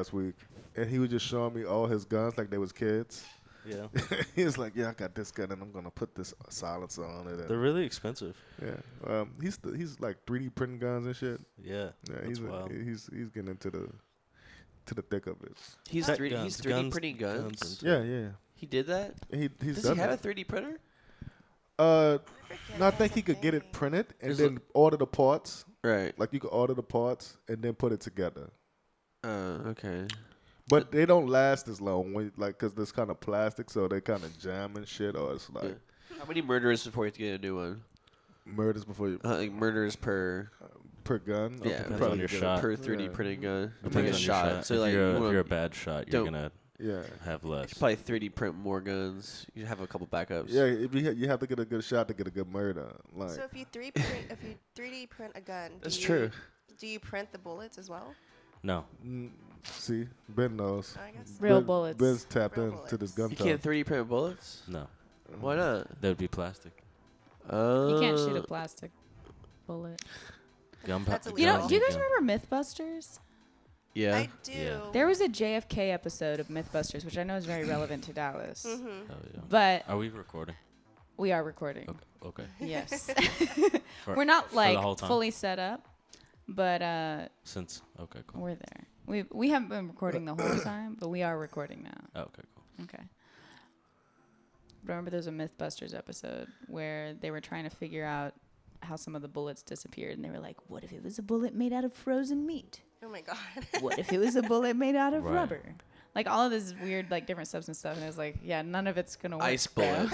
last week, and he was just showing me all his guns like they was kids. Yeah. He was like, "Yeah, I got this gun, and I'm gonna put this silencer on it." They're really expensive. Yeah, he's like 3D printing guns and shit. Yeah. Yeah, That's wild. he's getting into the thick of it. He's 3D printing guns. Yeah. He did that? He's Does done he have that. a 3D printer? No, I think he could get it printed and then order the parts. Right. Like you could order the parts and then put it together. Okay. But they don't last as long, because there's kind of plastic, so they kind of jam and shit. Or it's like how many murderers before you have to get a new one? Murders before you like murders per gun. Yeah, depends on your shot. per 3D printing gun. Depends on your shot. So if like you're a bad shot, you're gonna Yeah. have less. You probably 3D print more guns. You have a couple backups. Yeah, if you have to get a good shot to get a good murder. Like, So if you 3D print a gun, That's true. Do you print the bullets as well? No. See, Ben knows. I guess. Real bullets. Ben's tapped Real into this gun You talk. can't 3D print bullets? No. Why not? That would be plastic. You can't shoot a plastic bullet. That's You know, illegal. do you guys remember Mythbusters? Yeah. I do. Yeah. There was a JFK episode of Mythbusters, which I know is very relevant to Dallas. Mm-hmm. Oh, yeah. But Are we recording? we are recording. Okay. Yes. For- We're not for the like whole time? fully set up, but Okay, cool. we're there. We haven't been recording the whole time, but we are recording now. Oh, okay, cool. Okay. Remember there's a Mythbusters episode where they were trying to figure out how some of the bullets disappeared, and they were like, what if it was a bullet made out of frozen meat? Oh my god. What if it was a bullet made out of Right. rubber? Like all of this weird, like different substance stuff, and it was like, yeah, none of it's gonna work. Ice bullet.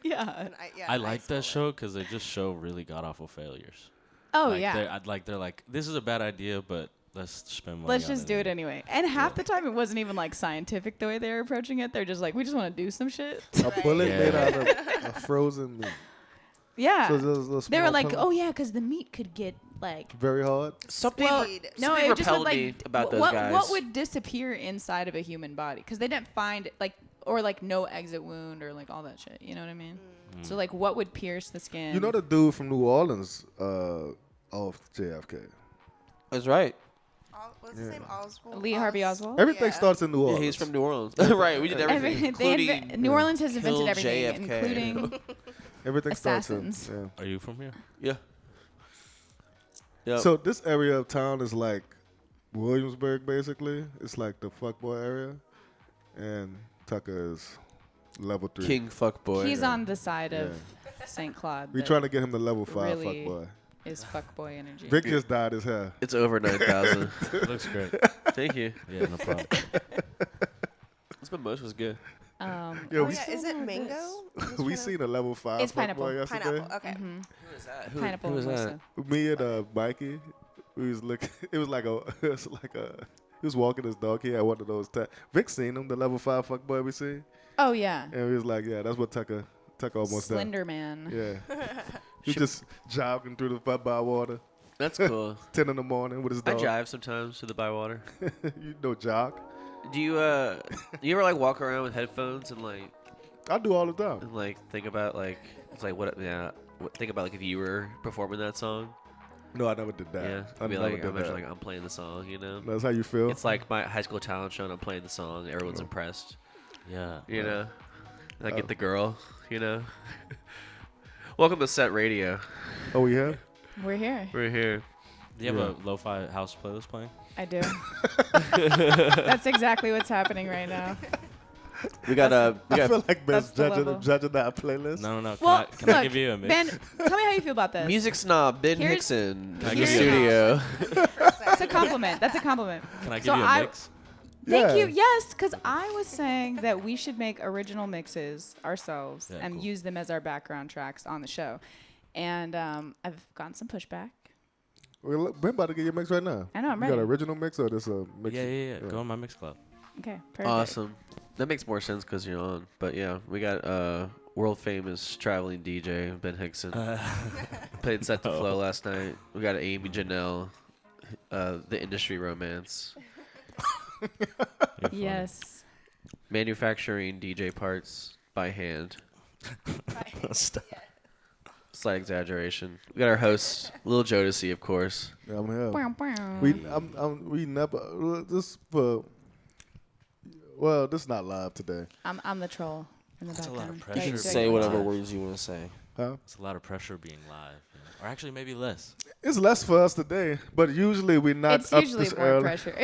Yeah. I like that show because they just show really god awful failures. Oh like, yeah. They're like, this is a bad idea, but let's spend money. Let's on just do it anyway. And half the time, it wasn't even like scientific the way they were approaching it. They're just like, we just want to do some shit. A bullet Yeah. made out of a frozen meat. Yeah. So those little They were small like, pellets? oh yeah, because the meat could get like. Very hard. Something, Well, Speed. no, something it just would repelled me like about those what, guys. What would disappear inside of a human body? Because they didn't find like or like no exit wound or like all that shit. You know what I mean? So like, what would pierce the skin? You know the dude from New Orleans off JFK? That's right. What's his name? Oswald? Lee Harvey Oswald. Everything starts in New Yeah, Orleans. he's from New Orleans. Right, we did everything. Including New Orleans has invented kill everything, JFK. including Everything assassins. starts in. Are you from here? Yeah. Yeah. Yep. So this area of town is like Williamsburg, basically. It's like the fuckboy area, and Tucker is level 3. King fuckboy. He's on the side of St. Claude. We that trying to get him to level 5 really fuckboy. is fuckboy energy. Vic just dyed his hair. It's over 9,000. Looks great. Thank you. Yeah, no problem. This one most was good. Yo, Oh we yeah, is it mango? we seen a level 5 It's pineapple. fuckboy yesterday. Pineapple. Okay. Mhm. Who is that? Pineapple who is and that? mimosa. Me and Mikey, we was looking. It was like he was walking his dog. He had one of those. Vic seen him, the level 5 fuckboy we see, Oh yeah, and we was like, yeah, that's what Tucker almost done. Slender Man. Yeah, he just jogging through the Bywater, That's cool. 10 in the morning with his I dog. drive sometimes to the Bywater. You know, jog. Do you ever like walk around with headphones and like I do all the time. think about like it's like think about like if you were performing that song? No, I never did that. Yeah. I I'd be never like did imagine that. like I'm playing the song, you know? That's how you feel. It's like my high school talent show and I'm playing the song, everyone's impressed. Yeah. You know? And I get the girl, you know? Welcome to Set Radio. Oh, we have. We're here. We're here. Do you have a lo-fi house playlist playing? I do. That's exactly what's happening right now. We got I feel like Ben's that's the level. judging that playlist. No. Well, Can I look, give you a mix? Ben, tell me how you feel about this. music snob Ben Here's- Hixon in the here's- studio. That's a compliment. That's a compliment. Can I give So you a mix? Thank Yeah. you. Yes, because I was saying that we should make original mixes ourselves Yeah, and cool. use them as our background tracks on the show. And I've gotten some pushback. Well, look, Ben about to get your mix right now. I know, I'm You got ready. an original mix or this mix? Yeah. Go on my mix club. Okay, perfect. Awesome. That makes more sense because you're on. But yeah, we got world famous traveling DJ Ben Hixon. Played Set the Flow last night. We got Amy Janelle, the industry romance. Yes. Manufacturing DJ parts by hand. Stop. Slight exaggeration. We got our host, Lil Jodeci, of course. Yeah, I'm here. Bow, bow. We never just for Well, this is not live today. I'm the troll in the That's a lot of background. pressure. You can Sure, say but whatever live. words you want to say. Huh? It's a lot of pressure being live, or actually maybe less. It's less for us today, but usually we're not It's up usually this more early. pressure,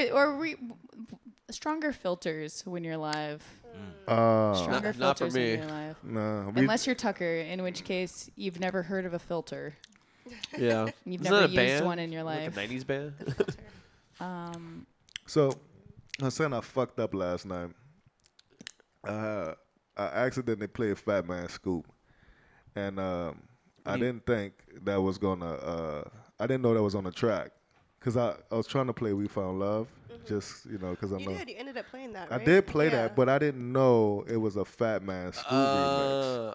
stronger filters when you're live. Stronger Not for filters me. when you're live. Nah, we, Unless you're Tucker, in which case you've never heard of a filter. Yeah. You've Isn't never that a used band? one in your life. Like a 90s band? so I was saying I fucked up last night. I accidentally played Fat Man Scoop, and I didn't think that was gonna. I didn't know that was on the track, cause I was trying to play We Found Love, just cause I'm. You did. You ended up playing that, I right? did play Yeah. that, but I didn't know it was a Fat Man Scoop remix.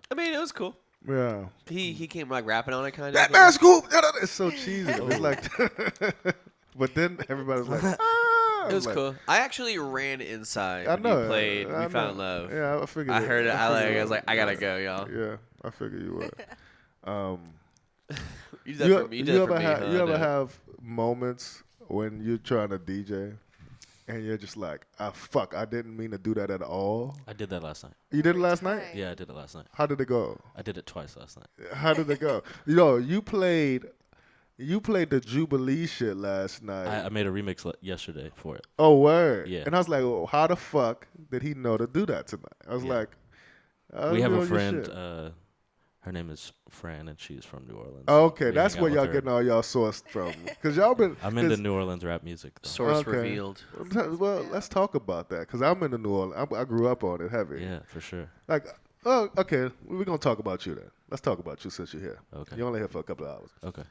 I mean, it was cool. Yeah. He came like rapping on it kind of. Fat Man Scoop. It's so cheesy. It's like, but then everybody was like, It was like, cool. I actually ran inside I when know. you played I We Found know. Love. Yeah, I figured. I heard it. I figured was like, I gotta go, y'all. Yeah, I figured you would. You did that for me. You did that for me. You ever huh? have moments when you're trying to DJ and you're just like, fuck, I didn't mean to do that at all. I did that last night. You did it last night? Yeah, I did it last night. How did it go? I did it twice last night. How did it go? You played the Jubilee shit last night. I made a remix yesterday for it. Oh, word. Yeah. And I was like, well, how the fuck did he know to do that tonight? I was Yeah. like, We have you a on your friend. shit. Her name is Fran, and she's from New Orleans. Oh, okay, We that's hang where out y'all with her. getting all y'all sourced from. Because y'all been. I'm into New Orleans rap music. Though. Source Okay. revealed. Well, let's talk about that. Because I'm in the New Orleans. I grew up on it heavy. Yeah, for sure. Like, oh, okay, we're going to talk about you then. Let's talk about you since you're here. Okay. You're only here for a couple of hours. Okay.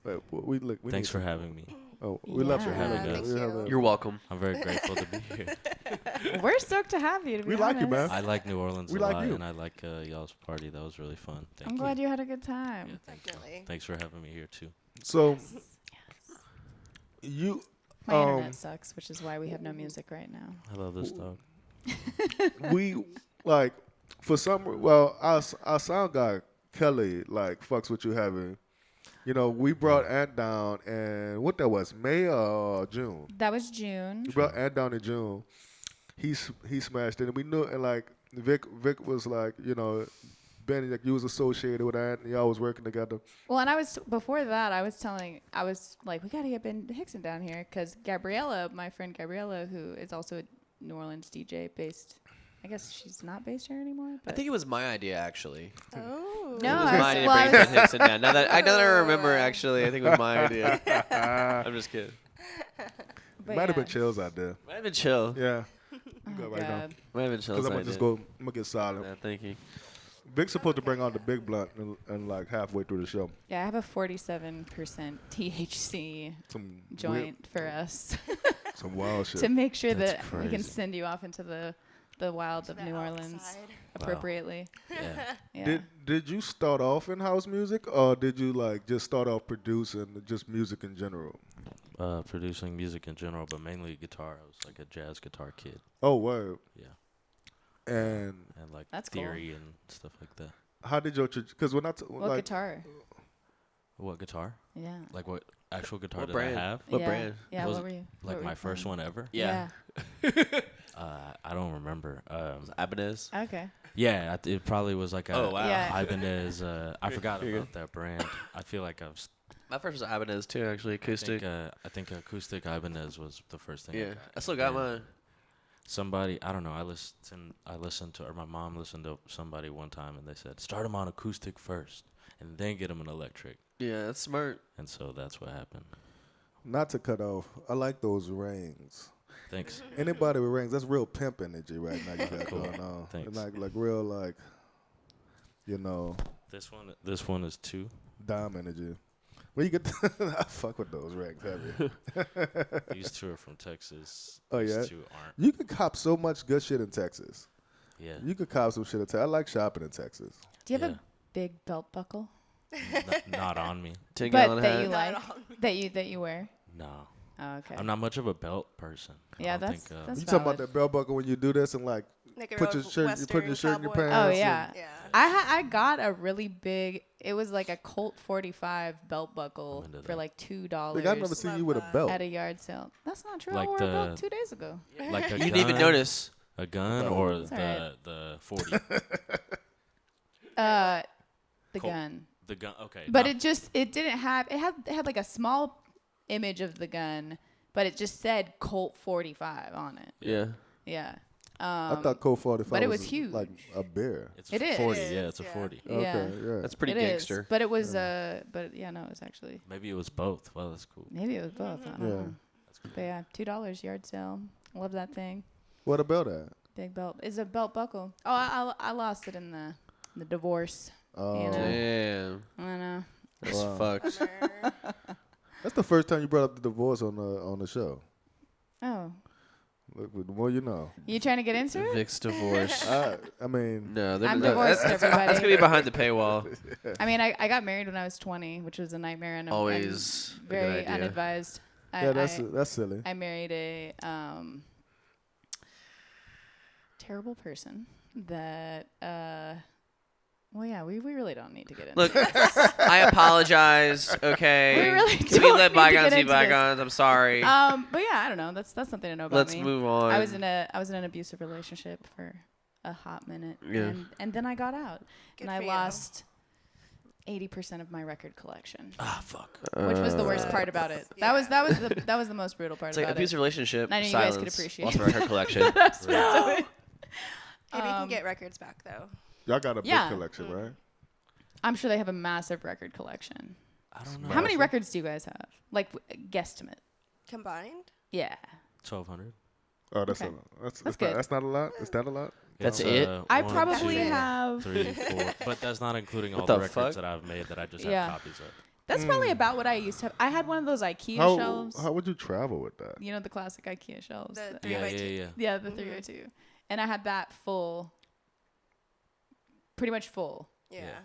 But we Thanks need for to- having me. Oh, we love you. Yeah, having thank us. you. We have a- You're welcome. I'm very grateful to be here. We're stoked to have you. To be We like you, honest. man. I like New Orleans We a like lot, you. and I like y'all's party. That was really fun. Thank I'm you. glad you had a good time. Yeah, thank you. Definitely. Thanks for having me here too. So, you. My internet sucks, which is why we have no music right now. I love this dog. we like for some well our sound guy Kelly like fucks with you heavy. We brought Ant down and what that was, May or June? That was June. We brought Ant down in June. He smashed it and we knew, and like Vic was like, Benny, like you was associated with Ant and y'all was working together. Well, and before that, I was like, we got to get Ben Hixon down here because my friend Gabriella, who is also a New Orleans DJ based, I guess she's not based here anymore. I But think it was my idea actually. Oh. No, It was I my idea to bring Ben Hixon down. Now that I remember, actually, I think it was my idea. I'm just kidding. but Might have yeah. been chills out there. Might have been chill. Yeah. Oh, Go right now. God. Might have been chill. Because I'm gonna get silent. Yeah, thank you. Vic's supposed to bring on the big blunt and like halfway through the show. Yeah, I have a 47% THC Some joint for us some wild shit. to make sure That's that we can crazy. send you off into the wilds of The New Orleans outside. appropriately. Yeah. Yeah. Did you start off in house music or did you like just start off producing just music in general? Producing music in general, but mainly guitar. I was like a jazz guitar kid. Oh, word. Yeah. And And like That's cool. theory and stuff like that. how did your because when I What like guitar? What guitar? Yeah. Like what actual guitar What did brand? I have? What yeah. brand? Yeah, Was what it were you? Like what my were you first playing? one ever? Yeah. I don't remember. Ibanez. Okay. Yeah, it probably was like a Oh, wow. Yeah. Ibanez. I forgot Here you about that brand. I feel like My first was Ibanez too, actually, acoustic. I think acoustic Ibanez was the first thing. Yeah, I still got Yeah. mine. Somebody, I don't know. I listened to, or my mom listened to somebody one time, and they said start them on acoustic first, and then get them an electric. Yeah, that's smart. And so that's what happened. not to cut off. I like those rings. Thanks. Anybody with rings, that's real pimp energy right now you got Cool. going on. Thanks. Like real like This one is 2. dime energy. Where you get I fuck with those rings heavy. These 2 are from Texas. Oh, These yeah? 2 aren't. You could cop so much good shit in Texas. Yeah. You could cop some shit in Texas. I like shopping in Texas. Do you have Yeah. a big belt buckle? Not on me. 10 But gallon that hat. you Not like that you wear? No. Oh, okay. I'm not much of a belt person. I Yeah, don't that's think, that's You talking about valid. that belt buckle when you do this and like Like a put real your shirt, you put your shirt in your Western pants. Oh yeah. Yeah. I got a really big. It was like a Colt 45 belt buckle I'm into for that. like $2 Like, I've never seen Love you with a that. belt. at a yard sale. That's not true. Like I wore a belt the- 2 days ago. Like a You gun, didn't even notice. a gun No. or It's alright. the 40. The Colt. gun. The gun. Okay. But not- it didn't have it had like a small image of the gun, but it just said Colt 45 on it. Yeah. Yeah. I thought Colt 45 but it was like huge. a beer. It's It is. 40. It Yeah, is, it's a yeah. 40. Yeah. Okay, yeah. That's pretty It is. gangster. But it was but yeah, no, it was actually Maybe it was both. Well, that's cool. maybe it was both. I don't Yeah. know. But yeah, $2 yard sale. Love that thing. What a belt at? Big belt. It's a belt buckle. Oh, I lost it in the divorce. Oh, You know. Damn. I know. That's Wow. fucked. Bummer. that's the first time you brought up the divorce on the show. Oh, Look, the more you know. you trying to get into it? Vic's divorce. I mean, No, I'm divorced, that's everybody. gonna be behind the paywall. I mean, I got married when I was 20, which was a nightmare and Always and a good very idea. unadvised. yeah, that's silly. I married a terrible person that well yeah, we really don't need to get into Look, this. I apologize. Okay. We really Can we don't let need to bygones get be into this. bygones? I'm sorry. But yeah, I don't know. That's something to know about Let's me. move on. I was in an abusive relationship for a hot minute, Yeah. and then I got out, Good and I for you. lost 80% of my record collection, Ah, fuck. which was the worst part about it. Yeah. That was the most brutal part It's like about abusive relationship. I knew you guys Silence. could appreciate Lost my record collection. That's part of it. Maybe you can get records back though. Y'all got a Yeah. big collection, right? I'm sure they have a massive record collection. I don't know. How many Massive. records do you guys have? Like guesstimate. Combined? Yeah. 1,200. Oh, that's Okay. that's good. That's not a lot. Is that a lot? That's It's, it? I one, probably two, have. 3, 4. But that's not including all What the the records fuck? that I've made that I just Yeah. have copies of. That's probably about what I used to have. I had one of those IKEA How shelves. how would you travel with that? You know the classic IKEA shelves. The that- 3 Yeah, by yeah, 2. yeah. Yeah, the 302. And I had that full, pretty much full Yeah. Yeah.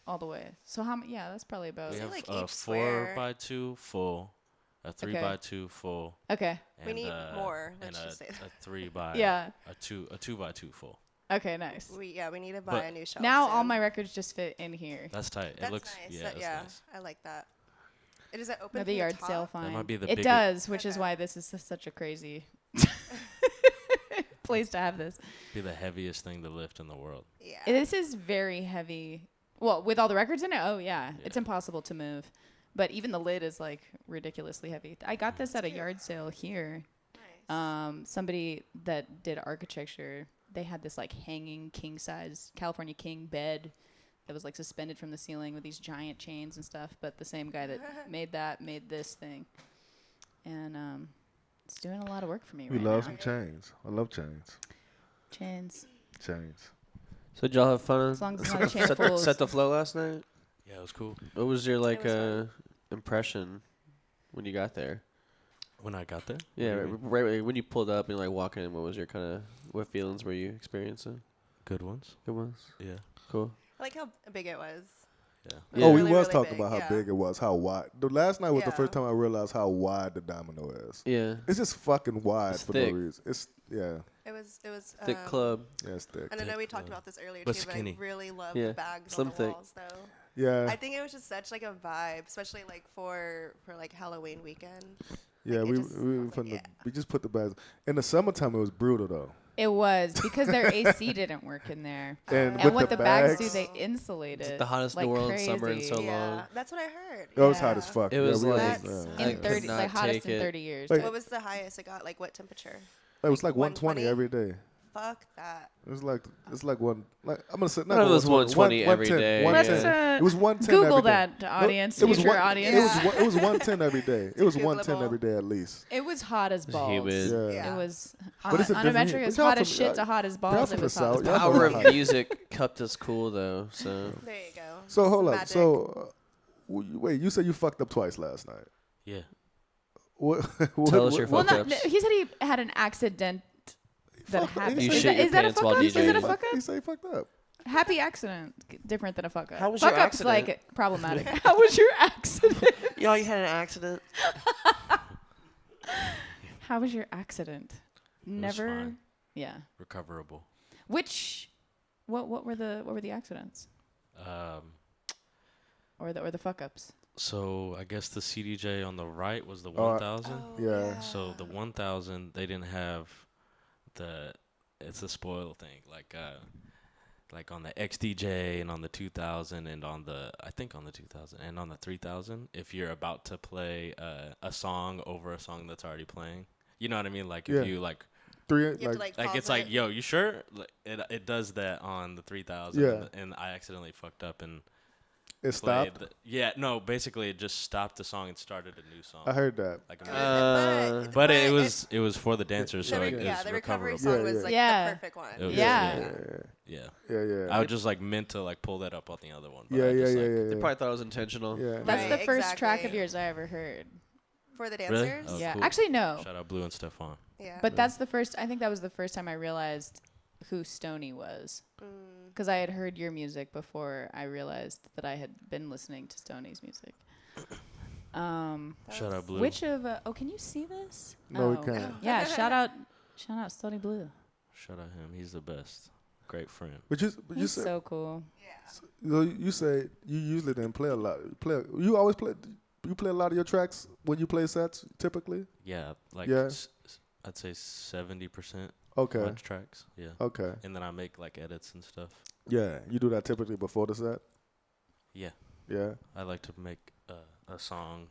all the way. So how many? Yeah, that's probably about. We So have like a each 4x2 full, a 3x2 full, Okay. We and, need more, and let's just say a 3 by Yeah. a 2x2 full. Okay, nice. We need to buy But a new shelf. Now all soon. my records just fit in here. That's tight. That's It looks nice. yeah, That- that's yeah, nice. I like that. Does it open At from the yard top? sale fine. might be the it biggest- does, which is Okay. why this is such a crazy place to have this. Be the heaviest thing to lift in the world. Yeah. This is very heavy. Well, with all the records in it, oh yeah, it's Yeah. impossible to move. But even the lid is like ridiculously heavy. I got this at a cute. yard sale here. Nice. Somebody that did architecture, they had this like hanging king size California king bed that was like suspended from the ceiling with these giant chains and stuff. But the same guy that made this thing, and it's doing a lot of work for me We right love now. some chains. I love chains. Chains, Chains. So did y'all have fun? as long as it's not a chain full of Set the flow last night. Yeah, it was cool. What was your like was fun. impression when you got there? When I got there. Yeah, What do you mean? right when you pulled up and like walking in, what was your what feelings were you experiencing? Good ones. Good ones. Yeah. Cool. I like how big it was. Yeah. Yeah. Oh, we Really, was really talking big, about how yeah. big it was, how wide. The last night was the Yeah. first time I realized how wide the domino is. Yeah. It's just fucking wide It's for thick. no reason. It's yeah, It was Thick club. yeah, it's thick. And I know Thick we talked club. about this earlier But too, skinny. but I really love Yeah, the bags slim on the thick. walls though. Yeah, I think it was just such like a vibe, especially like for like Halloween weekend. yeah. like, it We just we, felt like- yeah. we just put the bags in the summertime. It was brutal though. It was because their AC didn't work in there. And And with what the the bags do, bags- they insulate it. the hottest in like the world in summer in crazy. so Yeah, long. that's what I heard. It was hot Yeah. as fuck. It was yeah, we like- was, I In could 30, not like hottest take in it. 30 years. Wait. What was the highest it got? Like what temperature? it was like 120? 120 every day. Fuck that. It was like it's like one. Like I'm gonna say None of those 120 every day. 110. Let's It was 110 Google every day. that, audience, it was future one, audience. It was 110 every day. It was 110 Googleable. every day at least. It was hot as balls. humid. Yeah. Yeah. It was But it's a on a different metric heat. as Y'all hot as from- shit to hot as y'all balls. from It the was hot as South. The Y'all balls. from power the of hot. music kept us cool though. So There you go. So hold up. Magic. So wait, you said you fucked up twice last night. Yeah. What? Tell us your Well, fuck no, ups. he said he had an accident that happened. You Is shit that, your is that a pants fuck while up? Is it a DJing. fuck He up? said he fucked up. Happy accident, different than a fuck up. How was fuck your up's accident? like problematic. How was your accident? Yo, you had an accident. How was your accident? was Never. fine. Yeah. Recoverable. What were the accidents or the fuck ups? So I guess the CDJ on the right was the 1000. Oh, Yeah. So the 1000, they didn't have it's a spoil thing, like on the XDJ and on the 2000 and on the 2000 and on the 3000, if you're about to play a song over a song that's already playing, you know what I mean? Like if you like Three, You have to, like, like, it's pause like, it. yo, you sure? Like, it does that on the 3000, Yeah. and I accidentally fucked up and it played stopped. no, basically it just stopped the song and started a new song. I heard that. Like But it was for the dancers, so it yeah, is the recovery recoverable. song Yeah, was yeah. like Yeah. the perfect one. It was- Yeah. Yeah. Yeah. I was just like meant to like pull that up on the other one. But Yeah, I yeah, just, yeah, like, yeah. They probably thought it was intentional. Yeah. That's Right, the first track of exactly. yours I ever heard. For the Really? dancers. Oh, Yeah, cool. actually no, Shout out Blue and Stefan. Yeah. but that's the first. I think that was the first time I realized who Stoney was, because I had heard your music before I realized that I had been listening to Stoney's music. Shout out Blue. Which of? Can you see this? No, we Oh. can't. Yeah, shout out Stoney Blue. Shout out him. He's the best. Great friend. But you He's said so cool. you say you usually didn't play a lot. You always play. You play a lot of your tracks when you play sets typically. Yeah, like Yeah. I'd say 70% Okay. my tracks. Yeah. Okay. And then I make like edits and stuff. Yeah. You do that typically before the set. Yeah. Yeah. I like to make a song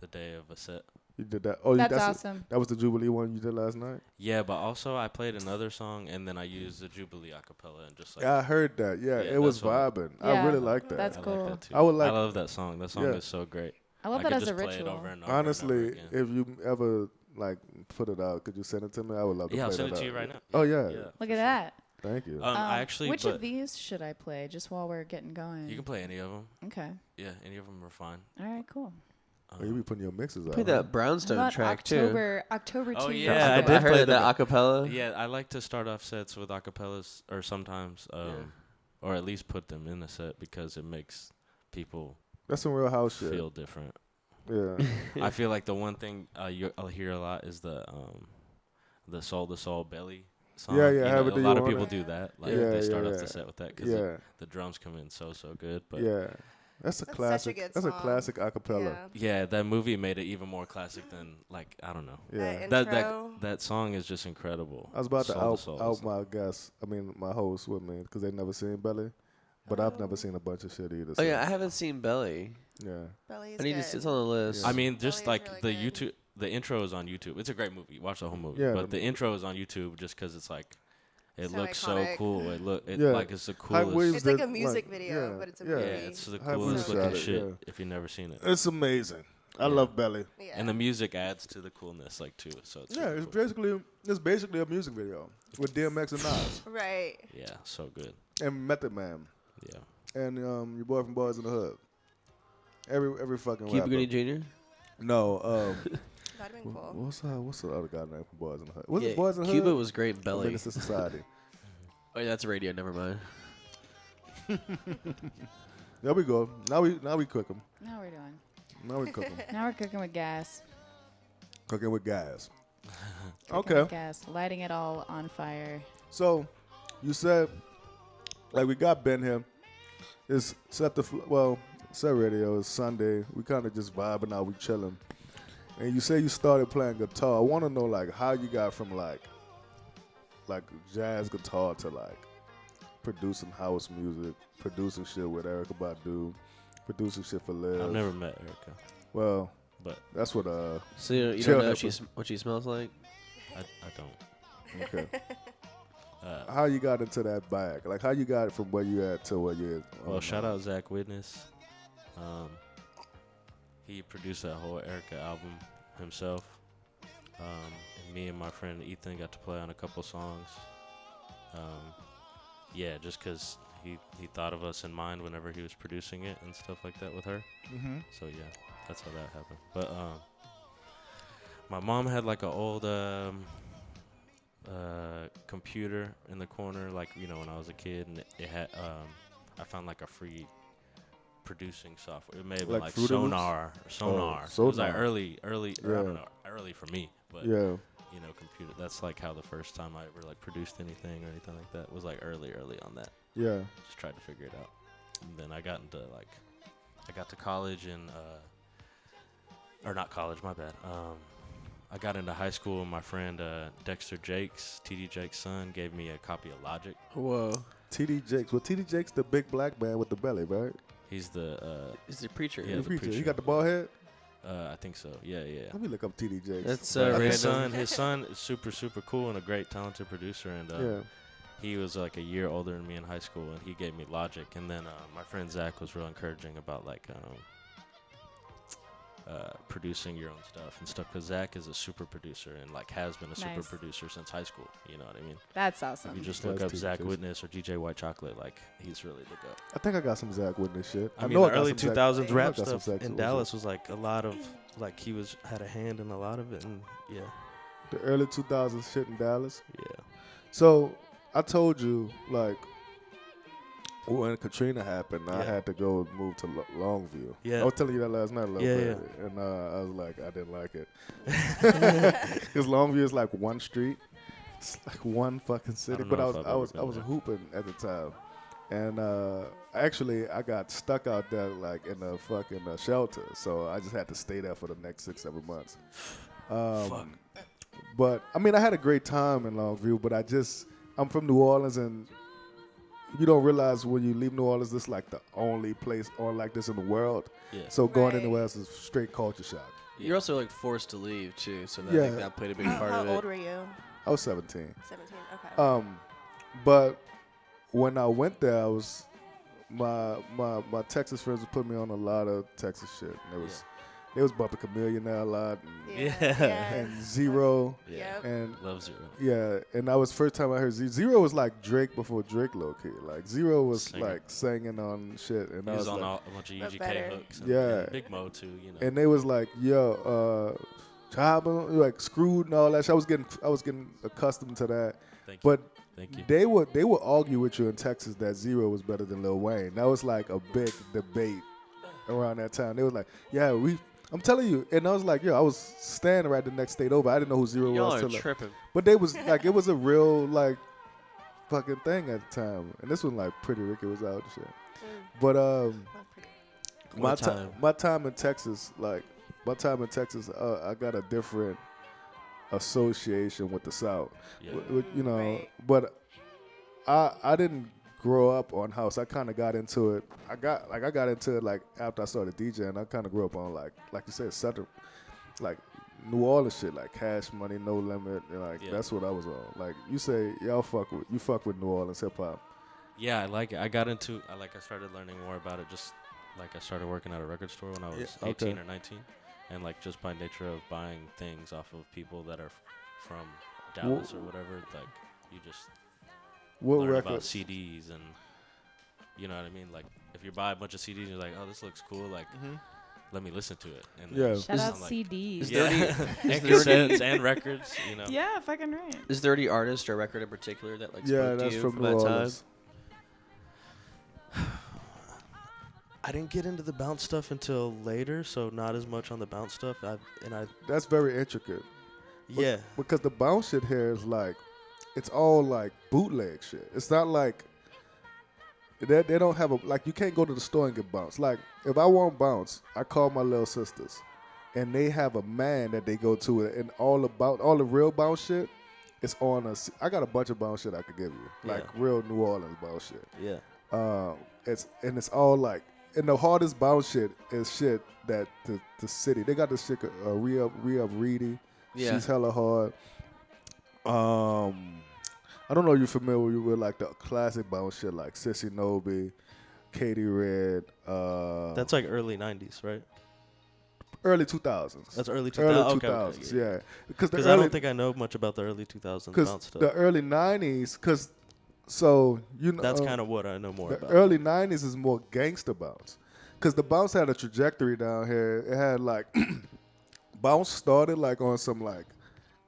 the day of a set. You did that. Oh, That's awesome. That was the Jubilee one you did last night. Yeah, but also I played another song and then I used the Jubilee acapella and just like Yeah, I heard that. Yeah, Yeah, it was that's what- vibing. Yeah, I really like that. that's I cool. like that too. I would like- I love that song. That song Yeah. is so great. I love I that could as a just play it ritual. over and over Honestly, and over again. if you ever like put it out, could you send it to me? I would love to Yeah, I'll play send that it to you out. right now. Oh yeah. Look for at sure. that. Thank you. I actually, Which but of these should I play just while we're getting going? you can play any of them. Okay. Yeah, any of them are fine. All right. Cool. Oh, you be putting your mixes out. Play huh? that Brownstone How about track too. October Oh, 2. yeah, I I did heard play that. that acapella. Yeah, I like to start off sets with acapellas, or sometimes, or at least put them in the set because it makes people That's some real house shit. feel different. Yeah. I feel like the one thing I'll hear a lot is the soul to soul belly song. Yeah, yeah, You know, have it a do lot you of people want do that. Like Yeah, they start yeah, off yeah. the set with that because Yeah. the drums come in so good. But Yeah. That's a That's such a classic. good That's a song. classic acapella. yeah, that movie made it even more classic than like I don't know. Yeah. That song is just incredible. I was about to Soul Soul out is- my guest. I mean, my host with me because they never seen Belly, but I've never seen a bunch of shit either. Oh so, yeah, I haven't seen Belly. yeah. Belly is I need good. to. It's on the list. I mean, just Belly like is the really good. YouTube, the intro is on YouTube. It's a great movie. Watch the whole movie. Yeah, but the intro is on YouTube just because it's like, it So looks iconic. so cool. It Yeah. like it's the Hype coolest. Williams It's like did, a music video, but it's a Yeah, movie. it's the Hype coolest Williams looking shot it, shit yeah. if you've never seen it. It's amazing. I Yeah. love Belly. Yeah. And the music adds to the coolness, like too. So it's Yeah, really it's cool. basically a music video with DMX and Nas Right. Yeah, so good. and Method Man Yeah. and your boy from Boys in the Hood. Every fucking Cuba rapper. Gooding Jr. No, That'd been cool. what's the other guy name from Boys in the Hood? What's Yeah, it Boys in the Hood? Cuba was great. Belly. Menace to Society. Oh, yeah, that's radio. Never mind. There we go. Now we cook 'em. Now we're doing. Now we cook 'em. Now we're cooking with gas. Cooking with guys. Cooking Okay. with gas. Lighting it all on fire. So, you said, like, we got Ben here. It's Set Radio is Sunday. We kind of just vibing out. We chilling. And you say you started playing guitar. I want to know, like, how you got from, like jazz guitar to, like, producing house music, producing shit with Erykah Badu, producing shit for Liz. I've never met Erica, Well, but that's what, So you Chill don't know Hipper. what she smells like? I don't. okay. How you got into that bag? Like, how you got it from where you at to where you at? Well, shout out Zach Witness. He produced that whole Erica album himself. And me and my friend Ethan got to play on a couple songs. Yeah, just because he thought of us in mind whenever he was producing it and stuff like that with her. Mm-hmm. So yeah, that's how that happened. But my mom had like an old computer in the corner, like when I was a kid, and it had I found like a free producing software. It may have been Like like Fruity Loops? Sonar. Sonar. Oh, It was like Sonar. early. I Yeah. don't know, early for me, but Yeah. computer computer. That's like how the first time I ever like produced anything or anything like that was like early on that. Yeah. Just tried to figure it out. And then I got to college and or not college, my bad. I got into high school and my friend Dexter Jakes, TD Jakes' son, gave me a copy of Logic. Whoa. TD Jakes. Well, TD Jakes, the big black man with the belly, right? He's the He's the preacher. Yeah, the the preacher. He preacher. got the bald head. I think so. Yeah. Let me look up TD Jakes. That's His random. son is super cool and a great talented producer, and yeah. he was like a year older than me in high school, and he gave me Logic. And then my friend Zach was real encouraging about like producing your own stuff and stuff, because Zach is a super producer and like has been a super Nice. producer since high school. You know what I mean? That's If awesome. you just That's look up TJ Zach Jakes. Witness or DJ White Chocolate, like he's really the go. I think I got some Zach Witness shit. I mean, know the I got early some Zach- 2000s I know I rap got some stuff Zach in Witness. Dallas was like a lot of like he had a hand in a lot of it, and yeah. The early 2000s shit in Dallas. Yeah. So I told you, like, when Katrina happened, I Yeah. had to go move to Longview. Yeah. I was telling you that last night a little Yeah, bit, and I was like, I didn't like it because Longview is like one street, it's like one fucking city. don't But know I if was I've ever been I was there. hooping at the time, and actually I got stuck out there like in a fucking shelter, so I just had to stay there for the next 6-7 months. Fuck. But I mean, I had a great time in Longview, but I'm from New Orleans, and you don't realize when you leave New Orleans, this is like the only place on like this in the world. Yeah. So going Right. anywhere else is straight culture shock. You're also like forced to leave too, so that, I Yeah. think that played a big part How of old it. were you? I was 17. 17. Okay. But when I went there, I was my Texas friends would put me on a lot of Texas shit. And they was bumping Chameleon there a lot, and, Yeah. and Zero, Yep. and Love Zero. yeah, and that was first time I heard Zero was like Drake before Drake, low key. Like Zero was Singer. like singing on shit, and He I was was on like, a bunch of But UGK better. hooks. And, Yeah. and Big Mo too. You know. and they was like, yo, like screwed and all that shit. I was getting accustomed to that, Thank you. but Thank you. they would argue with you in Texas that Zero was better than Lil Wayne. That was like a big debate around that time. They was like, yeah, I'm telling you, and I was like, yo, I was standing right the next state over. I didn't know who Zero Y'all was are till tripping. but they was like, it was a real like fucking thing at the time. And this one like Pretty Ricky was out and shit. But Not pretty. my What time time? my time in Texas, I got a different association with the South. Yeah. You know, Right. but I didn't grow up on house. I kind of got into it. I got into it like after I started DJing. I kind of grew up on like you said, Southern, like New Orleans shit, like Cash Money, No Limit, and like Yeah. that's what I was on. Like you say, fuck with New Orleans hip hop. Yeah, I like it. I got into. I started learning more about it. Just like I started working at a record store when I was Yeah, 18 okay. or 19, and like just by nature of buying things off of people that are from Dallas or whatever, like you just What learn about records? CDs and you know what I mean. Like if you buy a bunch of CDs, you're like, oh, this looks cool. Like let me listen to it. And Yeah. Shout out I'm like, CDs. Is yeah, there any- and is there any- cassettes and records. You know. Yeah, fucking right. Is there any artist or record in particular that like Yeah, spoke to that's you from from New that Orleans. I didn't get into the bounce stuff until later, so not as much on the bounce stuff. That's very intricate. Yeah. Because the bounce shit here is like, it's all like bootleg shit. It's not like they don't have like you can't go to the store and get bounce. Like if I want bounce, I call my little sisters, and they have a man that they go to, and all the real bounce shit is on us. I got a bunch of bounce shit I could give you, like Yeah. real New Orleans bounce shit. Yeah. It's all like, and the hardest bounce shit is shit that the city. They got this shit, Re-Up Reedy. Yeah. She's hella hard. I don't know if you're familiar with like the classic bounce shit like Sissy Nobi, Katie Red. That's like early 90s, right? early 2000s. That's early 2000s. Early Okay, 2000s, okay, yeah. Because Because I don't think I know much about the early 2000s bounce stuff. the early 90s, so you know That's kind of what I know more the about. early 90s is more gangster bounce. Because the bounce had a trajectory down here. It had like, bounce started like on some like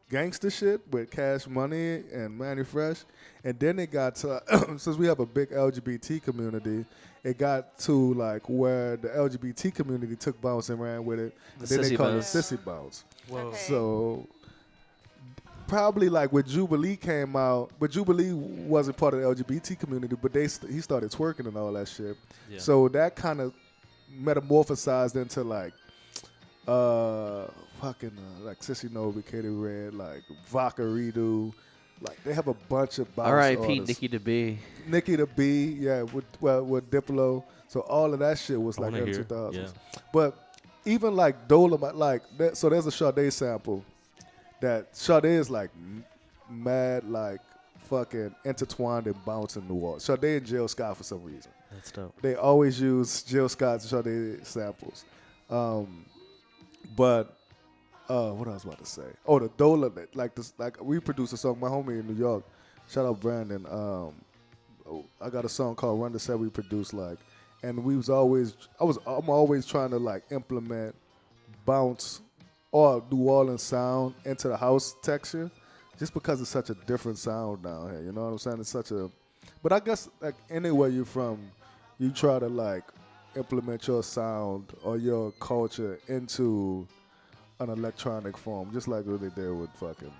gangster shit with Cash Money and Manny Fresh. And then it got to, since we have a big LGBT community, it got to like where the LGBT community took bounce and ran with it. The Then they sissy called it bounce. sissy bounce. Whoa. Okay. So probably like when Jubilee came out, but Jubilee wasn't part of the LGBT community, but he started twerking and all that shit. Yeah. So that kind of metamorphosized into like fucking like Sissy Nova, Katie Red, like Vodka Redo. Like they have a bunch of bounce R.I.P. artists. Nikki the B. Nikki the B, yeah, with Diplo. So all of that shit was like in the 2000s. Yeah. But even like Dolomite, like that, so there's a Sade sample that Sade is like mad, like fucking intertwined and bouncing the wall. Sade and Jill Scott for some reason. That's dope. They always use Jill Scott's Sade samples. But what I was about to say? Oh, the Dolomite, like this, like we produced a song. My homie in New York, shout out Brandon. I got a song called Run the Set we produced like. And I'm always trying to like implement bounce or New Orleans sound into the house texture, just because it's such a different sound down here. You know what I'm saying? It's such a, but I guess like anywhere you're from, you try to like implement your sound or your culture into an electronic form, just like what they did with fucking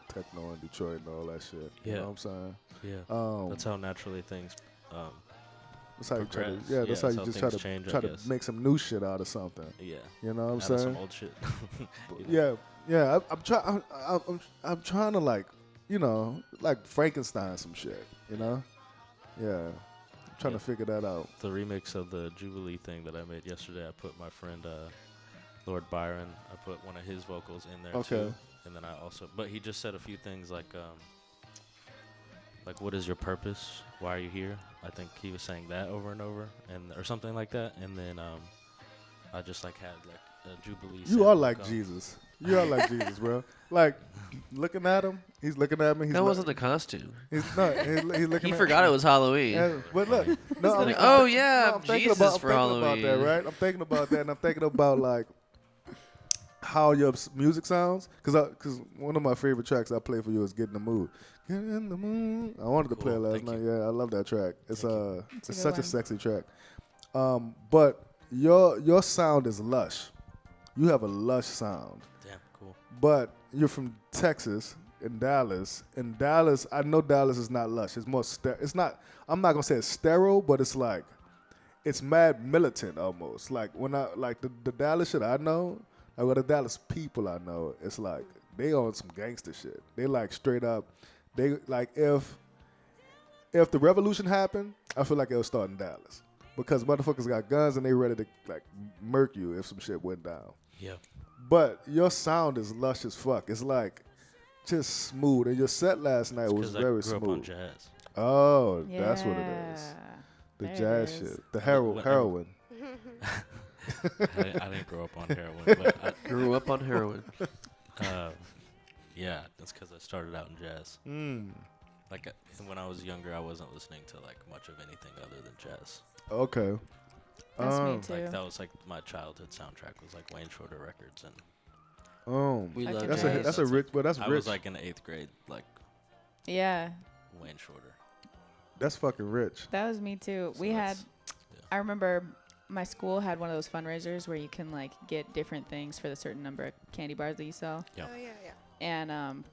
techno in Detroit and all that shit. You know what I'm saying? Yeah. That's how naturally things. That's how you try to, progress. that's how you just try to make some new shit out of something. Yeah. You know what I'm Out of saying? some old shit. Yeah. I'm trying to like, you know, like Frankenstein some shit. You know? Yeah. I'm trying to figure that out. The remix of the Jubilee thing that I made yesterday, I put my friend Lord Byron. I put one of his vocals in there too. And then I also, but he just said a few things like what is your purpose? Why are you here? I think he was saying that over and over, or something like that. And then I just like had like a Jubilee. You are like Jesus. You are like Jesus, bro. Like looking at him, he's looking at me. That wasn't the costume. He's not. He's looking. He at forgot me. it was Halloween. Yeah, but look, no, Like, oh yeah, I'm thinking Jesus about, for I'm thinking Halloween. about that, right? I'm thinking about that, and I'm thinking about like how your music sounds, because one of my favorite tracks I play for you is "Get in the Mood." Get in the mood. I wanted to play it last night. Yeah, I love that track. It's it's such a sexy track. But your sound is lush. You have a lush sound. Damn, cool. But you're from Texas, in Dallas. In Dallas, I know Dallas is not lush. It's more it's not. I'm not gonna say it's sterile, but it's like it's mad militant almost. Like when I like the Dallas shit I know, like the Dallas people I know, it's like they on some gangster shit. They like straight up. They like if the revolution happened, I feel like it'll start in Dallas because motherfuckers got guns and they ready to like murk you if some shit went down. Yeah. But your sound is lush as fuck. It's like just smooth. And your set last night was very I grew smooth. up on jazz. Oh, that's what it is. The There it jazz is. shit. The heroin. I didn't grow up on heroin, but I, Grew up on heroin. yeah, that's because I started out in jazz. Like when I was younger, I wasn't listening to like much of anything other than jazz. Okay. That's me too. Like that was like my childhood soundtrack was like Wayne Shorter records, and We Okay. love That's jazz. a rich, but that's I rich. was like in 8th grade, like Yeah, Wayne Shorter. That's fucking rich. that was me too. So We had, that's- I remember my school had one of those fundraisers where you can like get different things for the certain number of candy bars that you sell. Yeah. Oh yeah, yeah. And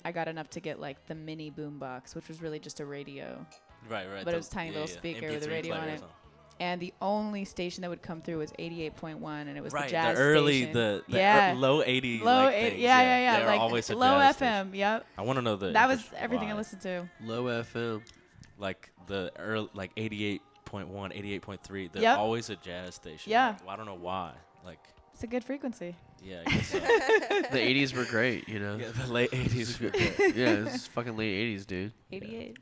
I got enough to get like the mini boom box, which was really just a radio. Right. But it was a tiny little speaker with a MP3 radio on players it. And the only station that would come through was 88.1, and it was Right, the jazz the early, station. the yeah. low 80, Low like, 80, things, yeah. They're Like always a low jazz FM, station. yep. I want to know the. That was just everything I why. listened to. Low FM. Like the early, like 88.1, 88.3. They're Yep. always a jazz station. Yeah. Like, well, I don't know why. Like, It's a good frequency. yeah, I guess so. The 80s were great, you know? Yeah, the late 80s were good. Yeah, it's fucking late 80s, dude. 88.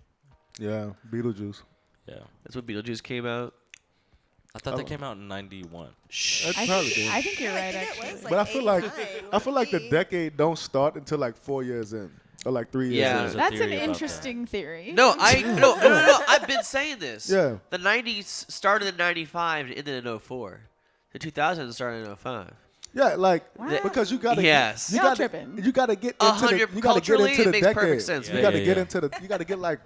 Yeah, Beetlejuice. Yeah. That's when Beetlejuice came out. I thought Oh. they came out in 91. That's I probably think, did. I think you're right, I think it actually. was, But I feel like 89, I feel like the low-key. decade don't start until like 4 years in or like 3 years Yeah. in. There's a That's an theory about that. interesting theory. No, no. I've been saying this. Yeah. The 90s started in 95 and ended in 04. The 2000s started in 05. Yeah, like What? because you gotta Yes. you Y'all gotta tripping. you gotta get into the 100 you gotta get culturally, into it the makes decade. perfect sense, You man. gotta Yeah, get yeah. into the you gotta get like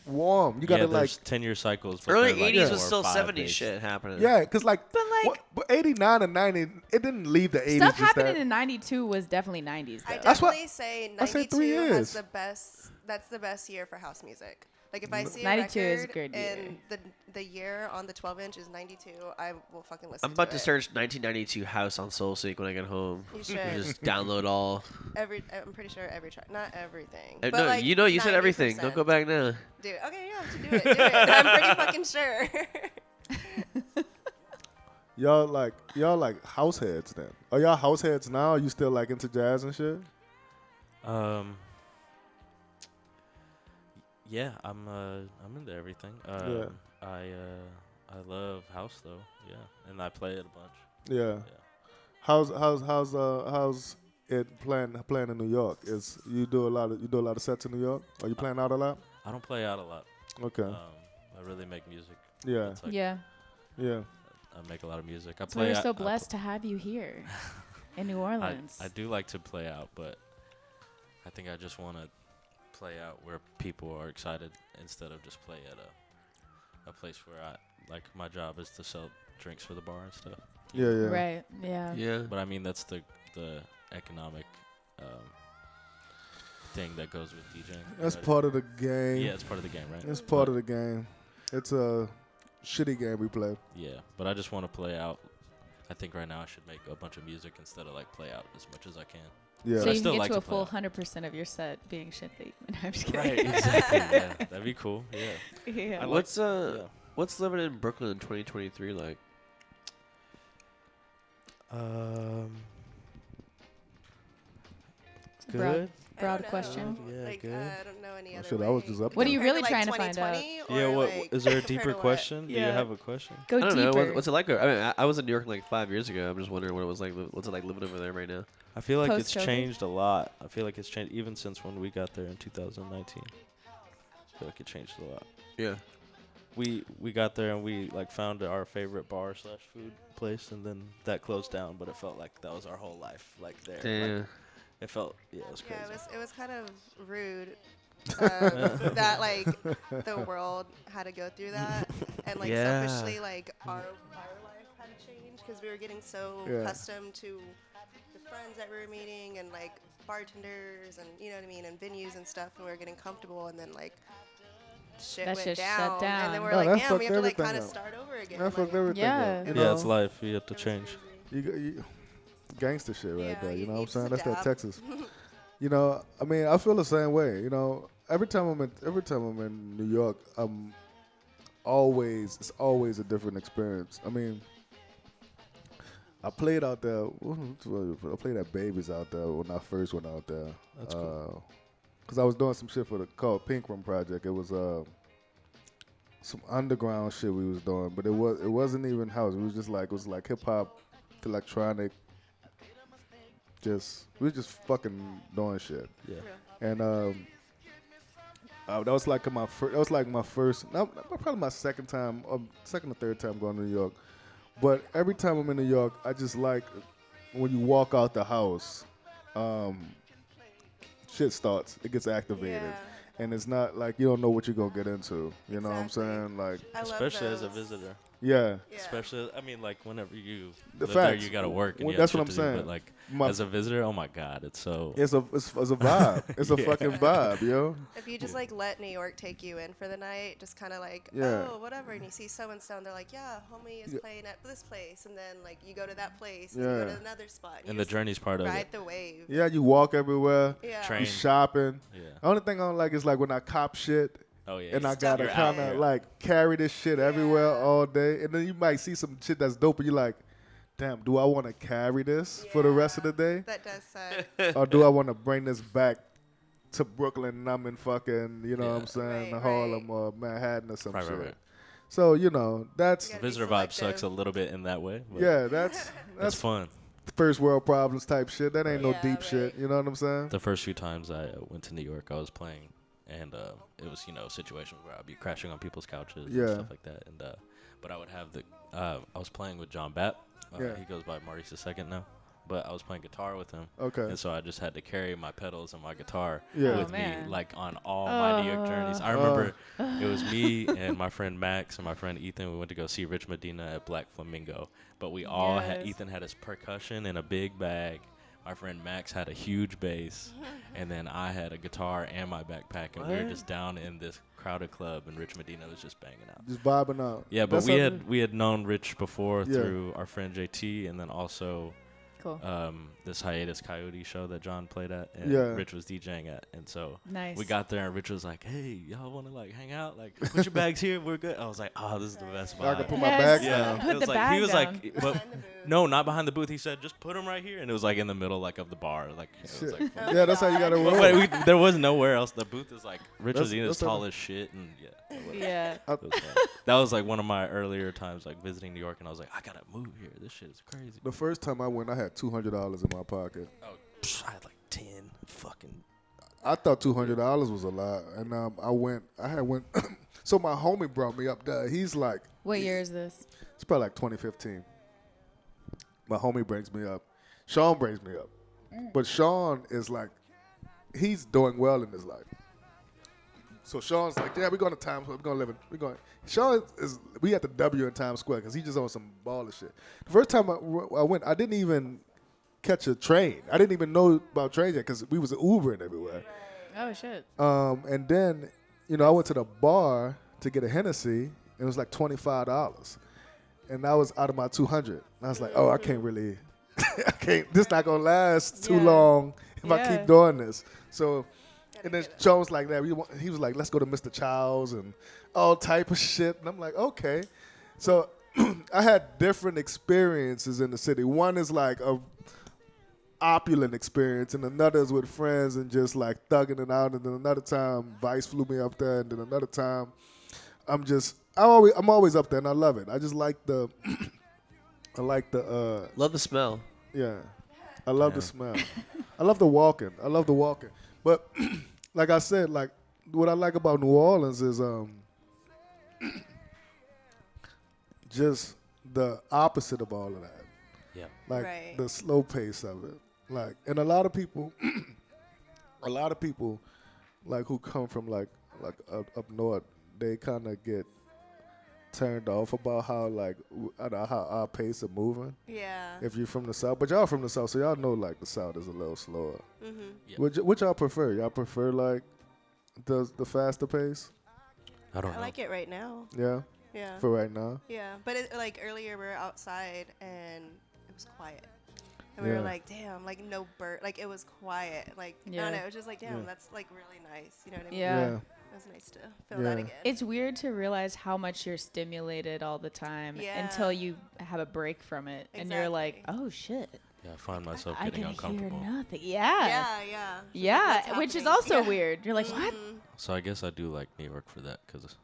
warm. You gotta like there's 10-year cycles. But Early they're, like, 80s 4 was or still 5 70s days. shit happening. yeah, cause like But, like, but 89 and 90, it didn't leave the 80s. Stuff just happening that. in '92 was definitely '90s. I Though. That's what- definitely say I said 3 92 has years. the best. That's the best year for house music. Like if I see a 92 is a record good year. and the year on the 12-inch is 92, I will fucking listen. I'm about to to it. search 1992 house on SoulSeek when I get home. You should. Just download all. I'm pretty sure every track, not everything. No, but like you said everything. Don't 90%. go back now. Dude, okay, yeah, do it. Do it. I'm pretty fucking sure. Y'all like house heads then? Are y'all house heads now? Are you still like into jazz and shit? Yeah, I'm into everything. Yeah. I love house though. Yeah, and I play it a bunch. Yeah. Yeah. How's it playing in New York? Is you do a lot of sets in New York? Are you playing out a lot? I don't play out a lot. Okay. I really make music. Yeah. It's like Yeah. Yeah. I make a lot of music. So we're so blessed to have you here in New Orleans. I do like to play out, but I think I just want to play out where people are excited instead of just play at a place where my job is to sell drinks for the bar and stuff. Yeah. Yeah. Right. Yeah. Yeah. But I mean that's the economic thing that goes with DJing. That's part of the game. Yeah, it's part of the game, right? It's part of the game. It's a shitty game we play. Yeah, but I just want to play out. I think right now I should make a bunch of music instead of like play out as much as I can. Yeah. So I you still can get like to a to play full out. 100% of your set being shitty. No, I'm just kidding. Right, exactly. Yeah, that'd be cool. Yeah. Yeah. I What's yeah. what's living in Brooklyn in 2023 like? It's a broad- Good. Broad I don't know. question. Yeah, Like good. I don't know any other. shit, I was way. just up What are you Compared really like trying to find out? 2020 Yeah, or, what like, is there a compared deeper to what? question? Do you Yeah. have a question? Go I don't know. deeper. What's it like? I mean, I was in New York like 5 years ago. I'm just wondering what it was like. What's it like living over there right now? I feel like it's Post-COVID? changed a lot. I feel like it's changed even since when we got there in 2019. I feel like it changed a lot. Yeah. We got there and we like found our favorite bar / food place, and then that closed down. But it felt like that was our whole life, like there. Damn. Like, it felt it was crazy. Yeah, it was kind of rude that like the world had to go through that, and like Yeah. selfishly like our life had to change because we were getting so Yeah. accustomed to the friends that we were meeting and like bartenders and you know what I mean and venues and stuff, and we were getting comfortable, and then like shit That went shit down, shut down. and then we're No, like, that damn, we fucked have to like everything kind of up. start over again. That like, fucked everything Yeah. up. You Yeah, know? it's life. You have to it was change. crazy. Gangster shit right Yeah, there. You you know what I'm need to saying? That's that adapt. Texas. You know, I mean, I feel the same way. You know, every time I'm in New York, it's always a different experience. I mean, I played out there. I played at Babies out there when I first went out there. That's cool. Cause I was doing some shit called Pink Room Project. It was some underground shit we was doing, but it wasn't even house. It was like hip hop, electronic. We was just fucking doing shit. Yeah. And that was like my first, probably my second or third time going to New York. But every time I'm in New York, I just like when you walk out the house, shit starts. It gets activated. Yeah. And it's not like you don't know what you're going to get into. You know what I'm Exactly. saying? Like, I love Especially as a those. visitor. yeah. Yeah. Especially, I mean, like whenever you The live there, facts. you gotta work. And Well, you that's have what shit I'm to do, saying. But like My- as a visitor, oh my god, it's so. It's a vibe. It's a Yeah. fucking vibe, yo. If you just like let New York take you in for the night, just kind of like, Yeah. oh, whatever, and you see so and so, and they're like, yeah, homie is Yeah. playing at this place, and then like you go to that place, and you go Yeah. to another spot, And you the just journey's part of ride it. the wave. Yeah, you walk everywhere. Yeah. Train. You shopping. Yeah. The only thing I don't like is like when I cop shit Oh yeah. and I you're gotta out kind there. of like carry this shit everywhere all day, and then you might see some shit that's dope, and you're like, damn, do I want to carry this for the rest of the day, That does suck. or do I want to bring this back to Brooklyn and I'm in fucking, you know what I'm Yeah. saying, Right, Harlem or Manhattan or some Right, shit. right. So you know that's You gotta be Visitor vibe selective. sucks a little bit in that way. But yeah, that's It's fun. first world problems type shit. That ain't no Yeah, deep right. shit. You know what I'm saying? The first few times I went to New York, I was playing, and it was a situation where I'd be crashing on people's couches Yeah. and stuff like that. And but I would have I was playing with John Batt. Yeah. He goes by Maurice II now. but I was playing guitar with him. Okay. And so I just had to carry my pedals and my guitar Yeah. with Oh, me, man. like on all my New York journeys. I remember it was me and my friend Max and my friend Ethan. We went to go see Rich Medina at Black Flamingo. But we all had, Yes. Ethan had his percussion in a big bag. My friend Max had a huge bass. And then I had a guitar and my backpack. And we were What? just down in this crowded club, and Rich Medina was just banging out. Just vibing out. Yeah, but That's we had known Rich before Yeah. through our friend JT, and then also Cool. this Hiatus Coyote show that John played at, and Yeah. Rich was DJing at, and so Nice. we got there, and Rich was like, "Hey, y'all want to like hang out? Like, put your bags here. We're good." I was like, "Oh, this is the best I can vibe." put my Yes. bags Yeah, down. Put it was the like he bag was down. like, but Behind the booth. no, not behind the booth. He said, "Just put them right here," and it was like in the middle, like of the bar, like it was Shit. like. Yeah, that's how you gotta But roll. there was nowhere else. The booth is like Rich That's- was either that's tall a- as shit, and yeah. it was- Yeah. it was fun. That was like one of my earlier times, like visiting New York, and I was like, I gotta move here. This shit is crazy. The first time I went, I had $200 in my pocket. Oh, I had like 10 fucking. I thought $200 was a lot, and I had went. So my homie brought me up there. He's like, What year is this? it's probably like 2015. My homie brings me up. Sean brings me up, but Sean is like, he's doing well in his life. So Sean's like, yeah, we're going to Times Square. We're going to live in. We're going. Sean is. We at the W in Times Square because he just on some baller shit. The first time I went, I didn't even catch a train. I didn't even know about trains yet because we was Ubering everywhere. Oh shit. And then, I went to the bar to get a Hennessy. It was like $25, and I was out of my 200. And I was like, oh, I can't really. I can't. This not gonna last too Yeah. long if I Yeah. keep doing this. So. And then Sean was like that. He was like, let's go to Mr. Chow's and all type of shit. And I'm like, okay. So I had different experiences in the city. One is like a opulent experience, and another is with friends and just like thugging it out. And then another time, Vice flew me up there. And then another time, I'm always up there, and I love it. I just like the, Love the smell. yeah. I love the smell. I love the walking. But like I said, like what I like about New Orleans is just the opposite of all of that. Yeah. Like Right. the slow pace of it. Like, and a lot of people like who come from like up north, they kind of get turned off about how how our pace of moving. Yeah. If you're from the South, but y'all from the South, so y'all know like the South is a little slower. Mm-hmm. Yeah. Which y'all prefer? Y'all prefer like the faster pace? I don't I know. like it right now. Yeah, Yeah. for right now. Yeah. But like earlier, we were outside and it was quiet. And we Yeah. were like, damn, like no bird. Like it was quiet. Like, I Yeah. don't know. It was just like, damn, Yeah. that's like really nice. You know what I mean? Yeah. It was nice to feel that Yeah. again. It's weird to realize how much you're stimulated all the time Yeah. until you have a break from it, and you're like, Exactly. "Oh shit, Yeah, I find myself I getting can uncomfortable. hear nothing." yeah, Yeah, yeah. yeah, which is also weird. You're like, "What?" Mhm. So I guess I do like New York for that because I've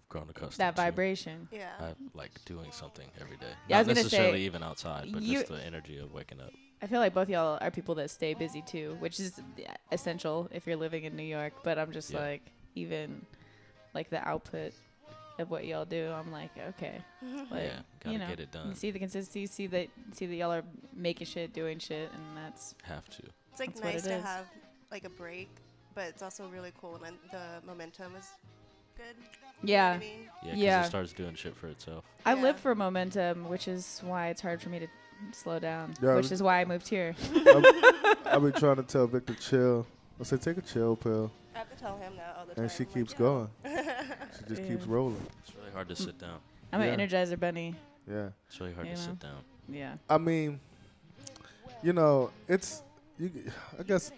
grown accustomed That to vibration. Yeah. I like doing something every day. Yeah, I Not was gonna necessarily say, even outside, but you- just the energy of waking up. I feel like both y'all are people that stay busy too, which is essential if you're living in New York. But I'm just Yeah. like, even like the output of what y'all do, I'm like, okay, like, Yeah, gotta you know, get it done. you see the consistency, see that y'all are making shit, doing shit, and that's Have to. It's like That's what nice it to is. have like a break, but it's also really cool when the momentum is good. You know what yeah. I mean? Yeah, because Yeah. it starts doing shit for itself. I Yeah. live for momentum, which is why it's hard for me to slow down. Yeah, which is why I moved here. I've been trying to tell Vic to chill. I said, take a chill pill, I have to tell him that all the time. and she I'm like, keeps "Yo." going. She just keeps Yeah. rolling. It's really hard to sit down. I'm Yeah. an Energizer bunny. Yeah. It's really hard You to know? sit down. Yeah. I mean, it's I guess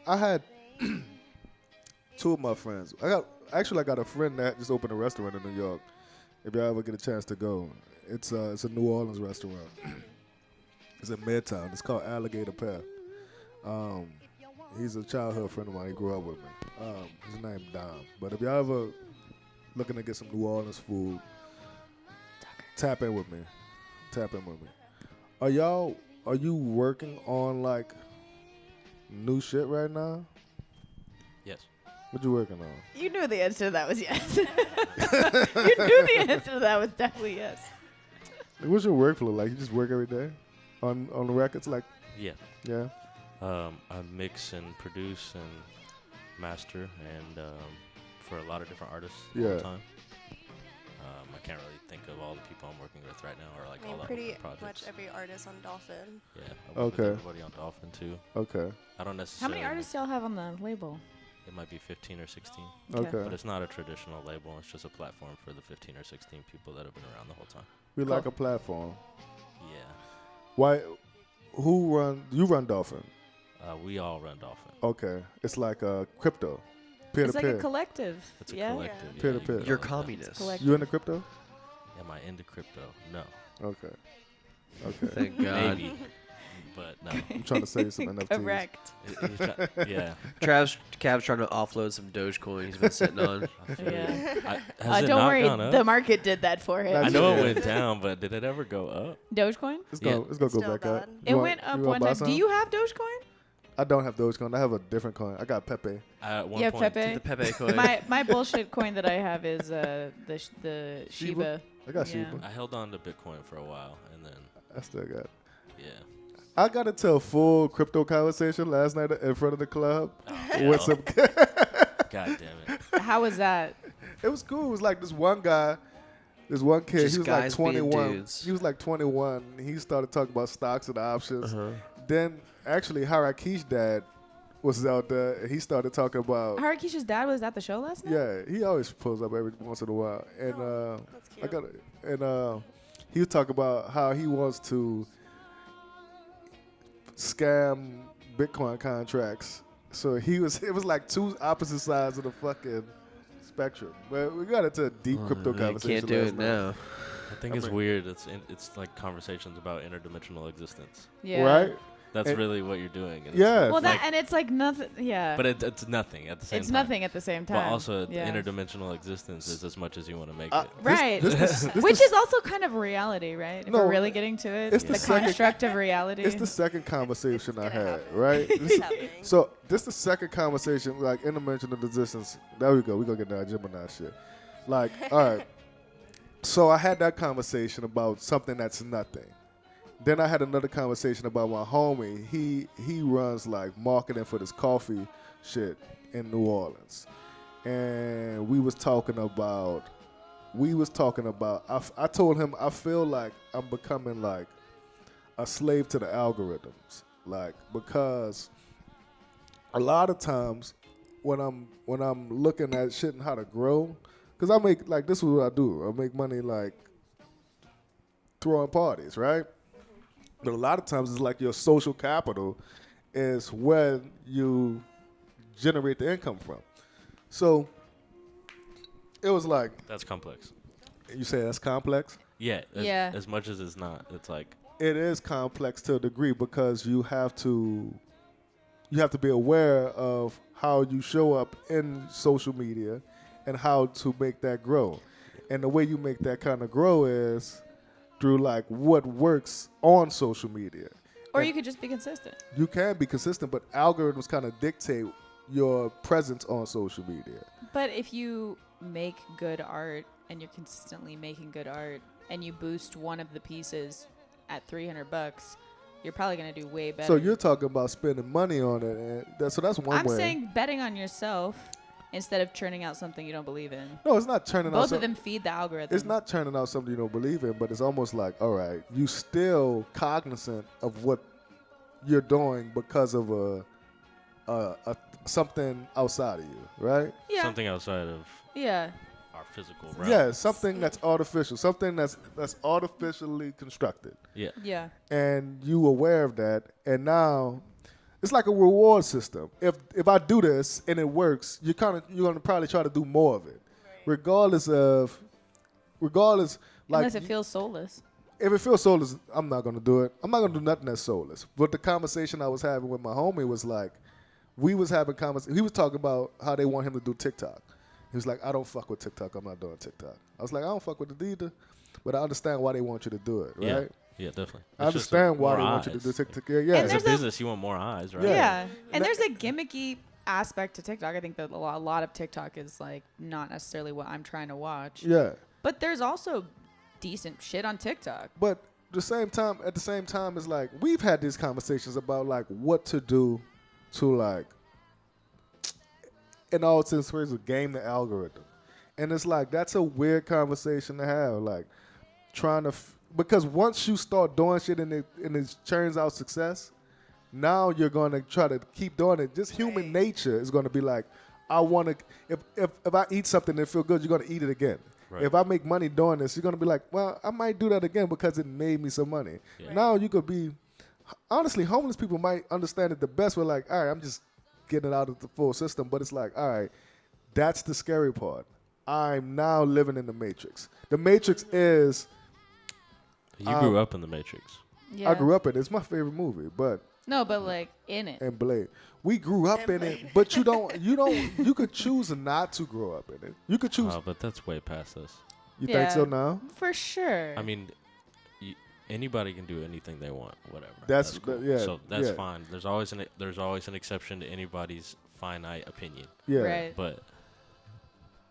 I had two of my friends. I got a friend that just opened a restaurant in New York. If y'all ever get a chance to go, it's a New Orleans restaurant. It's in Midtown. It's called Alligator Pear. He's a childhood friend of mine. He grew up with me. His name Dom. But if y'all ever looking to get some New Orleans food, tap in with me. Are you working on like new shit right now? Yes. What you working on? You knew the answer to that was yes. You knew the answer to that was definitely yes. Like, what's your workflow like? You just work every day? on the records? Like, Yeah. yeah. I mix and produce and master and for a lot of different artists all Yeah. the time. I can't really think of all the people I'm working with right now, or like I all mean, the pretty open projects. much every artist on Dolphin. Yeah, I work with Okay. everybody on Dolphin too. Okay. I don't How necessarily. many artists y'all have on the label? It might be 15 or 16, Okay. but it's not a traditional label. It's just a platform for the 15 or 16 people that have been around the whole time. We Cool. like a platform. Yeah, Why? Who run? You run Dolphin. we all run Dolphin. Okay. It's like a crypto, peer It's to like a peer. collective. It's a yeah. collective. Yeah, Peer to you peer. can You're call it that. communist. Collective. You into crypto? Am I into crypto? No. Okay. Okay. Thank God. Maybe, but no. I'm trying to sell you some NFTs. Correct. Yeah. Cav's trying to offload some Dogecoin he's been sitting on. Yeah. Has it Don't not worry, gone up? the market did that for him. Not I know Yeah. it went down, but did it ever go up? Dogecoin? It's Yeah. gonna go Still back up. bad. It You want- went up you wanna one buy time. some? Do you have Dogecoin? I don't have Dogecoin. I have a different coin. I got Pepe. At one Yeah, point, Pepe. The Pepe coin. My bullshit coin that I have is the Shiba. I got Yeah. Shiba. I held on to Bitcoin for a while, and then I still got. yeah. I got into a full crypto conversation last night in front of the club Oh, with hell. some. God damn it. How was that? It was cool. It was like this one guy, this one kid. Just he was like guys being 21. dudes. He was like 21. He started talking about stocks and options. Uh-huh. Then actually, Harakish's dad was out there. And he started talking about. Harakisha's dad was at the show last night? Yeah, he always pulls up every once in a while, and That's I cute. got it. And he was talking about how he wants to scam Bitcoin contracts. So it was like two opposite sides of the fucking spectrum. But we got into a deep crypto You conversation. can't do last it night. now. I think I it's mean- weird. It's like conversations about interdimensional existence. Yeah. Right? That's And- really what you're doing. And Yeah. It's Well, like, and it's like nothing. Yeah. but it's nothing at the same it's time. nothing at the same time. But also, yeah. interdimensional existence is as much as you want to make Uh, it. Right. This Which is also kind of reality, right? If No, we're really getting to it, it's the the second- construct of reality. It's the second conversation I gonna had, happen. right? It's happening. So this the second conversation, like interdimensional existence. There we go. We gonna get that Gemini shit. Like, all right. So I had that conversation about something that's nothing. Then I had another conversation about my homie. He runs like marketing for this coffee shit in New Orleans, and we was talking about. I told him I feel like I'm becoming like a slave to the algorithms, like because a lot of times when I'm looking at shit and how to grow, because I make like this is what I do. I make money like throwing parties, right? But a lot of times it's like your social capital is where you generate the income from. So it was like That's complex. you say that's complex. Yeah. Yeah. As much as it's not, it's like It is complex to a degree because you have to be aware of how you show up in social media and how to make that grow. And the way you make that kind of grow is through like what works on social media. or And you could just be consistent. you can be consistent, but algorithms kind of dictate your presence on social media. But if you make good art and you're consistently making good art and you boost one of the pieces at $300, you're probably going to do way better. So you're talking about spending money on it, and that's one I'm way. saying betting on yourself instead of churning out something you don't believe in. No, it's not turning out. Both of some- them feed the algorithm. It's not turning out something you don't believe in, but it's almost like, all right, you still cognizant of what you're doing because of a something outside of you, right? Yeah. something outside of Yeah. our physical realm. Yeah, something that's artificial, something that's artificially constructed, Yeah. Yeah. and you aware of that, and now it's like a reward system. If I do this and it works, you're gonna probably try to do more of it, regardless. Like Unless it feels soulless. if it feels soulless, I'm not gonna do it. I'm not gonna do nothing that's soulless. But the conversation I was having with my homie was like, we was having conversation. He was talking about how they want him to do TikTok. He was like, I don't fuck with TikTok. I'm not doing TikTok. I was like, I don't fuck with it either, but I understand why they want you to do it, right? Yeah. Yeah, definitely. I It's just understand why more they want you to eyes. do TikTok. Yeah, yeah. And As a there's a- business, you want more eyes, right? Yeah. Yeah. And And there's a gimmicky aspect to TikTok. I think that a lot of TikTok is like not necessarily what I'm trying to watch. Yeah. But there's also decent shit on TikTok. But the same time, at the same time, it's like we've had these conversations about like what to do to like, in all sense, ways, game the algorithm, and it's like that's a weird conversation to have. Like trying to, because once you start doing shit and it churns out success, now you're going to try to keep doing it. Just human nature is going to be like, I want to. If I eat something and it feel good, you're going to eat it again. Right. If I make money doing this, you're going to be like, well, I might do that again because it made me some money. Yeah. Now you could be, honestly, homeless people might understand it the best. We're like, all right, I'm just getting it out of the full system. But it's like, all right, that's the scary part. I'm now living in the Matrix. The Matrix is. You grew up in the Matrix. Yeah. I grew up in it. It's my favorite movie, but. No, but like in it. And Blade. We grew up in it, but you could choose not to grow up in it. You could choose. Oh, but that's way past us. You think so now? For sure. I mean, anybody can do anything they want, whatever. That's cool. yeah. So that's fine. There's always an exception to anybody's finite opinion. Yeah. Right. But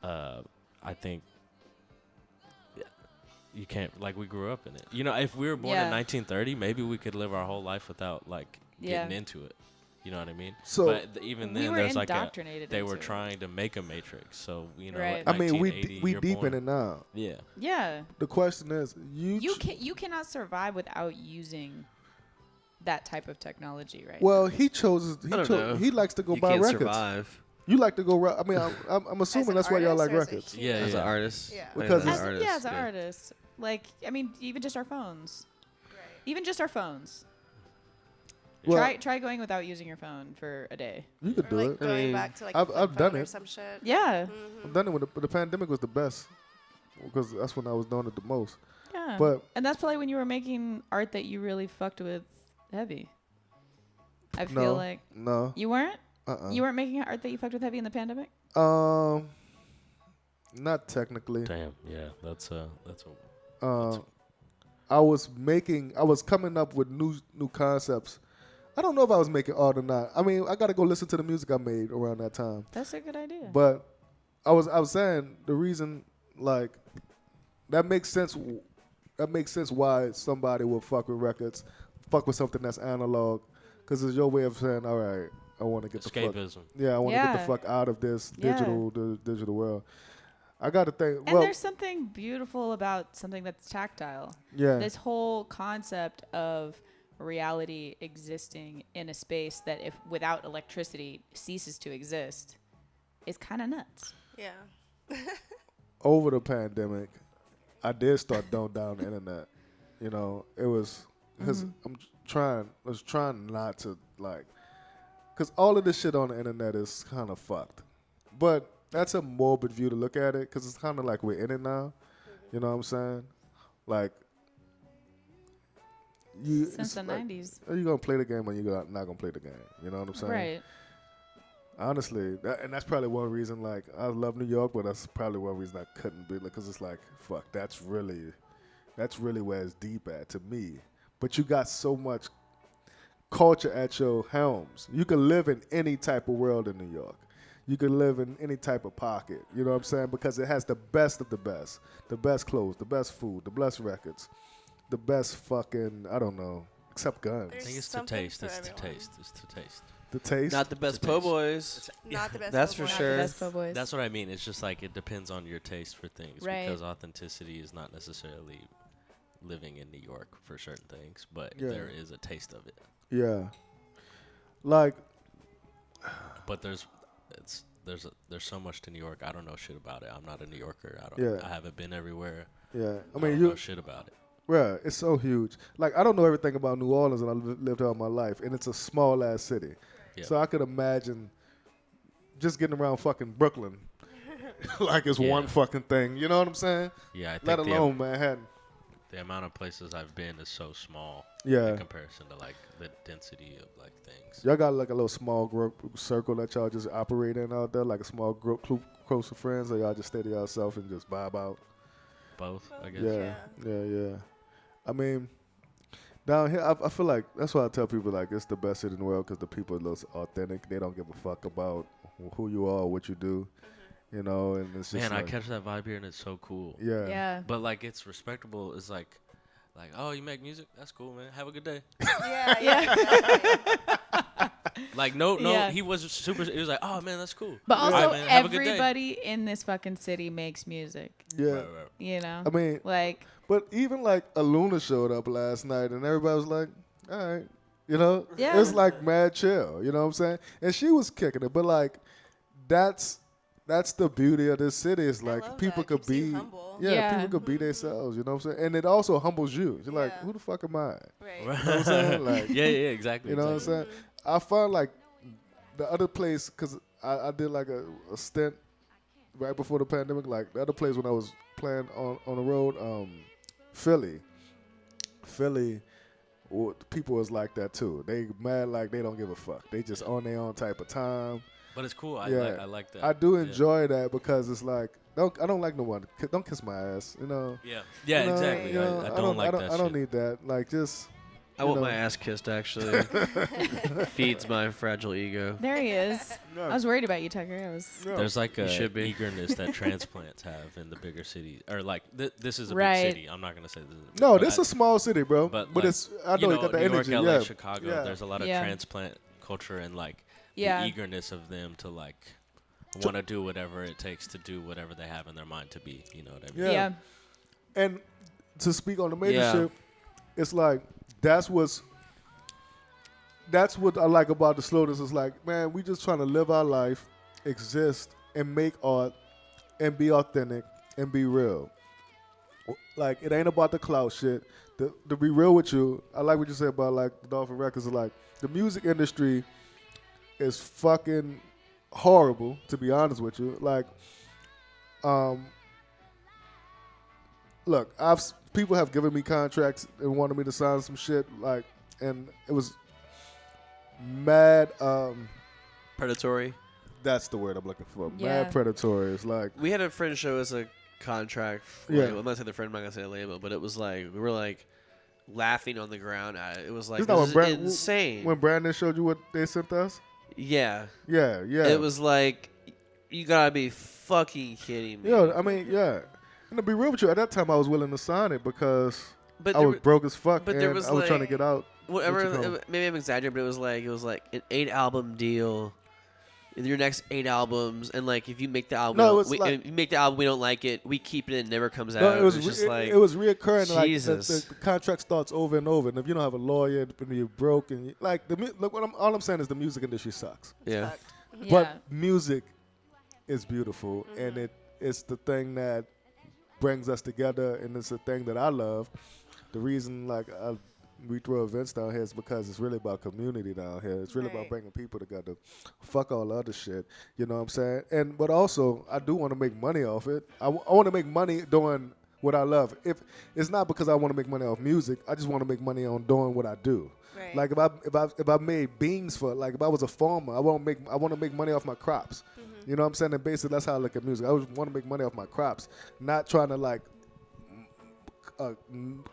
I think you can't, like, we grew up in it. You know, if we were born in 1930, maybe we could live our whole life without like getting into it. You know what I mean? So, but even then, there's like they were it. trying to make a Matrix. So you know, right. I mean, we deep in it now. Yeah. Yeah. The question is, you cannot survive without using that type of technology, right? Well, he likes to go buy records. Survive. You like to go. I mean, I'm assuming that's why y'all like records. Yeah, as an artist. Yeah. Because as an artist, like I mean, even just our phones. Right. Even just our phones. Well, try going without using your phone for a day. You could do it. Going back to like I've done it. Or some shit. Yeah. Mm-hmm. I've done it when the pandemic was the best, because that's when I was doing it the most. Yeah. But and that's probably when you were making art that you really fucked with heavy. I feel like you weren't. You weren't making art that you fucked with heavy in the pandemic. Not technically. Damn. Yeah. That's I was coming up with new concepts. I don't know if I was making art or not. I mean, I got to go listen to the music I made around that time. That's a good idea. But I was saying the reason, like, that makes sense. That makes sense why somebody would fuck with records, fuck with something that's analog, because it's your way of saying, all right, I want to get escapism. the fuck. Yeah, I want to get the fuck out of this digital world. I got to think. And there's something beautiful about something that's tactile. Yeah. This whole concept of reality existing in a space that, if without electricity, ceases to exist, is kind of nuts. Yeah. Over the pandemic, I did start down the internet. You know, it was because I was trying not to, like, because all of this shit on the internet is kind of fucked. But that's a morbid view to look at it, because it's kind of like we're in it now. You know what I'm saying? Like, since the 90s. Are you going to play the game or you're not going to play the game? You know what I'm saying? Right. Honestly, and that's probably one reason, like, I love New York, but that's probably one reason I couldn't be, because it's like, fuck, that's really where it's deep at to me. But you got so much culture at your helms. You can live in any type of world in New York. You can live in any type of pocket. You know what I'm saying? Because it has the best of the best clothes, the best food, the best records, the best fucking, I don't know, except guns. I think it's the taste. It's the taste. It's the taste. The taste? Not the best po' boys. Not the best. That's for sure. Best po' boys. That's what I mean. It's just like it depends on your taste for things. Right. Because authenticity is not necessarily living in New York for certain things, but there is a taste of it. Yeah. Like. But there's so much to New York. I don't know shit about it. I'm not a New Yorker. I haven't been everywhere. Yeah. I mean, you know shit about it. Yeah, it's so huge. Like, I don't know everything about New Orleans, and I lived all my life, and it's a small ass city. Yeah. So I could imagine just getting around fucking Brooklyn like it's one fucking thing. You know what I'm saying? Yeah, I think let alone Manhattan. The amount of places I've been is so small. Yeah. In comparison to like the density of like things. Y'all got like a little small group circle that y'all just operate in out there, like a small group close of friends, or y'all just stay to yourself and just vibe out? Both, I guess. Yeah. I mean, down here, I feel like that's why I tell people, like, it's the best city in the world, because the people are most authentic. They don't give a fuck about who you are or what you do, you know. And it's just I catch that vibe here, and it's so cool. Yeah. But like, it's respectable. It's like Like, oh, you make music? That's cool, man. Have a good day. Yeah. Exactly. Like, no, Yeah. he was super. He was like, oh man, that's cool. But All also, right, man, have a good day. everybody in this fucking city makes music. Yeah. Right. You know? I mean, Like, but even like Aluna showed up last night, and everybody was like, "All right," you know. Yeah. It's like mad chill. You know what I'm saying? And she was kicking it, but like, that's the beauty of this city. Is like love people that. could Keeps you be, humble. Yeah. people could be themselves. You know what I'm saying? And it also humbles you. You're like, Yeah. who the fuck am I? Right. You know what I'm saying? Like, Yeah, exactly. you know exactly. what I'm saying? I found like the other place, because I did like a stint right before the pandemic. Like the other place when I was playing on the road, Philly, people was like that too. They mad like they don't give a fuck. They just on their own type of time. But it's cool. I like that. I do Yeah. enjoy that because it's like I don't like no one. Don't kiss my ass. You know. Yeah, You know, exactly. you know, I don't like that I don't shit. need that. Like just. I want my ass kissed, actually. Feeds my fragile ego. there he is. I was worried about you, Tucker. I was. There's like a should be. eagerness that transplants have in the bigger cities, or like this is a Right. big city. I'm not gonna say this. Is No, but this is a small city, bro. but But like, it's I know you got the New York, energy. LA, Yeah. Chicago. Yeah. There's a lot of Yeah. transplant culture and like Yeah. the eagerness of them to like want to do whatever it takes to do whatever they have in their mind to be. You know what I mean? Yeah. Yeah. And to speak on the major shit, it's like that's what I like about the slowness. Is like, man, we just trying to live our life, exist, and make art, and be authentic and be real. Like it ain't about the clout shit. To be real with you, I like what you said about like the Dolphin Records. Is like the music industry is fucking horrible. To be honest with you, like, look, people have given me contracts and wanted me to sign some shit, like, and it was mad. Predatory. That's the word I'm looking for. Yeah. Mad predatory. It's like, We had a friend show us a contract. Yeah. I'm not saying the friend, I'm not going to say the label, but it was like, we were like laughing on the ground at it. It was like, Isn't that this when is insane. when Brandon showed you what they sent us. Yeah. Yeah. It was like, you got to be fucking kidding me. I mean, yeah. And to be real with you, at that time I was willing to sign it because But I there was were- broke as fuck, but and there was I was trying to like- get out. Whatever, What you call maybe I'm exaggerating, but it was like an 8-album deal. Your next 8 albums, and like if you make the album, No, it was if you make the album, we don't like it, we keep it, and it never comes out. No, it was It's just like it was reoccurring. Like Jesus. the contract starts over and over, and if you don't have a lawyer, and you're broke, and like look, all I'm saying is the music industry sucks. yeah. Fucked. Yeah. But music is beautiful, and it's the thing that brings us together, and it's the thing that I love. The reason, like, we throw events down here is because it's really about community down here. It's really about Right. bringing people together. Fuck all the other shit. You know what I'm saying? But also, I do want to make money off it. I want to make money doing what I love. If it's not because I want to make money off music, I just want to make money on doing what I do. Right. Like if I made beans for, like, if I was a farmer, I want to make money off my crops. You know what I'm saying? And basically that's how I look at music. I want to make money off my crops, not trying to like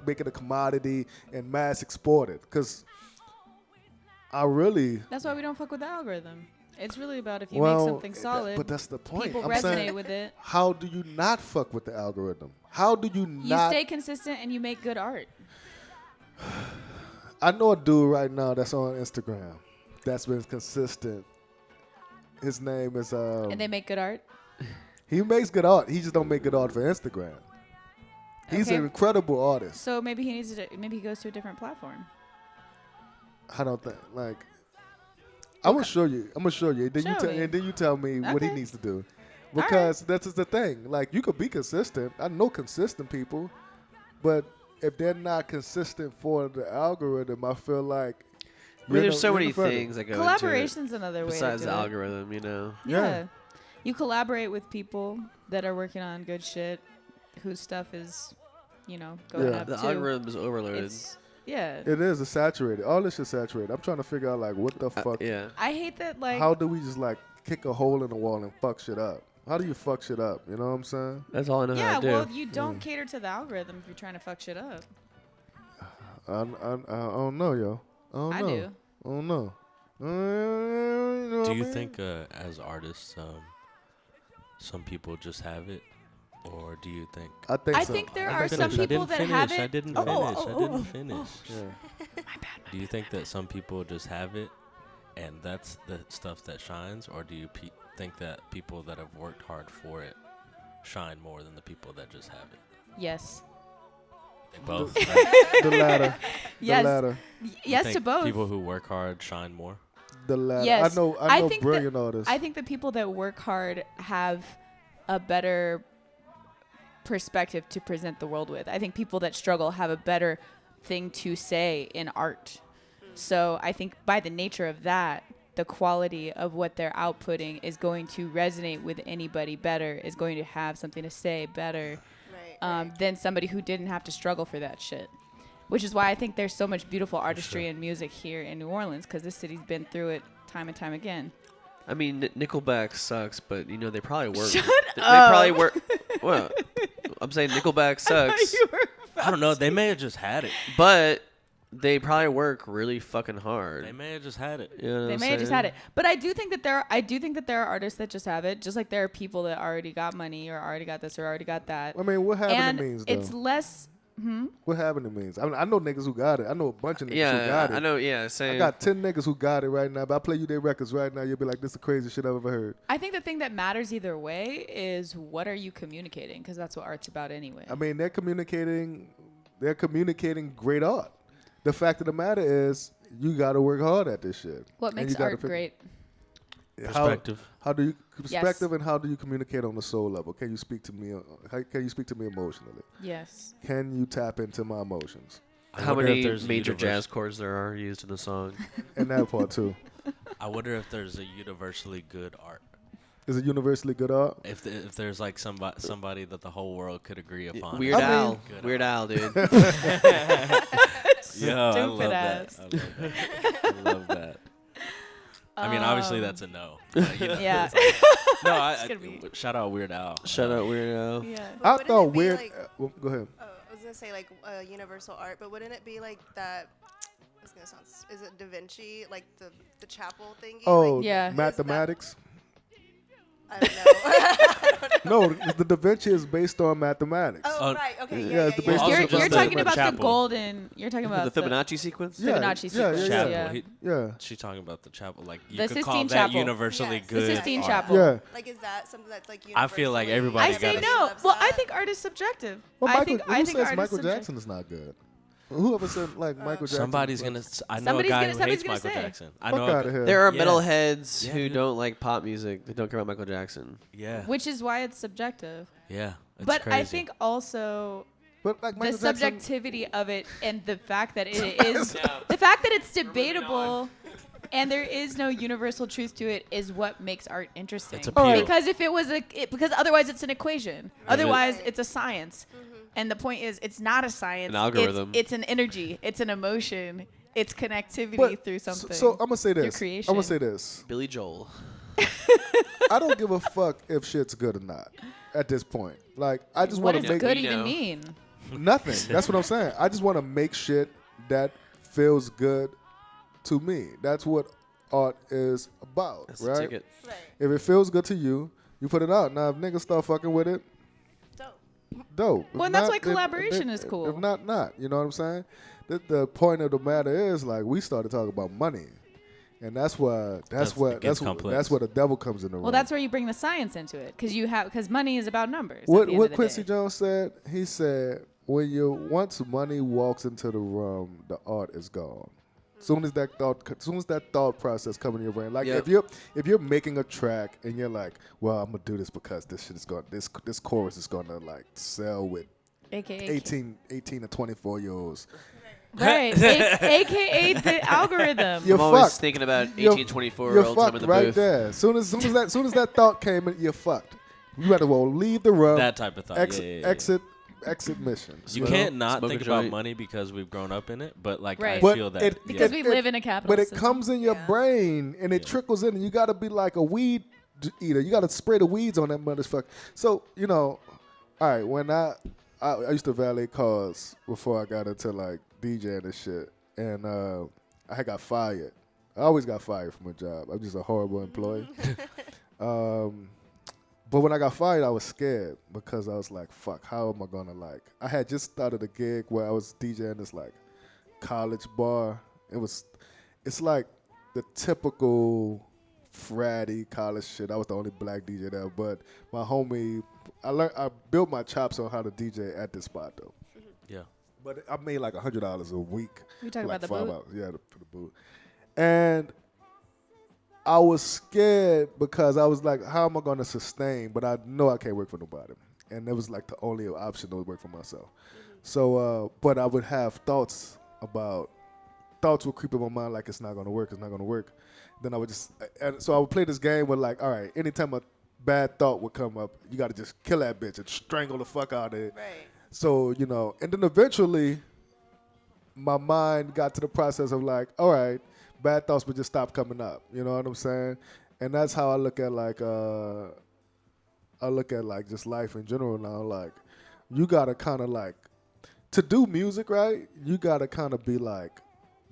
make it a commodity and mass export it. Because I really That's why we don't fuck with the algorithm. It's really about if you well, make something solid, but that's the point. people I'm resonate saying, with it. how do you not fuck with the algorithm? How do you You not? stay consistent and you make good art. I know a dude right now that's on Instagram that's been consistent. His name is And they make good art. he makes good art. He just don't make good art for Instagram. He's Okay. an incredible artist. So maybe he needs to. Maybe he goes to a different platform. I don't think like. I'm gonna show you. I'm gonna show you. Then Show me. and then you tell me what he Okay. needs to do, because that's the thing. Like you could be consistent. I know consistent people, but if they're not consistent for the algorithm, I feel like. I mean, there's you're so the many further. things that go into it Collaboration's another way. besides to the do it. algorithm, you know. Yeah. You collaborate with people that are working on good shit, whose stuff is, going Yeah. up The too. algorithm is overloaded. Yeah. It is. It's saturated. All this shit's saturated. I'm trying to figure out like what the fuck. Yeah. I hate that. Like, How do we just like kick a hole in the wall and fuck shit up? How do you fuck shit up? You know what I'm saying? That's all I know yeah. how to do. Well, you don't cater to the algorithm if you're trying to fuck shit up. I don't know, yo. I don't I know. do. I don't know. You know what Do I you mean? think as artists, some people just have it, Or do you think? I think I so. think there I are think some so. people that have it. I didn't Oh, finish. oh, oh, I oh, didn't oh, finish. Yeah. My bad. Do you think that some people just have it, and that's the stuff that shines, or do you think that people that have worked hard for it shine more than the people that just have it? Yes. They both. The latter. Yes. The latter. Yes to both. People who work hard shine more. The latter. Yes. I know think brilliant that, artists. I think the people that work hard have a better perspective to present the world with. I think people that struggle have a better thing to say in art. So I think by the nature of that, the quality of what they're outputting is going to resonate with anybody better, is going to have something to say better than somebody who didn't have to struggle for that shit. Which is why I think there's so much beautiful artistry and music here in New Orleans, because this city's been through it time and time again. I mean, Nickelback sucks, but you know they probably work. Shut They up. probably work. Well, I'm saying Nickelback sucks, I don't know. They may have just had it. but they probably work really fucking hard. They may have just had it. You know what They I'm may have just saying? had it, but I do think that there are artists that just have it, just like there are people that already got money or already got this or already got that. I mean, what having And it means, though? it's less. What having it means? I mean, I know niggas who got it. I know a bunch of niggas who Yeah, got it. I know. Yeah, same. I got 10 niggas who got it right now. But I play you their records right now. You'll be like, this is the craziest shit I've ever heard. I think the thing that matters either way is what are you communicating, because that's what art's about anyway. I mean, they're communicating great art. The fact of the matter is, you got to work hard at this shit. What And makes you gotta art fig- great? Perspective. How do you Yes. perspective and how do you communicate on the soul level? Can you speak to me? Can you speak to me emotionally? Yes. Can you tap into my emotions? I How wonder if many there's a major universe- jazz chords there are used in the song? And that part too. I wonder if there's a universally good art. Is it universally good art? If there's like somebody that the whole world could agree upon. Weird I mean- Al. Good Weird Al, dude. Yo, I Stupid love ass. that. I love that. I mean, obviously that's a no. But, you know, Yeah. it's like- no, gonna be- shout out Weird Al. Shut up, Weird Al. Yeah. But I wouldn't thought it be weird. like- Well, go ahead. Oh, I was gonna say like universal art, but wouldn't it be like that? It's gonna sound. Is it Da Vinci, like the chapel thingy? Oh, like, Yeah. mathematics. I don't know. No, the Da Vinci is based on mathematics. Oh, right. Okay. Yeah, Yeah. it's the yeah, base- yeah. Also You're just talking the about the chapel. golden. You're talking about The Fibonacci sequence? Yeah, Fibonacci yeah, sequence. yeah, Chapel. Yeah. Yeah. She's talking about the chapel. Like you The could call Sistine that Chapel. universally Yes. The good. Sistine art. Chapel. Yeah. Like, is that something that's like? I feel like universally- everybody I say gotta- no. loves Well, I that? think art is subjective. Well, I Michael, think who art says is Michael subjective. Jackson is not good? Whoever said like Michael Jackson? Somebody's is gonna. like, I know a Somebody's guy gonna- who somebody's hates gonna Michael say. Jackson. I fuck know. out of here. There are Yeah. metalheads Yeah, who dude. don't like pop music. They don't care about Michael Jackson. Yeah. Which is why it's subjective. Yeah. It's But crazy. I think also But like the Michael Jackson, subjectivity of it and the fact that it is the fact that it's debatable and there is no universal truth to it is what makes art interesting. It's appeal. Because if it was because otherwise it's an equation. Otherwise Right. it's a science. And the point is it's not a science. An algorithm. It's an energy. It's an emotion. It's connectivity but, through something. So I'm gonna say Through this. I'm creation. gonna say this. Billy Joel. I don't give a fuck if shit's good or not at this point. Like I just what want does to make good We even know. mean? nothing. That's what I'm saying. I just want to make shit that feels good to me. That's what art is about, That's the right? ticket. Right. If it feels good to you, you put it out. Now if niggas start fucking with it, Dope. dope. If Well, and that's not, why if- collaboration if- is cool. If not. You know what I'm saying? The point of the matter is like we started talking about money, and that's why It gets complex. that's where the devil comes in the room. Well, that's where you bring the science into it, because money is about numbers. at the end What of the Quincy day. Jones said. He said once money walks into the room, the art is gone. Soon as that thought process comes in your brain, like Yep. if you're making a track and you're like, well, I'm gonna do this because this shit is going this chorus is gonna like sell with AKA 18 to 24-year-olds. Right, AKA the algorithm. You're I'm always fucked. thinking about You're- 18, 24 You're year olds. I'm in fucked the right booth. there. Soon as that thought came in, you're fucked. You better well leave the room. that type of thought. Exit mission. You know? can't not Smoke a think about joint. money because we've grown up in it, but like Right. I But feel that. it- Because it- we live in a capital But it system. comes in your Yeah. brain and it trickles in, and you got to be like a weed eater. You got to spray the weeds on that motherfucker. So all right. When I used to valet cars before I got into like DJing and shit, and I had got fired. I always got fired from a job. I'm just a horrible employee. But But when I got fired, I was scared because I was like, fuck, how am I gonna like? I had just started a gig where I was DJing this like college bar. It's like the typical fratty college shit. I was the only black DJ there, but my homie, I built my chops on how to DJ at this spot though. Yeah. But I made like $100 a week. You talking for about the like 5 boot? hours. Yeah, for the boot. And I was scared because I was like, how am I going to sustain? But I know I can't work for nobody. And it was like the only option to work for myself. So, but I would have thoughts would creep in my mind like it's not going to work, it's not going to work. Then I would so I would play this game with like, all right, anytime a bad thought would come up, you got to just kill that bitch and strangle the fuck out of it. Right. So, and then eventually my mind got to the process of like, all right, bad thoughts would just stop coming up. You know what I'm saying? And that's how I look at just life in general now. Like, you gotta kind of like, to do music, right? You gotta kind of be like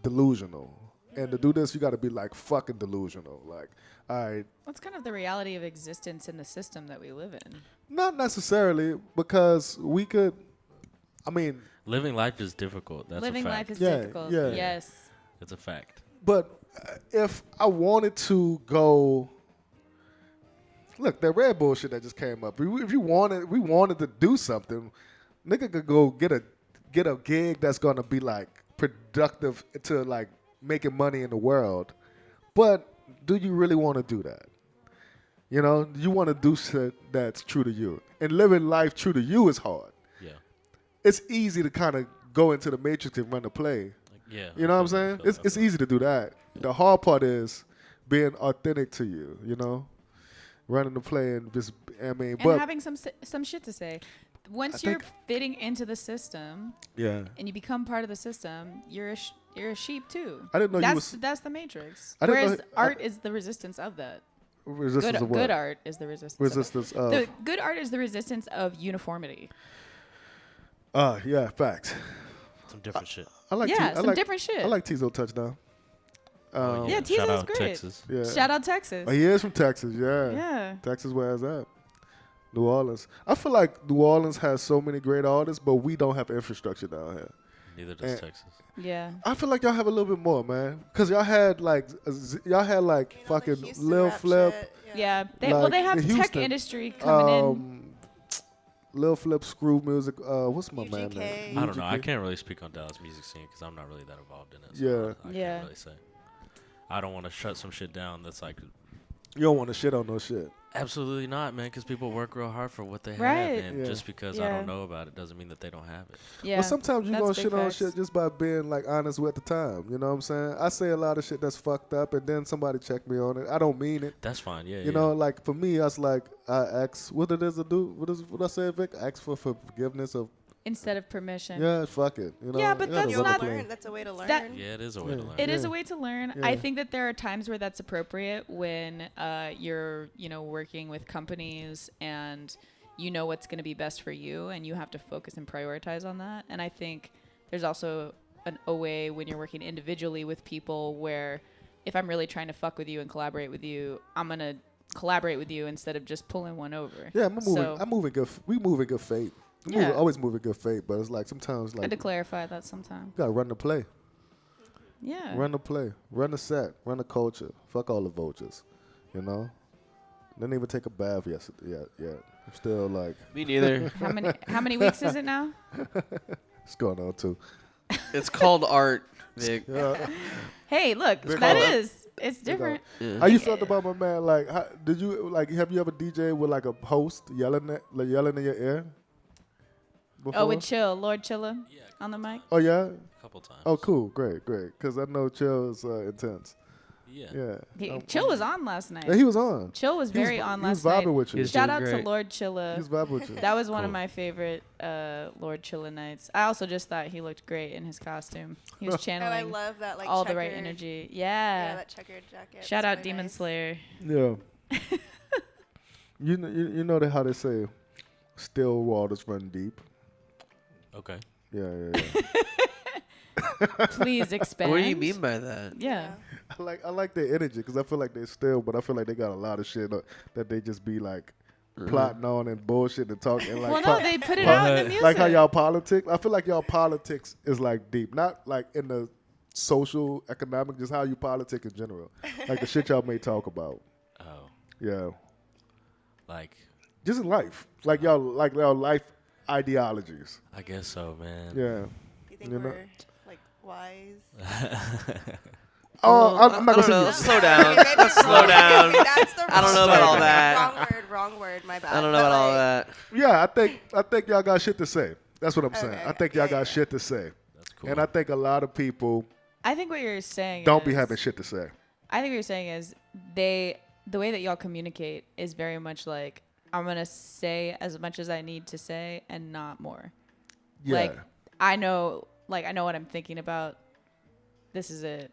delusional. And to do this, you gotta be like fucking delusional. Like, all right. That's kind of the reality of existence in the system that we live in. Not necessarily, because we could, Living life is difficult. That's Living a fact. life is Yeah, difficult. yeah. Yes. It's a fact. but if I wanted to go, look, that Red Bull shit that just came up. If we wanted to do something, nigga could go get a gig that's gonna be like productive to like making money in the world. But do you really want to do that? You want to do shit that's true to you, and living life true to you is hard. Yeah. It's easy to kind of go into the matrix and run the play. Yeah. You know what I'm saying? It's easy to do that. The hard part is being authentic to you, running the play and just, And but having some shit to say. Once I you're think- fitting into the system yeah. and you become part of the system, you're a sheep too. I didn't know you was That's the matrix. I didn't know Whereas he- art is the resistance of that. resistance of what? Good art is the resistance. Resistance Of it. of. The good art is the resistance of uniformity. Yeah, facts. Some different shit. I like Yeah, I some like, different shit. I like Tizo touchdown. Yeah, Shout Tizo's out great. Texas. Yeah. Shout out Texas. Oh, he is from Texas, yeah. Yeah. Texas, where is that? New Orleans. I feel like New Orleans has so many great artists, but we don't have infrastructure down here. Neither does And- Texas. Yeah. I feel like y'all have a little bit more, man. Cause y'all had like The fucking Houston Lil rap Flip, shit, Yeah. Like They have the tech Houston, industry coming Lil Flip, Screw Music. What's my man UGK. name? I don't know. I UGK. can't really speak on Dallas music scene because I'm not really that involved in it. Yeah. So I Yeah. can't really say. I don't want to shut some shit down that's like, You don't want to shit on no shit. absolutely not, man, because people work real hard for what they Right. have. And Yeah. just because I Yeah. don't know about it doesn't mean that they don't have it. Yeah. But sometimes you that's gonna big shit on facts. shit just by being like honest with the time. You know what I'm saying? I say a lot of shit that's fucked up, and then somebody check me on it. I don't mean it. That's fine. Yeah. You know, like for me, I was like, I ask what it is to do. What I say, Vic? Ask for forgiveness of. Instead of permission. Yeah, fuck it. You know. Yeah, but you gotta that's run the not- plane. That's a way to learn. That- Yeah, it is a way Yeah. to learn. It is Yeah. a way to learn. Yeah. I think that there are times where that's appropriate when you're, working with companies and you know what's going to be best for you and you have to focus and prioritize on that. And I think there's also a way when you're working individually with people where if I'm really trying to fuck with you and collaborate with you, I'm going to collaborate with you instead of just pulling one over. Yeah, I'm moving. So- I'm moving good. We move in good faith. Yeah. Always moving good faith, but it's like sometimes I like had to you clarify that sometime. gotta run the play, Yeah. run the play, run the set, run the culture. Fuck all the vultures, you know. Didn't even take a bath yesterday. Yet. I'm still like, Me neither. How many weeks is it now? what's going on too? It's called art, Vic. Yeah. Hey, look, Big that up. is. It's different. Yeah. How you felt about my man? Like, did you like? Have you ever DJ with like a host yelling in your ear? Before? Oh, with Chill, Lord Chilla on the mic. Oh yeah. A couple times. Oh cool, great. Because I know Chill is intense. Yeah. Yeah. Chill was on last night. Yeah, he was on. Chill was very on He was last vibing night. with you. He's Shout doing out to great. Lord He Chilla. was vibing with you. That was one of Cool. my favorite Lord Chilla nights. I also just thought he looked great in his costume. He was Oh, I channeling love that like all the right checkered- energy. Yeah, Yeah. that checkered jacket. Shout It's out really Demon nice. Slayer. Yeah. you know how they say, still waters run deep. Okay. Yeah. Please expand. What do you mean by that? Yeah. I like their energy because I feel like they're still, but I feel like they got a lot of shit that they just be like plotting on and bullshit and talking like. Well, no, they put it out in the music. Like how y'all politics. I feel like y'all politics is like deep, not like in the social, economic, just how you politic in general. Like the shit y'all may talk about. Oh, Yeah, like just in life, like y'all life ideologies. I guess so, man. Yeah. Do you think You know? we're like wise? Oh, I'm not I gonna don't know. say Slow down. Maybe Let's slow down. maybe that's the I don't know about all that. Wrong word, my bad. I don't know But, about all like, that. Yeah, I think y'all got shit to say. That's what I'm saying. Okay, I think y'all yeah, got yeah. shit to say, That's cool. and I think a lot of people I think what you're saying don't be is- having shit to say. I think what you're saying is the way that y'all communicate is very much like I'm gonna say as much as I need to say and not more. Yeah, Like I know what I'm thinking about. This is it.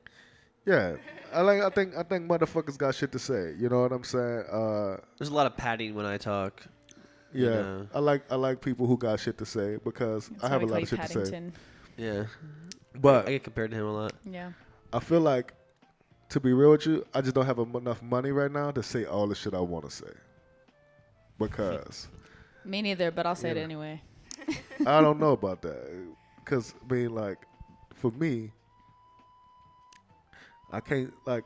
yeah. I think motherfuckers got shit to say. You know what I'm saying? There's a lot of padding when I talk. Yeah, know. I like people who got shit to say because That's I why have a we lot call of you shit to say. Paddington. Yeah. But I get compared to him a lot. Yeah. I feel like, to be real with you, I just don't have enough money right now to say all the shit I want to say. Because Me neither, but I'll say it Yeah. anyway. I don't know about that. Because, I mean, like, for me, I can't, like,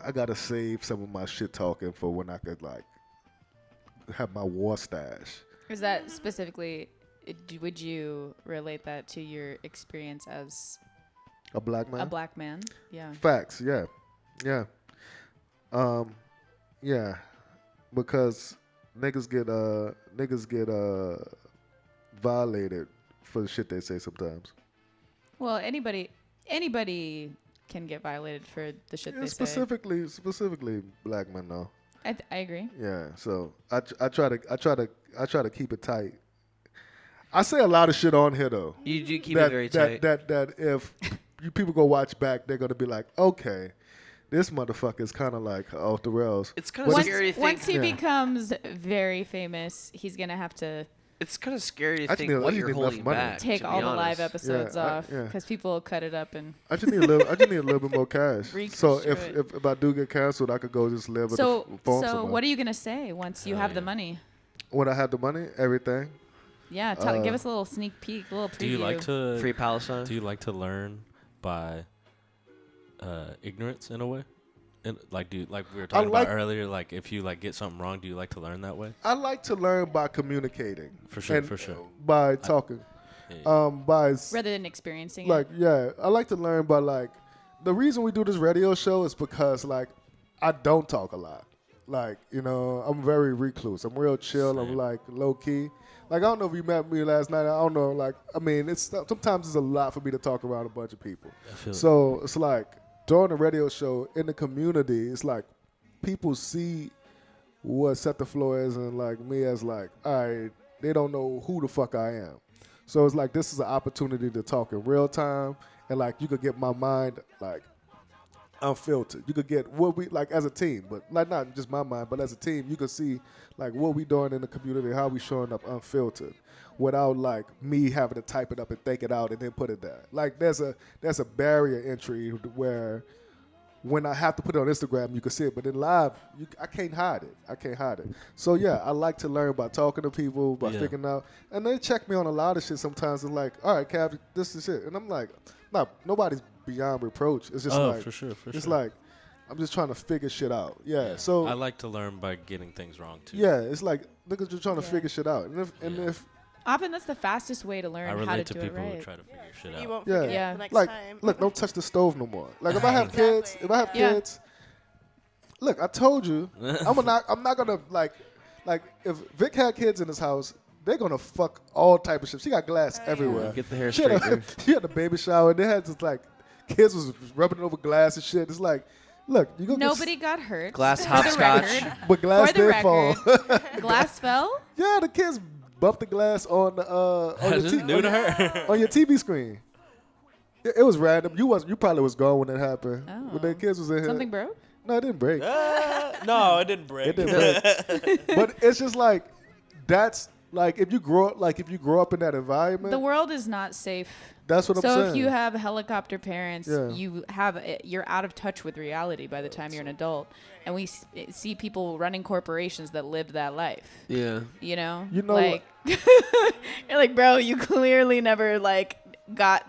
I got to save some of my shit talking for when I could, like, have my war stash. Is that specifically? Would you relate that to your experience as A black man? a black man? Yeah. Facts, yeah. Yeah. Yeah. Because niggas get violated for the shit they say sometimes. Well, anybody can get violated for the shit Yeah, they say. specifically black men though. I agree. Yeah. So I try to keep it tight. I say a lot of shit on here though. You do keep it very tight. That if you people go watch back, they're gonna be like, okay, this motherfucker is kind of like off the rails. It's kind of What scary to think. Once he Yeah. becomes very famous, he's gonna have to It's kind of scary to I just think need- I what just you're need enough holding money. back. take to be all the live honest. episodes Yeah, off yeah. because people will cut it up and. I just need a little bit more cash. So Reconstruct. if I do get canceled, I could go just live So at the phone so somewhere. what are you gonna say once you Hell have the yeah. money? When I have the money, everything. Yeah, give us a little sneak peek, a little preview. Do you like to Free Palestine. Do you like to learn by ignorance in a way? And like we were talking like- about earlier, like if you like get something wrong, do you like to learn that way? I like to learn by communicating. For sure, and for sure. By talking. Yeah. By s- rather than experiencing like it? yeah, I like to learn by like the reason we do this radio show is because like I don't talk a lot. Like, you know, I'm very recluse. I'm real chill. I'm Same. like low key. Like I don't know if you met me last night. I don't know. Like I mean, it's sometimes it's a lot for me to talk around a bunch of people. I feel So it's like during the radio show in the community, it's like people see what Set the Floor is and like me as like, all right, they don't know who the fuck I am. So it's like this is an opportunity to talk in real time and like you could get my mind like unfiltered. You could get what we like as a team, but like not just my mind, but as a team, you could see like what we doing in the community, how we showing up unfiltered, without like me having to type it up and think it out and then put it there. Like there's a barrier entry where when I have to put it on Instagram, you can see it, but in live, I can't hide it. I can't hide it. So yeah, I like to learn by talking to people, by Yeah. figuring out, and they check me on a lot of shit sometimes. And like, all right, Cav, this is it, and I'm like, nobody's beyond reproach. It's just like, for sure. it's like, I'm just trying to figure shit out. Yeah. So I like to learn by getting things wrong too. yeah, it's like niggas just trying to Yeah. figure shit out, and Yeah. if Often that's the fastest way to learn I how to relate to do it people who right. try to figure shit You out. won't Yeah. forget Yeah. the next like, time. look, don't touch the stove no more. Like if I have Exactly, kids, if I have yeah. kids, look, I told you, I'm not gonna like if Vic had kids in his house, they're gonna fuck all type of shit. She got glass everywhere. Get the hair She had, straightener. she had a baby shower. They had just like kids was rubbing over glass and shit. It's like, look, you go Nobody got hurt. Glass For the hopscotch. record. but glass For the did fall. record, glass fell. Yeah, the kids bumped the glass on the This is new to her. on your TV screen. It was random. You probably was gone when it happened. Oh. When the kids was in here. Something broke. No, it didn't break. No, it didn't break. It didn't break. But it's just like that's like if you grow up in that environment. The world is not safe That's what I'm So saying. if you have helicopter parents, Yeah. you're out of touch with reality by the time you're an adult. And we see people running corporations that lived that life. Yeah. You know? You know like, you're like, bro, you clearly never like got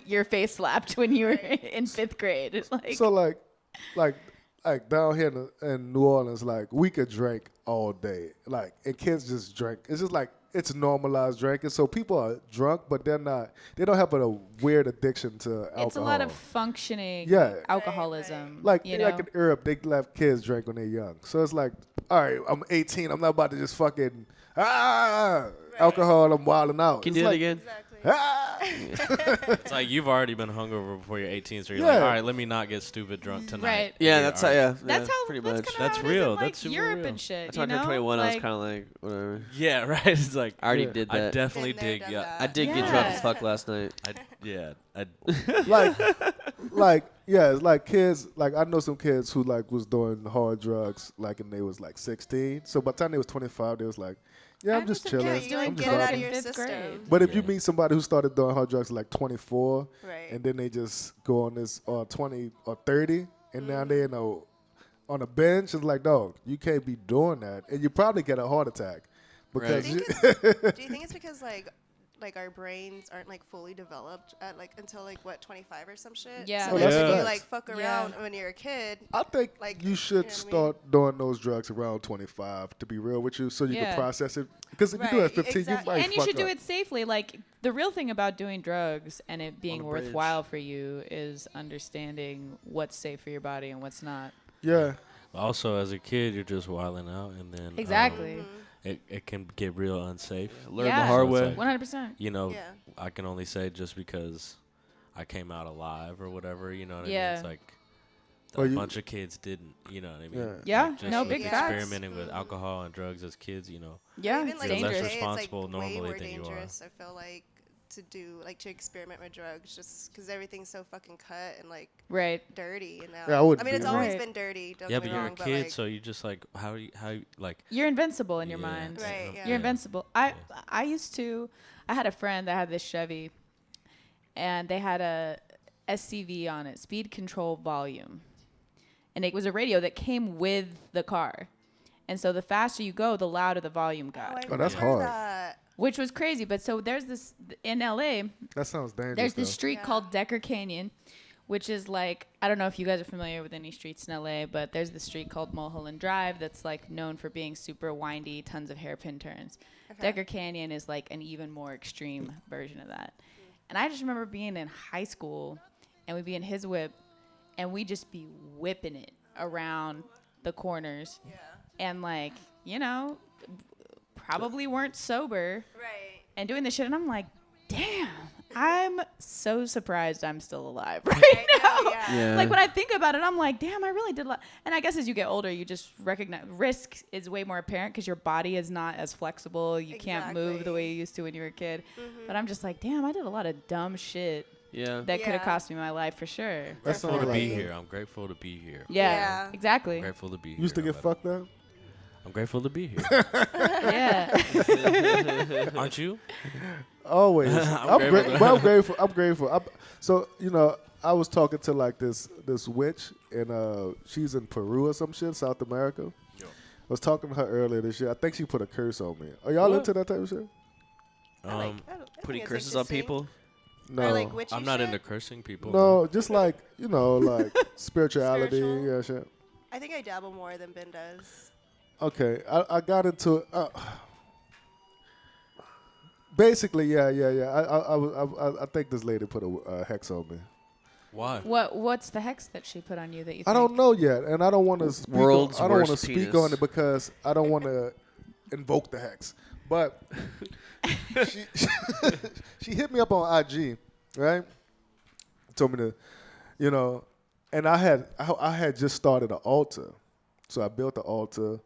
your face slapped when you were in 5th grade. It's like, So like down here in New Orleans, like we could drink all day, like and kids just drink. It's just like it's normalized drinking. So people are drunk, but they don't have a weird addiction to alcohol. it's a lot of functioning Yeah. alcoholism. like you know? like in Europe, they let kids drink when they're young. So it's like, all right, I'm 18. I'm not about to just fucking alcohol. I'm wilding out. Can It's you do it like, again? It's like you've already been hungover before you're 18, so you're Yeah. like, all right, let me not get stupid drunk tonight. Right. Yeah, Yeah, that's all how. right. Yeah, That's how. pretty That's much. kinda That's how it is real. in, like, That's super Europe real. and shit. I You turned know? 21. I was Like, kind of like, whatever. Yeah, right. It's like I already Yeah. did I that. definitely Been there, dig. done Yeah, that. I did get Yeah. drunk as fuck last night. It's like kids. Like I know some kids who like was doing hard drugs like and they was like 16. So by the time they was 25, they was like, yeah, I'm I just know some chilling. kids you doing I'm get just it out vibing. of your 5th system. grade. But if you Yeah. meet somebody who started doing hard drugs at like 24, Right. and then they just go on this 20 or 30, and now they on a bench, it's like, dog, you can't be doing that, and you probably get a heart attack because Do you, you think it's because like our brains aren't like fully developed at like until like what 25 or some shit? Yeah. So Oh, like that's when you facts. like fuck Yeah. around when you're a kid. I think Like, you you should know what I mean? start doing those drugs around 25. To be real with you, so you Yeah. can process it. Because if you do it at Right, 15, exactly. you might And you fuck should do up. it safely. Like the real thing about doing drugs and it being a bridge. worthwhile for you is understanding what's safe for your body and what's not. Yeah, Also, as a kid, you're just wilding out, and then Exactly. it can get real unsafe. Learn Yeah. the hard So it's way. like- 100%. You know, Yeah. I can only say just because I came out alive or whatever. You know what I Yeah. mean? It's like Well, a you- bunch of kids didn't. You know what I mean? Yeah. Yeah, Like, just no, with big facts. experimenting with alcohol and drugs as kids. You know. Yeah, Even it's like You're less dangerous. today, responsible it's like way normally more than you are. dangerous. I feel like to experiment with drugs just because everything's so fucking cut and like Right. dirty. And now Yeah, I wouldn't mean, it's do always that. been dirty. Don't Yeah, get but me you're wrong, a but kid, like, so you just like how you like. You're invincible in your Yeah, mind. Right, yeah. You're invincible. I had a friend that had this Chevy and they had a SCV on it, speed control volume. And it was a radio that came with the car. And so the faster you go, the louder the volume oh, I got, Oh, that's remember hard. that. which was crazy. But so there's this in LA, that sounds dangerous. there's this though. street Yeah. called Decker Canyon, which is like, I don't know if you guys are familiar with any streets in LA, but there's this street called Mulholland Drive that's like known for being super windy, tons of hairpin turns. Okay. Decker Canyon is like an even more extreme version of that. And I just remember being in high school and we'd be in his whip and we'd just be whipping it around the corners Yeah. and like, you know, probably weren't sober Right. and doing this shit. And I'm like, damn, I'm so surprised I'm still alive right I now. know, yeah. Yeah. Like when I think about it, I'm like, damn, I really did a lot. And I guess as you get older, you just recognize risk is way more apparent because your body is not as flexible. You can't move the way you used to when you were a kid. But I'm just like, damn, I did a lot of dumb shit Yeah. that could have Yeah. cost me my life for sure. That Grateful sounds to like be here. I'm grateful to be here. Yeah, Yeah. exactly. I'm grateful to be here. You used to get I'm fucked up. I'm grateful to be here. Yeah. Aren't you? Always. I'm grateful. grateful. I'm grateful. I'm grateful. So I was talking to like this witch, and she's in Peru or some shit, South America. Yo. I was talking to her earlier this year. I think she put a curse on me. Are y'all What? into that type of shit? I like- Um, I don't- I think Putting it's curses on interesting. people. No, Or like witchy I'm not shit. into cursing people. no, just like like spirituality. Spiritual? Yeah, shit. I think I dabble more than Ben does. Okay, I got into basically, yeah. I think this lady put a hex on me. Why? What's the hex that she put on you that you think? I don't know yet, and I don't want to speak. World's I don't want to worst speak penis. on it because I don't want to invoke the hex. But she hit me up on IG, right? Told me to, and I had just started an altar, so I built the altar,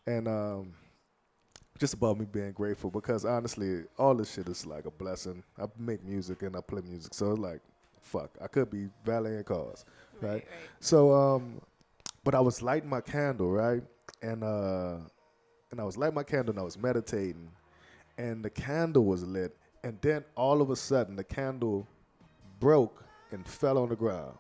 and just about me being grateful because honestly, all this shit is like a blessing. I make music and I play music, so it's like, fuck, I could be valeting cars, right? So, but I was lighting my candle, right? And I was lighting my candle and I was meditating, and the candle was lit, and then all of a sudden the candle broke and fell on the ground,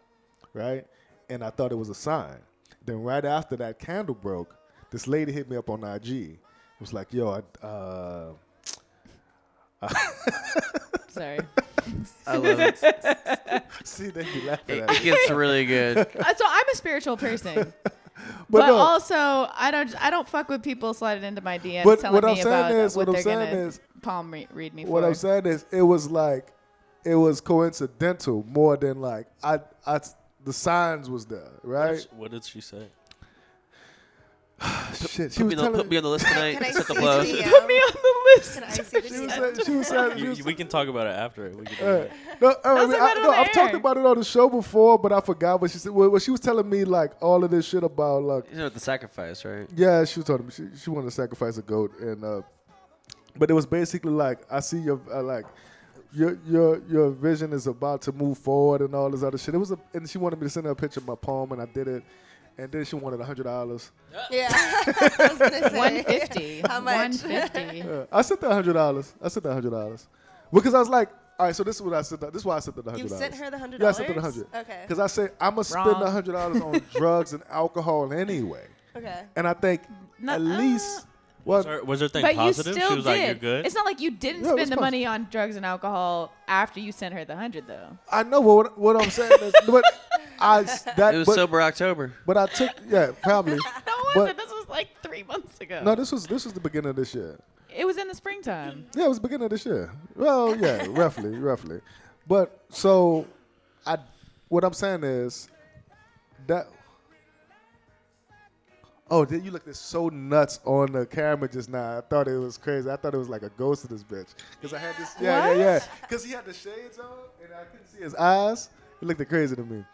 right? And I thought it was a sign. Then right after that candle broke, this lady hit me up on IG. It was like, yo, Sorry. I love it. see, they be laughing at It me. gets really good. So I'm a spiritual person, But but no, also I don't fuck with people sliding into my DMs But telling what I'm me saying about is- what what I'm they're saying gonna is- palm read me what for. I'm saying is, it was coincidental more than like the signs was there, right? What did she say? Shit, she was Put telling me on the list tonight. Can I Set the see flow. the DM? Put me on the list. Can I see the She was DM? saying, she was saying, she was, We can talk about it after. We can do no, that. I Let's talk about it on I've the talked air. about it on the show before, but I forgot what she said. Well, she was telling me like all of this shit about like, You know the sacrifice, right? yeah, she was telling me she wanted to sacrifice a goat, and but it was basically like, I see your like your vision is about to move forward and all this other shit. It was and she wanted me to send her a picture of my poem, and I did it, and then she wanted $100. Yeah. I was gonna say. 150. How much? 150. I sent her $100. I sent her $100 because I was like, all right, so this is what I sent. This is why I sent her the $100. You sent her the $100? Yeah, I sent her the 100. Okay. Because I said I'm gonna spend Wrong. $100 on drugs and alcohol anyway, Okay. and I think at least well, Was her thing But positive? you still She was did. like, "You're good." It's not like you didn't Yeah, it was spend the positive. money on drugs and alcohol after you sent her the 100 though. I know what I'm saying is, but It was sober October. but I took probably No, it But- wasn't. This was like 3 months ago. no. This was the beginning of this year. It was in the springtime. Yeah, it was the beginning of this year. Well, yeah, roughly. But so what I'm saying is that. Oh, you looked so nuts on the camera just now. I thought it was crazy. I thought it was like a ghost of this bitch. Because I had this, yeah. Because he had the shades on and I couldn't see his eyes. It looked crazy to me.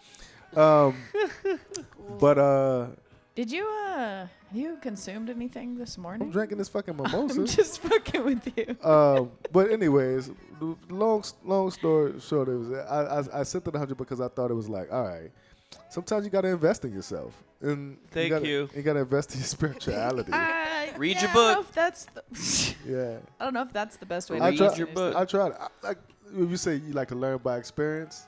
But Did you have you consumed anything this I'm morning? drinking this fucking I'm mimosa. just fucking with you. But anyways, the long story short, it was I sent it 100 because I thought it was like, all right, sometimes you gotta invest in yourself, and Thank you gotta invest in your spirituality. Read your I don't know book. if that's the Yeah, I don't know if that's the best way to I Read tried. your book. I tried. Like if you say you like to learn by experience,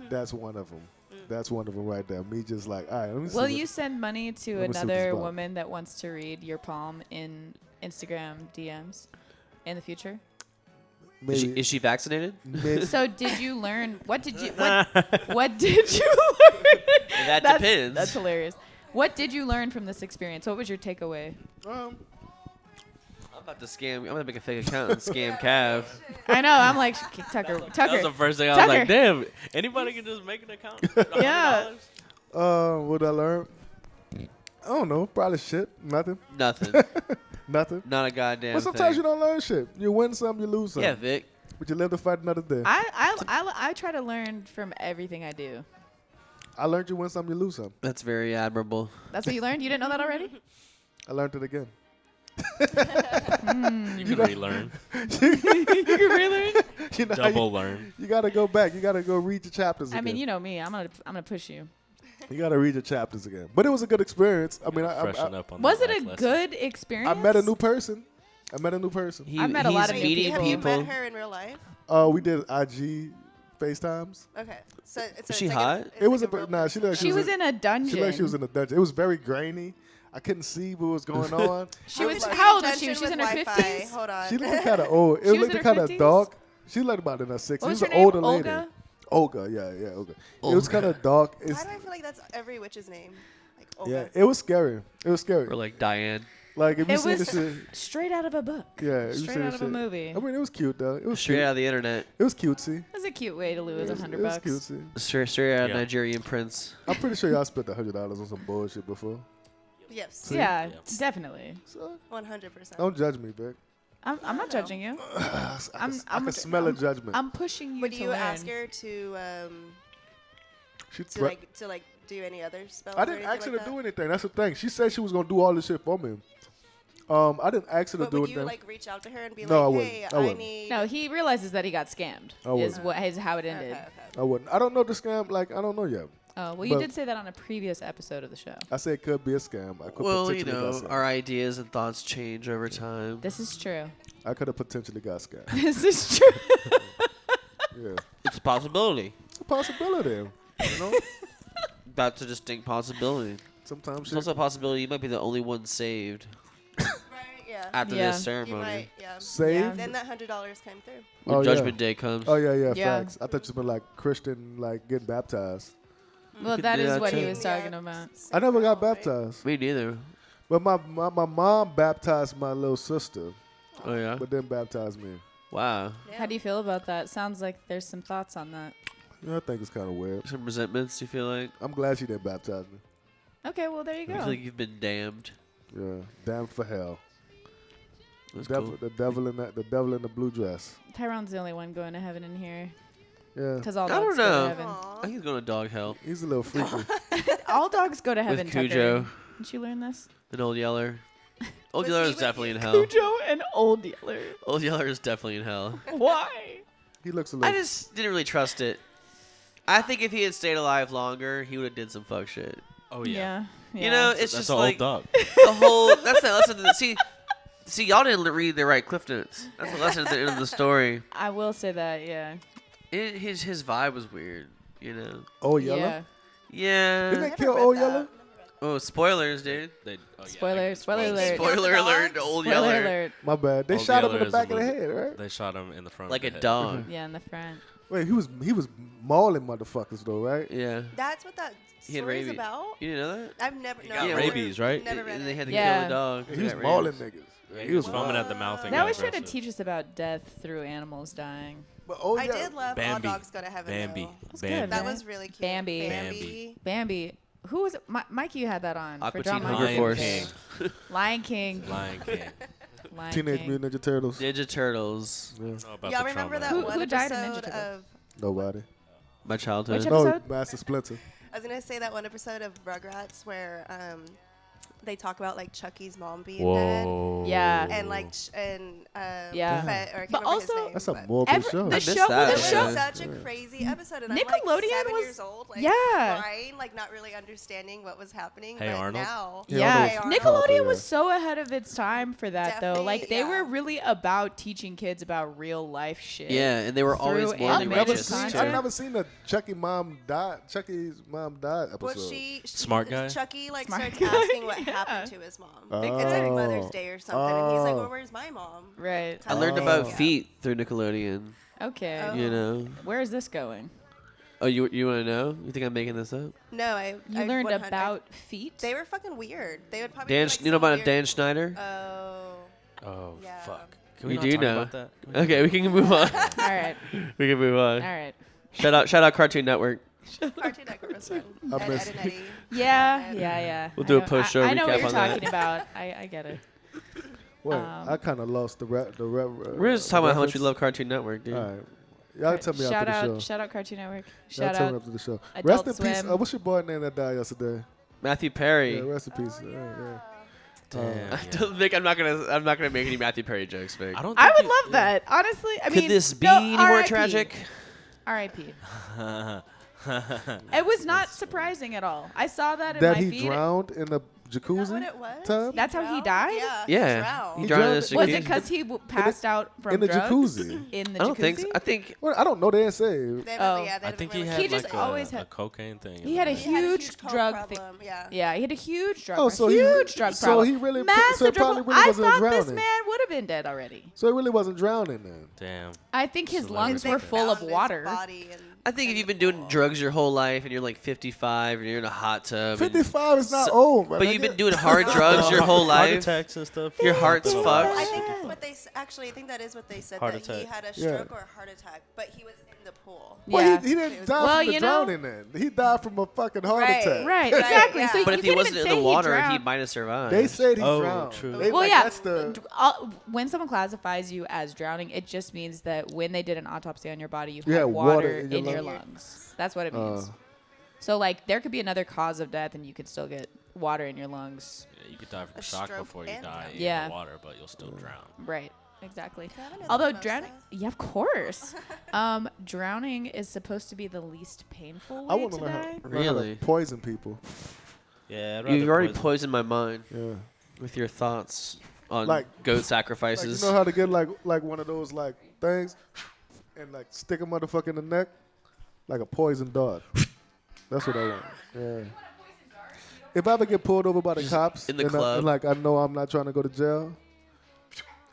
that's one of them. That's one of them right there. Me just like, all right, let me see. Will what- you send money to let me see what this another about. woman that wants to read your palm in Instagram DMs in the future? maybe, Is she vaccinated? maybe- So did you learn what did you what did you learn? That depends. That's hilarious. What did you learn from this experience? What was your takeaway? I'm about to scam. I'm gonna make a fake account and scam Cav. I know. I'm like Tucker. That was the first thing I was Tucker. like, "Damn, anybody can just make an account." Yeah. what did I learn? I don't know. Probably shit. Nothing. Nothing. Nothing. Not a goddamn But sometimes thing. you don't learn shit. You win some, you lose some. Yeah, Vic. But you live to fight another day. I try to learn from everything I do. I learned you win some, you lose some. That's very admirable. That's what you learned. You didn't know that already? I learned it again. You can relearn, You can relearn. You know how double learn. you gotta go back. You gotta go read your chapters again. I mean, you know me. I'm gonna push you. You gotta read your chapters again. But it was a good experience. I mean, Freshen up on Was the it a life lesson. good experience? I met a new person. He, met a lot he's of new meeting Have you people. met her in real life? We did IG FaceTimes. Okay. So it's Was she it's hot? It's It was like a real nah. She looked like She was in a She dungeon. looked like she was in a dungeon. It was very grainy. I couldn't see what was going on. She was. like- How old is she? Dungeon She's in with her Wi-Fi. 50s. Hold on. She looked kind of old. She It was looked in her kind of 50s? dark. She looked about in her 60s. What was She her was an name? older lady. Olga? Olga, yeah, Olga. It was kind of dark. Why do I feel like that's every witch's name? Like Olga. Yeah, it was scary. It was scary. Or like Diane. Like if you It see was this shit, straight out of a book. yeah, you Straight see out this of a shit. movie. I mean, it was cute though. It was Straight cute. out of the internet. It was cutesy. That's a cute way to lose It $100 was bucks. cutesy. Straight out of Yeah. Nigerian prince. I'm pretty sure y'all spent $100 on some bullshit before. Yes. Yeah, Yep. definitely. So 100%. don't judge me, Vic. I'm not judging you. I I'm can smell a judgment. I'm pushing you Would to you learn. ask her to She to threat- like do any other spells? I or didn't anything ask her like to that? do anything. That's the thing. She said she was gonna do all this shit for me. I didn't ask her to But do would you anything. like reach out to her and be No, I like, wouldn't. hey, I wouldn't. need. No, he realizes that he got scammed. I wouldn't. Is how it ended. Okay. I wouldn't. I don't know the scam. Like I don't know yet. Oh well, you But- did say that on a previous episode of the show. I said it could be a scam. I could Well, you potentially got know, scammed. our ideas and thoughts change over time. This is true. I could have potentially got scammed. This is true. Yeah, It's a possibility. it's a a possibility. You know, That's a distinct possibility. sometimes It's shit. also a possibility you might be the only one saved Right? Yeah. after Yeah. this You ceremony. might. Yeah. Saved. Then that $100 came through. When Oh, yeah. Judgment Day comes. Oh yeah, Yeah. facts. I thought you meant like Christian, like getting baptized. Well, could that do is that what he too. was talking about. I never got Right? baptized, Me neither. but my mom baptized my little sister, Oh, yeah? but didn't baptize me. Wow. Yeah. How do you feel about that? Sounds like there's some thoughts on that. Yeah, I think it's kind of weird. Some resentments, you feel like? I'm glad she didn't baptize me. Okay, well there you I go. feel like you've been damned. Yeah, damn for hell. That's Devil, cool. the devil in the blue dress. Tyrone's the only one going to heaven in here, Yeah, because all I dogs don't go know. to heaven. I Aw. think he's going to dog hell. he's a little freaky. All dogs go to heaven. With Tucker. Cujo Didn't you learn this? and Old Yeller. Old Was Yeller he is with definitely you? in hell. Cujo and Old Yeller. Old Yeller is definitely in hell. Why? He looks a I little. just didn't really trust it. I think if he had stayed alive longer, he would have did some fuck shit. Oh yeah. Yeah. You know, That's it's just an like old dog. the whole. That's the lesson. See, y'all didn't read the right Cliff Notes. That's the lesson at the end of the story. I will say that. Yeah. His vibe was weird. You know. Oh, Yellow. Yeah. Yeah. Didn't they Never kill read Old that. Yellow? Oh, spoilers, dude. They, oh, yeah, Spoiler They alert. killed the Spoiler alert. dogs? Old Spoiler Yeller. alert. My bad. They Old shot him in Yeller the is back of the movie. head, right? They shot him in the front. Like of a the head. dog. Yeah, in the front. Wait, he was mauling motherfuckers though, right? Yeah. That's what that He had story is rabies. about. You didn't know that? I've never. He No, got Yeah, rabies, right? Never read And they it. had to Yeah. kill the dog. He was mauling niggas. He was foaming at the mouth and They got always try to aggressive. teach us about death through animals dying. But Old I Yeller, did love All Bambi. Dogs Go to Heaven. Bambi. Though. That's Bambi. good, That right? was really cute. Bambi. Bambi. Bambi. Who was it? Mikey, you had that on. Aqua for Teen Drama Hunger Night. Force. King. Lion King. Lion King. Lion Teenage King. Mutant Ninja Turtles. Ninja Turtles. Yeah, I don't know about Y'all the remember trauma. that Who- one who died in Ninja episode Turtles? of? nobody. My childhood. Which No, episode? Master Splinter. I was gonna say that one episode of Rugrats where they talk about like Chucky's mom being dead. Whoa. Yeah. And like Yeah. Fett, or I can't But remember his also- name, That's a but- morbid Every- show. the I missed show- that. It the was show- such a crazy episode, and I'm Nickelodeon like 7 was- years old, like Yeah. crying, like not really understanding what was happening. Hey, but Arnold? now, Hey, Yeah, Arnold. Nickelodeon Yeah. was so ahead of its time for that, though. Definitely, Like, they yeah. were really about teaching kids about real life shit. Yeah, and they were always Through morally animated righteous. content. I've never seen the Chucky's mom died episode. But she Smart guy? Chucky like Smart starts guy, asking what yeah. happened to his mom. Oh. It's like Mother's Day or something, and he's like, Oh. "Well, where's my mom?" Right. I learned about Yeah. feet through Nickelodeon. Okay. Oh. You know. Where is this going? Oh, you want to know? You think I'm making this up? No, I. You I learned 100 about feet? They were fucking weird. They would probably. Dan, do, like, you know some about weird- Dan Schneider? Oh. Oh Yeah. fuck. Can You not do talk know. about that? Can we Okay, we can move on. All right. We can move on. All right. Shout out Cartoon Network. Cartoon Network was fun. I Ed, miss- Ed and Eddie. Yeah, yeah. We'll I do a know- post-show I know what recap you're on that. talking about. I get it. Wait, Um, I kind of lost the We're just talking about how much we reference. love Cartoon Network, dude. All right, y'all tell me shout after the out, show. shout out Cartoon Network. Y'all Shout tell me out. after the show. Adult Rest in peace. Swim. What's your boy name that died yesterday? Matthew Perry. Yeah, rest in peace. Oh, Yeah, yeah. Damn, I yeah. don't think I'm not gonna make any Matthew Perry jokes, Vic. I don't. I think would love that. Honestly, I Could mean, this be no, any more R.I.P. tragic? R.I.P. that. It was not surprising at all. I saw that in That my he feed. drowned in the Is that jacuzzi. what it was? tub? That's how he drowned? died? Yeah. Yeah. drowned. He drowned in Was the Was jacuzzi. it because he passed out from in the drugs? jacuzzi. In the I don't think so. jacuzzi? I think Well, I don't know. They didn't say. They Oh. really, yeah, they I didn't think he really- had He just like always a had- cocaine thing. He had a He had a huge coke drug problem. Yeah. Yeah, he had a huge drug Oh, problem. so Huge he, drug so problem. he really, Massive so it drug probably problem. really I wasn't thought drowning. this man would have been dead already. So it really wasn't drowning then. Damn. I think his Celebrity. lungs They were full of found his water. body and- I think if in you've the been doing pool. drugs your whole life and you're like 55 and you're in a hot tub, and- 55 is not So- old, man. but you've been doing hard drugs your whole Heart life. attacks and stuff. Your heart's Been a fucked. lot. I think that's what they actually. I think that is what they said. Heart that he attack. had a Yeah. stroke or a heart attack, but he was in the pool. Well, Yeah. he didn't die Well, from the you know- drowning then. He died from a fucking heart Right. attack. Right, Right, exactly. yeah. So But you if he can't wasn't even in the say water, he drowned. might have survived. They said he Oh, drowned. true. They, Well, like, yeah. That's the, When someone classifies you as drowning, it just means that when they did an autopsy on your body, you Yeah, had water water in in your your lungs. That's what it means. Uh. So, like, there could be another cause of death, and you could still get water in your lungs. Yeah, you could die from A shock stroke before you and die in Yeah. the water, but you'll still drown. Right. Exactly. I didn't know Although that, drowning, Mosa. yeah, of course. Drowning is supposed to be the least painful I way want to to learn how, die. learn how to Really? poison people. Yeah, I'd You've rather already poison- poisoned my mind Yeah. with your thoughts on Like- goat Like, sacrifices. you know how to get like one of those like things and like stick a motherfucker in the neck? like a poison dart. That's what I want. Yeah. If I ever get pulled over by the cops in the and club. and like I know I'm not trying to go to jail,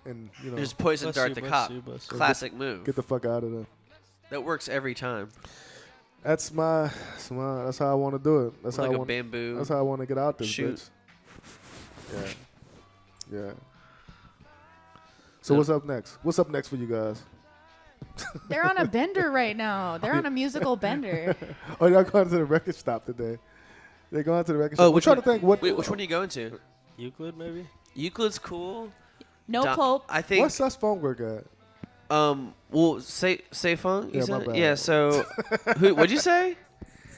and Just poison Bless dart you, the bless cop. you, bless you. Classic move. get the fuck out of there. That works every time. That's how I want to do it. That's Like how I a want. bamboo. That's how I want to get out this shoot. bitch. Yeah. So what's up next? What's up next for you guys? They're on a bender right now. They're on a musical bender. Oh, y'all going to the record stop today? They're going to the record Oh, shop. We're trying to think what. Wait, which one are you going to? Euclid, maybe? Euclid's cool. No Dom- Pope. I think. What's that phone work at? Well, say funk. Yeah, my bad. Yeah. So, what'd you say?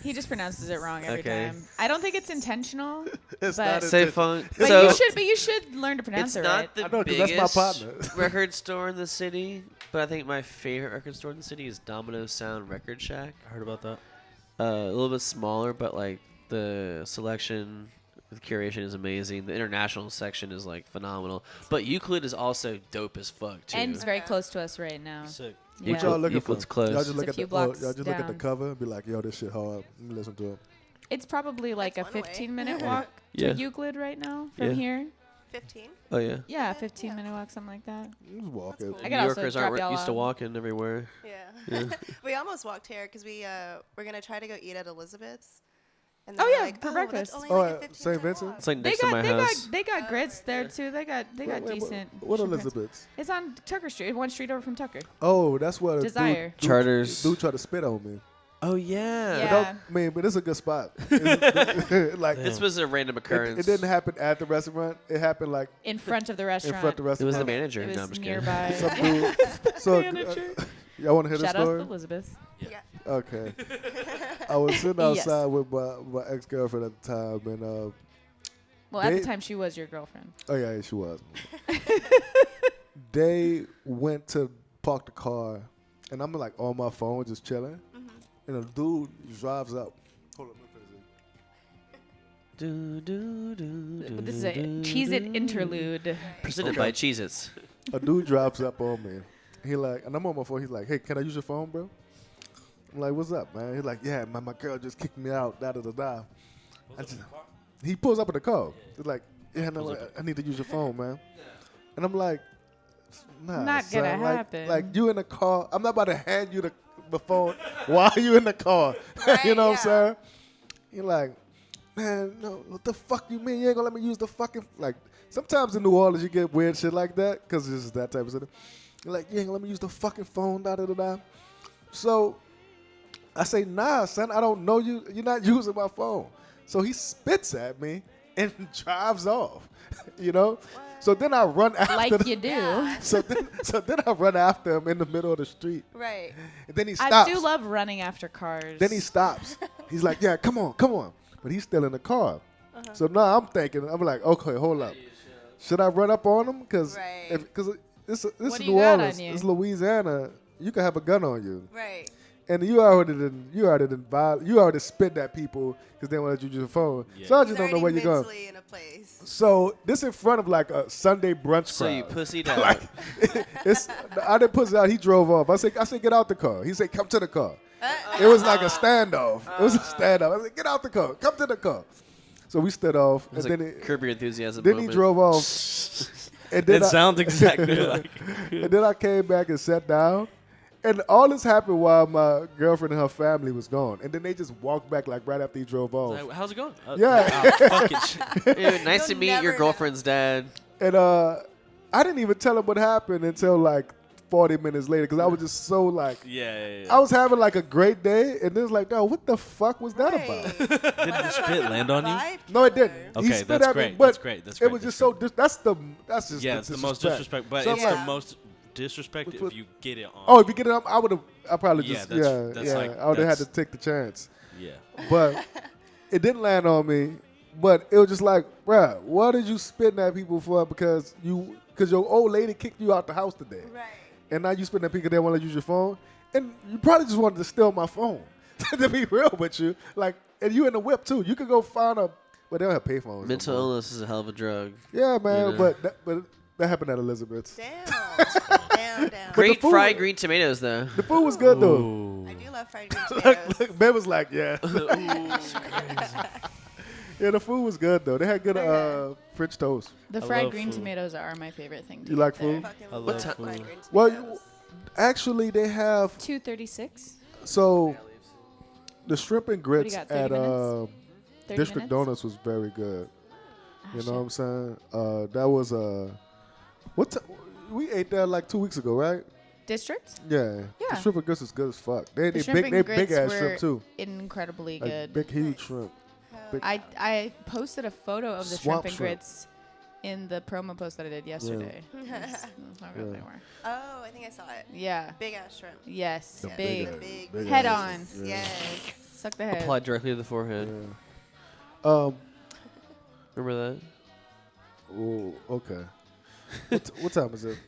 He just pronounces it wrong every Okay. time. I don't think it's intentional. It's but not Say funk. but So you should learn to pronounce it's it not right. the I know, 'cause biggest that's my partner. record store in the city, but I think my favorite record store in the city is Domino Sound Record Shack. I heard about that. A little bit smaller, but like the selection, the curation is amazing. The international section is like phenomenal. But Euclid is also dope as fuck too. And it's very close to us right now. Sick. Yeah. What y'all looking Euclid's for? close. Y'all just It's look a at few the blocks y'all just look at the down. cover and be like, yo, this shit hard. Let me listen to it. It's probably like That's a one way. 15-minute walk Yeah. to Euclid right now from Yeah. here. 15. Oh yeah. Yeah, 15-minute walk, something like that. Just walk That's it. cool. I New could also Yorkers drop aren't y'all used to off. walking everywhere. Yeah. Yeah. We almost walked here because we're gonna try to go eat at Elizabeth's. And Oh, we're yeah, like, for but breakfast. That's only Oh, like a at 15 St. minute Vincent? walk. It's like They next to my got house. they got grits right there there. too. They got decent. What shrimp grits. Elizabeth's? It's on Tucker Street, one street over from Tucker. Oh, that's what Desire. Charters. Dude tried to spit on me. Oh yeah. Yeah. Don't- I mean, but it's a good spot. Like This was a random occurrence. it didn't happen at the restaurant. It happened like In front of the in restaurant. front of the It was restaurant. the manager. It No, I'm was just nearby. Some dude. So Manager. y'all want to hear the Shout out to story? Elizabeth. Yeah. Okay. I was sitting Yes. outside with my ex-girlfriend at the time, and Well, at They- the time she was your girlfriend. oh yeah, she was. They went to park the car, and I'm like on my phone just chilling, and a dude drives up. Hold up, let me finish it. Do, do, do, do, This is a do, Cheez-It do. interlude. Presented by Cheez-Its. A dude drops up on me. He like, and I'm on my phone. He's like, "Hey, can I use your phone, bro?" I'm like, "What's up, man?" He's like, "Yeah, my girl just kicked me out." Da da da da. He pulls up in the car. He's like, "Yeah, no, I need to use your phone, man." And I'm like, "Nah, Not son. gonna Like- happen. Like you in the car. I'm not about to hand you the phone while you in the car. Right, you know what I'm yeah. saying? You're like, man, no, what the fuck you mean? You ain't gonna let me use the fucking like. Sometimes in New Orleans you get weird shit like that because it's just that type of shit. You're like, you ain't gonna let me use the fucking phone, da da da da. So I say, nah, son, I don't know you. You're not using my phone. So he spits at me and drives off. You know. So then I run after. Like you do. Yeah. So then I run after him in the middle of the street, Right. and then he stops. I do love running after cars. Then he stops. He's like, yeah, come on. But he's still in the car. So now I'm thinking, I'm like, okay, hold up. Should I run up on him? Because Right. this What is do New you got Orleans. on you? It's Louisiana. You can have a gun on you. Right. And you already spit at people because they want to use your phone. Yeah. So I He's just don't know already where you're going. mentally in a place. So this in front of like a Sunday brunch So you crowd. pussied out. Like, I didn't push it out. He drove off. I said, get out the car. He said, come to the car. It was like a standoff. It was a standoff. I said, get out the car. Come to the car. So we stood off, It was and a then Curb Your Enthusiasm then moment. he drove off. And then It sounds exactly like. and then I came back and sat down. And all this happened while my girlfriend and her family was gone. And then they just walked back like right after he drove off. Like, how's it going? Yeah. Fucking shit. Dude, nice to You'll meet never your know. girlfriend's dad. And I didn't even tell him what happened until like 40 minutes later because I was just so like, Yeah. I was having like a great day. And then it's like, no, what the fuck was that about? Did the spit land on you? Vibe No, it didn't. Okay, He spit that's at me, great, but that's great, that's It great, was that's just so. great. That's just Yeah, it's the most disrespect, but So I'm it's like, the most disrespect if you get it on. oh, if you get it up, I probably Yeah, just that's like- I would have had to that's- take the chance. Yeah. But it didn't land on me. But it was just like, bruh, what did you spitting at people for? Because your old lady kicked you out the house today, Right. and now you spitting at people that want to use your phone, and you probably just wanted to steal my phone. To be real with you, like, and you in the whip too. You could go find a, but they don't have payphones. Mental no more. illness is a hell of a drug. Yeah, man, You know. but that happened at Elizabeth's. Damn. Down. Great food- fried green tomatoes, though. The food was good though. Ooh. Ooh. I do love fried green tomatoes. Look, Ben was like, yeah. Yeah, the food was good though. They had good French toast. The I fried love green food. tomatoes are my favorite thing. To You get like there. food? Fucking I love love fried food. green tomatoes. Well, actually, they have 236. so the shrimp and What do you grits got, 30 at minutes? 30 District minutes? Donuts was very good. Ah, You shit. know what I'm saying? That was we ate that like 2 weeks ago, right? District? Yeah. Yeah. The shrimp and grits was good as fuck. They The they shrimp big and they big grits ass were shrimp too. incredibly Like good. big huge shrimp. Big, I posted a photo of the Swamp shrimp and shrimp. grits in the promo post that I did yesterday. That's how good Yeah. they were. Oh, I think I saw it. Yeah. Big ass shrimp. Yes. The Big. ass- Big. big Head ass- on. Yeah. Yes. Suck the head. Applied directly to the forehead. Yeah. Remember that? Oh, okay. What time is it?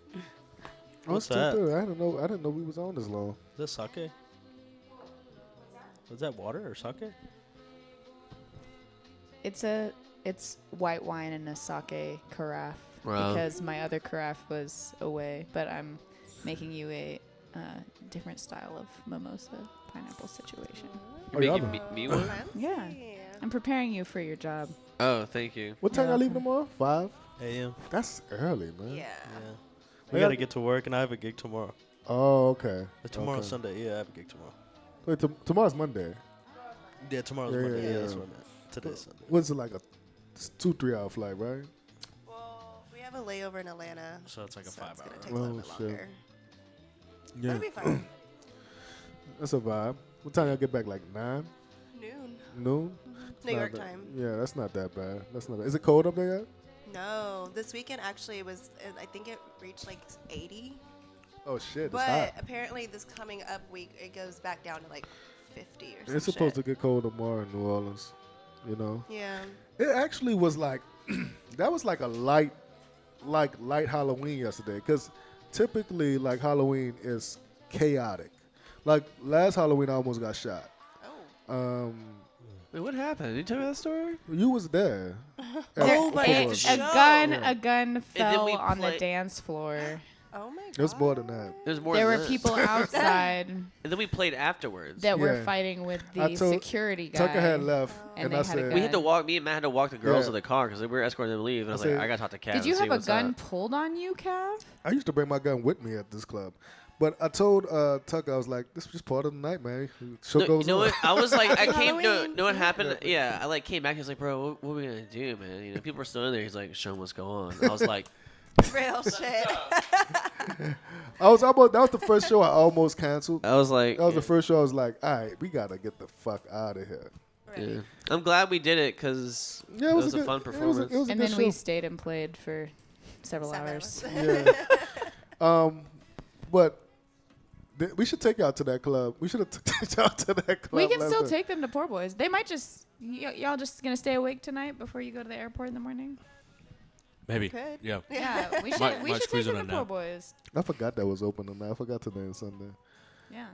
Oh, it's What's that? 2:30. I didn't know we was on this long. Is that sake? Was that water or sake? It's white wine in a sake carafe Wow. because my other carafe was away, but I'm making you a different style of mimosa pineapple situation. Oh, You're y'all making know. me one? Fancy. Yeah. I'm preparing you for your job. Oh, thank you. What time Yeah. y'all leaving tomorrow? 5? A.M. That's early, man. Yeah. Yeah. We We gotta got- get to work, and I have a gig tomorrow. Oh, okay. Tomorrow's Okay. Sunday. Yeah, I have a gig tomorrow. Wait, tomorrow's Monday. Yeah, tomorrow's Yeah, Monday. yeah, Yeah, that's yeah. what I meant. Today's Sunday. What's it like a 2-3 hour flight, right? Well, we have a layover in Atlanta. So it's like a so 5 it's gonna hour. take a little Oh, bit shit. longer. Yeah. That'll be fine. That's a vibe. What time y'all get back? Like 9? Noon. Noon? New Not York bad. time. Yeah, that's not that bad. That's not. Is it cold up there yet? No, this weekend actually was. I think it reached like 80. Oh shit, it's But hot. apparently this coming up week it goes back down to like 50 or something. It's supposed to get cold tomorrow in New Orleans. You know, Yeah. it actually was like that was like a light Halloween yesterday. Because typically, like Halloween is chaotic. Like last Halloween, I almost got shot. Oh. Wait, what happened? Did you tell me that story? You was there. Oh my A, God. a gun then fell we on the play- dance floor. Oh my god. It was more than that. There's more There than were that. people outside And then we played afterwards. that were Yeah. fighting with I the told- security guy. Tucker had left, And and they I had a said, We had to gun. walk. Me and Matt had to walk the girls Yeah. to the car because we were escorting them to leave. And I was I like, said- I gotta talk to Kat. Did and you see have a what's gun up. pulled on you, Cav? I used to bring my gun with me at this club. But I told Tucker, I was like, this is just part of the night, man. Show No, goes you know on. what? I was like, I came. No, Halloween. know what happened? Yeah, I like came back. He was like, bro, what are we gonna do, man? You know, people are still in there. He's like, show them what's going on. I was like, Real shit. I was almost. That was the first show I almost canceled. I was like, That was the first show I was like, all right, we gotta get the fuck out of here. Right. yeah. I'm glad we did it because Yeah, it was a good- fun it was performance. It was a And good then show. we stayed and played for several 7 hours. hours. Yeah. But we should take y'all to that club. We should have taken y'all to that club. We can last still night. take them to Poor Boys. They might just y'all just gonna stay awake tonight before you go to the airport in the morning. Maybe. Could. Yeah. Yeah, we should Might we should squeeze take in them a to Poor nap. Boys. I forgot that was open tonight. I forgot today and Sunday. Yeah.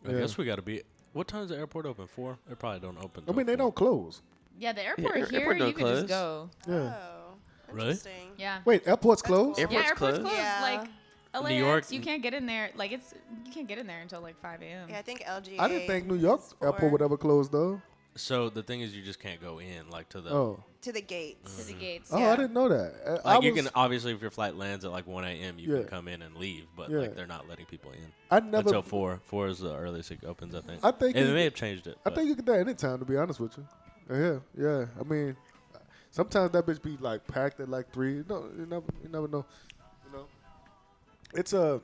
I Yeah. guess we gotta be. What time is the airport open? 4? It probably don't open. I mean, they till 4. don't close. Yeah, the airport airport here don't you can just close. go. Yeah. Oh. Really? Interesting. Yeah. Wait, airport's That's cool. closed? Airport's yeah, airport's closed? closed. Yeah. Like LAX, York- you can't get in there. Like you can't get in there until like 5 a.m. Yeah, I think LGA. I didn't think New York is airport for- would ever close though. So the thing is, you just can't go in like to the. Oh, to the gates. To the gates. oh, Yeah. I didn't know that. I Like you was- can obviously, if your flight lands at like 1 a.m., you Yeah. can come in and leave, but Yeah. like they're not letting people in I never. until 4. 4 is the earliest it opens, I think. I think. And you- they may have changed it. I but- think you can do that anytime. To be honest with you. Yeah. I mean, sometimes that bitch be like packed at like 3. No, you never know. You know, it's a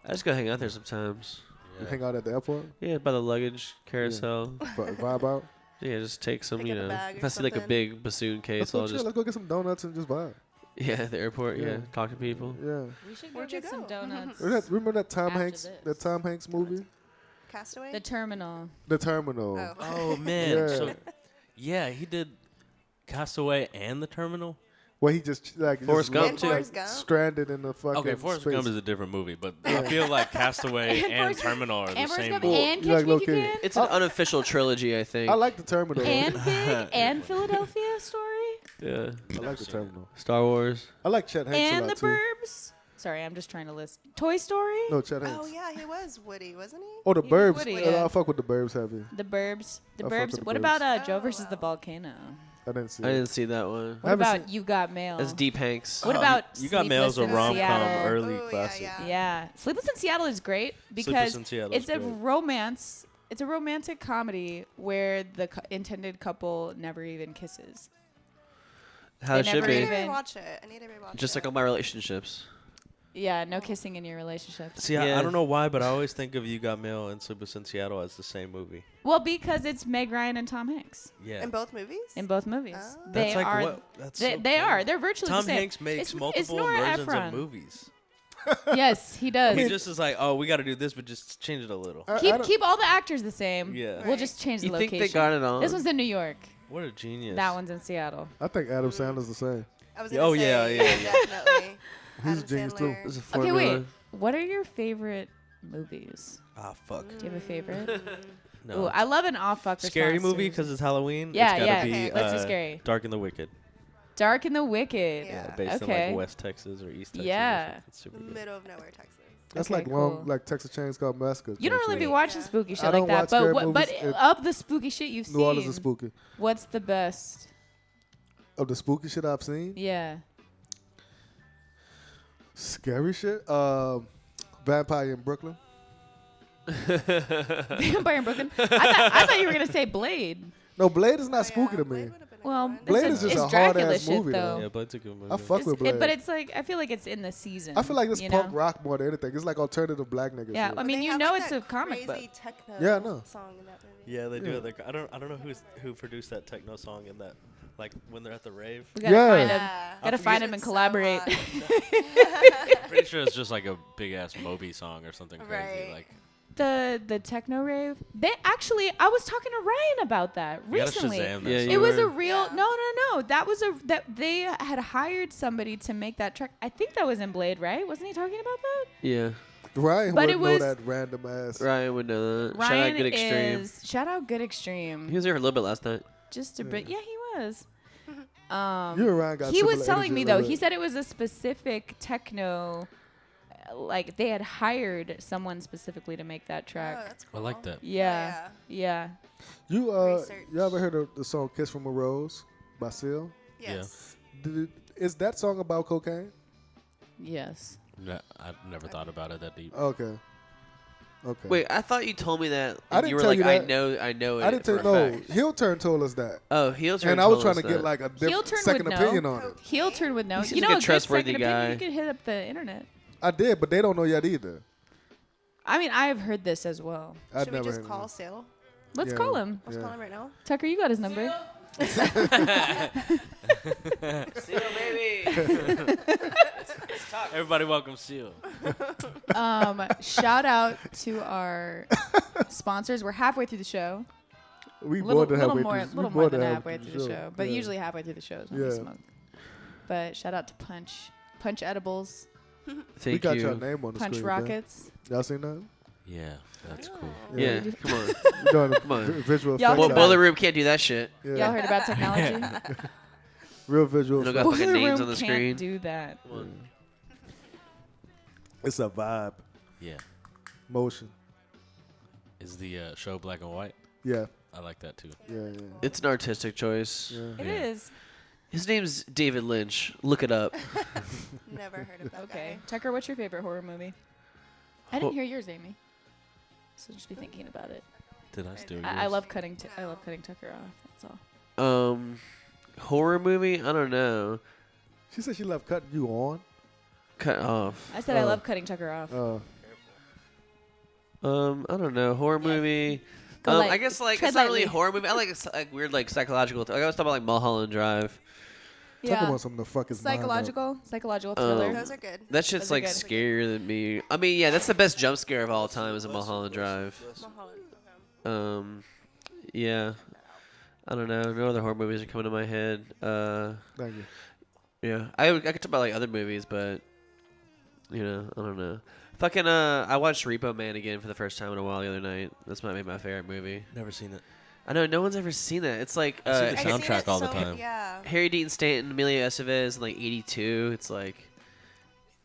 I just go hang out there sometimes. you Yeah. hang out at the airport, Yeah, by the luggage carousel. vibe out. Yeah, just take some, Pick you up a know. bag If or I see like a something. big bassoon Let's case, go I'll chill. just Let's go get some donuts and just vibe. yeah, at the airport. Yeah, Yeah. talk to people. Yeah. We should go Where'd you get some go? donuts. Remember that Tom After Hanks? this. That Tom Hanks movie, Castaway. The terminal. The Terminal. Oh. Oh man. Yeah. So yeah, he did Castaway and The Terminal. Where he just like Forrest just Gump, And too. Forrest Gump. stranded in the fucking. Okay, Forrest space. Gump is a different movie, but I feel like Castaway And and Forrest- Terminal are the And Forrest same Gump movie. and You like Catch Me If You low-key. Can. It's an unofficial trilogy, I think. I like the Terminal. And Big and Philadelphia Story. Yeah. I like the Terminal. Star Wars. I like Chet Hanks a And lot the too. Burbs. Sorry, I'm just trying to list. Toy Story? No, Chet Hanks. Oh yeah, he was Woody, wasn't he? Oh, the He was Burbs. Woody, Yeah, yeah. I fuck with the Burbs heavy. The Burbs. The I fuck with Burbs. the What Burbs. about Joe Oh, versus the wow. Volcano? I didn't see I it. didn't see that one. What Haven't about seen- You Got Mail? That's Deep Hanks. What about You Got Mail is a Sleepless in rom-com Seattle? early Ooh, classic. Yeah. Yeah, Sleepless in Seattle is great because in Seattle it's is a great. romance. It's a romantic comedy where the intended couple never even kisses. How They it should never I need be. to even- rewatch it. I need to rewatch Just it. like all my relationships. Yeah, no kissing in your relationship. See, Yeah. I don't know why, but I always think of You Got Mail and Sleepless in Seattle as the same movie. Well, because it's Meg Ryan and Tom Hanks Yeah. In both movies? in both movies. Oh. They That's like are. what? That's They, so they are. crazy. They're virtually Tom the same. Hanks makes It's multiple Nora versions Ephron. of movies. Yes, he does. He just is like, oh, we got to do this, but just change it a little. I keep don't- all the actors the same. Yeah. We'll Right. just change the You location. think they got it on? This one's in New York. What a genius. That one's in Seattle. I think Adam Sandler's the same. I was Oh, gonna say, yeah, yeah. definitely. He's a Adam genius, too. Sandler. It's a Okay, formula. wait. What are your favorite movies? Ah, fuck. Do you have a favorite? No. Ooh, I love an off-fuck Scary response movie to- because it's Halloween. Yeah, it's gotta yeah. Be, Okay, let's do scary. Dark and the Wicked. Dark and the Wicked. Yeah. Based in Okay. like West Texas or East Texas. Yeah. Or something. It's super good. Middle of nowhere, Texas. That's Okay, like long, cool. like Texas Chainsaw Massacre. You don't really be Sweet. watching Yeah. spooky shit I like don't that, watch but scary what? But movies. of the spooky shit you've New Orleans seen, is spooky. what's the best? Of the spooky shit I've seen, Yeah. scary shit. Vampire in Brooklyn. Vampire in Brooklyn. I thought you were gonna say Blade. No, Blade is not Oh, spooky yeah, to Blade me. would've been a Well, good one. Blade it's is just it's a hard Dracula ass shit movie, though. Yeah, Blade's a good movie. I fuck with Blade. But it's like I feel like it's in the season. I feel like it's you punk know? rock more than anything. It's like alternative black niggas. Yeah, shit. I mean, They you have, know like, it's that a comic book. crazy techno Yeah, I know. song in that movie. Yeah, they do. Yeah. I don't know who produced that techno song in that, like when they're at the rave. We gotta Yeah. find him. Yeah. Gotta I find forget- him and It's so collaborate. hot. Pretty sure it's just like a big ass Moby song or something crazy. Right. Like the techno rave. They actually, I was talking to Ryan about that you gotta recently. Shazam that Yeah, song. It was a were- real Yeah. no. That was that they had hired somebody to make that track. I think that was in Blade, right? Wasn't he talking about that? Yeah. Ryan But would it know was- that random ass. Ryan would know that. Ryan Shout out Good Extreme. is shout out Good Extreme. He was here for a little bit last night. Just a bit. Yeah, he was. You and Ryan got He was similar telling energy me a though. little He bit. said it was a specific techno. Like they had hired someone specifically to make that Oh, track. that's I cool. like that. Yeah, yeah. You Research. you ever heard of the song "Kiss from a Rose" by Seal? Yes. Is that song about cocaine? Yes. I've never thought about it that deep. Okay. Okay. Wait, I thought you told me that. I And didn't you were tell like, you I that. know it. I didn't for tell a no. fact. Heel Turn told us that, Oh, heel turn. and I was told trying us to get that. like a Heel different Turn second would know. opinion on it. Heel turn would know. He seems You know, like a good trustworthy second opinion, guy. You could hit up the internet. I did, but they don't know yet either. I mean, I have heard this as well. I'd Should we never just heard call of Sale? Let's Yeah. call him. Let's Yeah. call him right now. Tucker, you got his number. Seal, baby. Everybody welcome Seal. Shout out to our sponsors. We're halfway through the show. it. We Little more than halfway more, through. we little more than halfway through through the show, but Yeah. usually halfway through the show is when we Yeah. smoke. But shout out to Punch Edibles, we Thank got you. your name on the Punch screen. man. Rockets. Y'all seen that? Yeah, that's cool. Yeah, come on. We're doing Come on. visual Y'all effects. Well, heard out. Boiler Room can't do that shit. Yeah. Y'all heard about technology? Real visual. They don't got effects. fucking Boiler names Room on the can't screen. do that. It's a vibe, Yeah. motion. Is the show black and white? Yeah, I like that too. yeah, yeah. It's an artistic choice. yeah. It Yeah. is. His name's David Lynch. Look it up. Never heard of that Okay. guy. Tucker, what's your favorite horror movie? I Ho- didn't hear yours, Amy. So just be thinking about it. Did I steal yours? I love cutting. I love cutting Tucker off. That's all. Horror movie? I don't know. She said she loved cutting you on. Cut off. I said I Oh. love cutting Tucker off. I don't know. Horror movie. Go light- I guess like tread it's not really a lightly. horror movie. I like like weird like psychological. Like I was talking about like Mulholland Drive. Talk about something to fuck his mind up. Psychological thriller. Those are good. That shit's Those are like good. scarier than me. I mean, yeah, that's the best jump scare of all time is a Mulholland Drive. Mulholland. Okay. Yeah. I don't know. No other horror movies are coming to my head. Thank you. Yeah. I could talk about like other movies, but you know, I don't know. Fucking I watched Repo Man again for the first time in a while the other night. That's might be my favorite movie. Never seen it. I know no one's ever seen that. It's like I see the I've seen soundtrack it all the so- time. Yeah. Harry Dean Stanton, Emilio Estevez, in like '82. It's like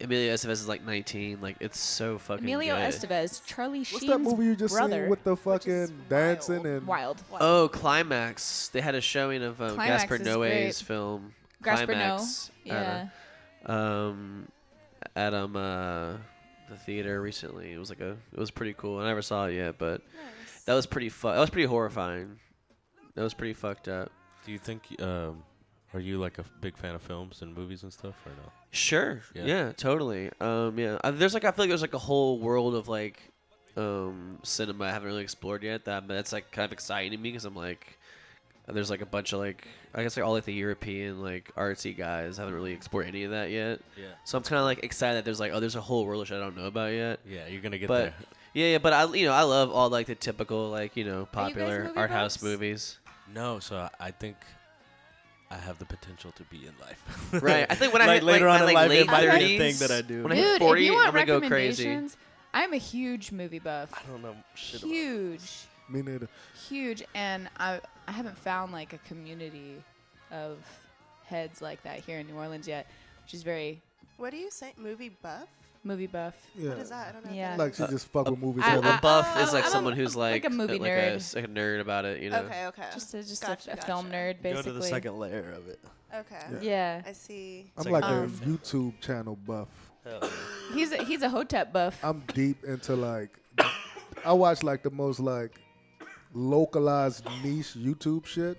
Emilio Estevez is like 19. Like it's so fucking Emilio good. Estevez, Charlie What's Sheen's that movie you just brother. seen with the is fucking dancing wild. and Wild. Oh, Climax. They had a showing of Climax Gaspar is Noé's great. film. Gaspar Climax. Noé. Yeah. At the theater recently. It was pretty cool. I never saw it yet, but that was pretty that was pretty horrifying. That was pretty fucked up. Do you think? Are you like a big fan of films and movies and stuff, or no? Sure. Yeah. Yeah, totally. Yeah. I feel like there's like a whole world of like cinema I haven't really explored yet. That's like kind of exciting to me because I'm like, there's like a bunch of like, I guess like all like the European like artsy guys haven't really explored any of that yet. Yeah. So I'm kind of like excited that there's a whole world of shit I don't know about yet. Yeah, you're gonna get But there. yeah, but I love all like the typical like guys popular movie art house buffs? movies. No, so I think I have the potential to be in life. Right. I think when I like hit later like, on my, in like, life, late it might be a 30s, thing that I do. When I hit Dude, 40, if you want I'm gonna go crazy. recommendations, I'm a huge movie buff. I don't know shit about Huge. me neither. Huge, and I haven't found like a community of heads like that here in New Orleans yet, which is very What do you say? Movie buff? movie buff. Yeah. What is that? I don't know. what Yeah. that Like is. she just fuck with movies. I- all A over. buff is like I'm a- someone who's like a movie like nerd. like a nerd about it, you know. Okay. Just Gotcha, a film gotcha. nerd, basically. Go to the second layer of it. Okay. Yeah. I see. I'm It's like like a Um, YouTube channel buff. Hell yeah. He's a Hotep buff. I'm deep into like, I watch like the most like localized niche YouTube shit,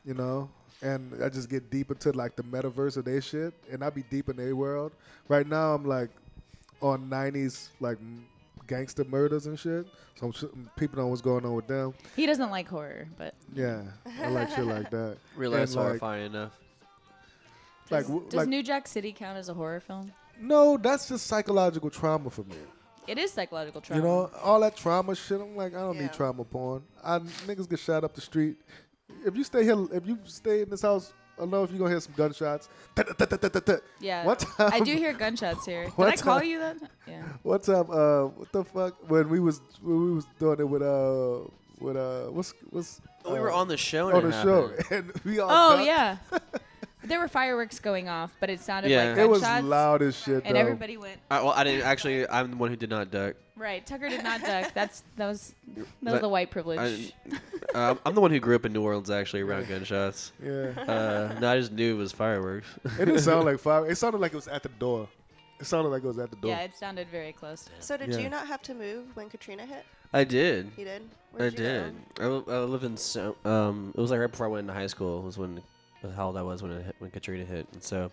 you know, and I just get deep into like the metaverse of their shit, and I be deep in their world. Right now, I'm like on 90s like gangster murders and shit, so people know what's going on with them. He doesn't like horror, but Yeah, I like shit like that. Really, And, that's like, horrifying enough. does New Jack City count as a horror film? No, that's just psychological trauma for me. It is psychological trauma. You know, all that trauma shit. I'm like, I don't Yeah. need trauma porn. Niggas get shot up the street. If you stay in this house, I don't know if you're gonna hear some gunshots. Yeah. One time, I do hear gunshots here. Did One I call time- you that? Yeah. One time, what the fuck? When we was doing it with what's We were on the show. on and the it show, happened. and we all Oh ducked. yeah. There were fireworks going off, but it sounded Yeah. like It was gunshots. loud as shit. And though. everybody went I didn't actually. I'm the one who did not duck. right. Tucker did not duck. That was the white privilege. I'm the one who grew up in New Orleans, actually, around gunshots. Yeah, No, I just knew it was fireworks. it didn't sound like fire. It sounded like it was at the door. It sounded like it was at the door. Yeah, it sounded very close. So did Yeah. you not have to move when Katrina hit? I did. You did. I Where'd you did. go? I lived in it was like right before I went into high school. Was when how old I was when Katrina hit, and so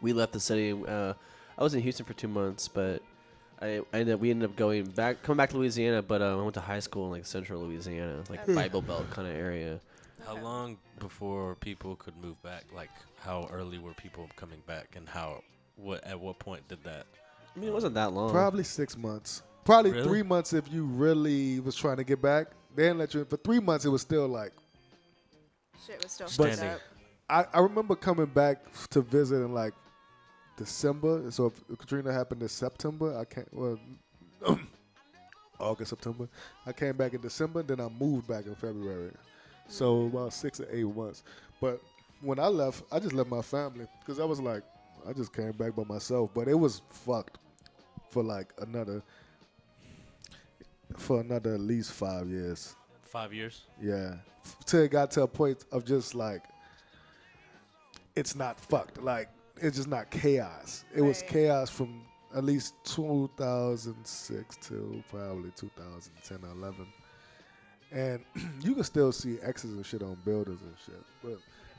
we left the city. I was in Houston for 2 months, but we ended up coming back to Louisiana. But I went to high school in like central Louisiana, like Okay. Bible Belt kind of area. How long before people could move back? Like, how early were people coming back, and at what point did that? I mean, it wasn't that long. Probably 6 months. Probably Really? 3 months if you really was trying to get back. They didn't let you in. For 3 months, it was still like. Shit was still But- fucked up. I remember coming back to visit in like December. So if Katrina happened in September, August, September. I came back in December, then I moved back in February. So about 6 or 8 months. But when I left, I just left my family because I was like, I just came back by myself. But it was fucked for like another at least 5 years. 5 years. Yeah. Till it got to a point of just like, it's not fucked. Like, it's just not chaos. It was Right. chaos from at least 2006 to probably 2010 or 11. And you can still see X's and shit on buildings and shit. But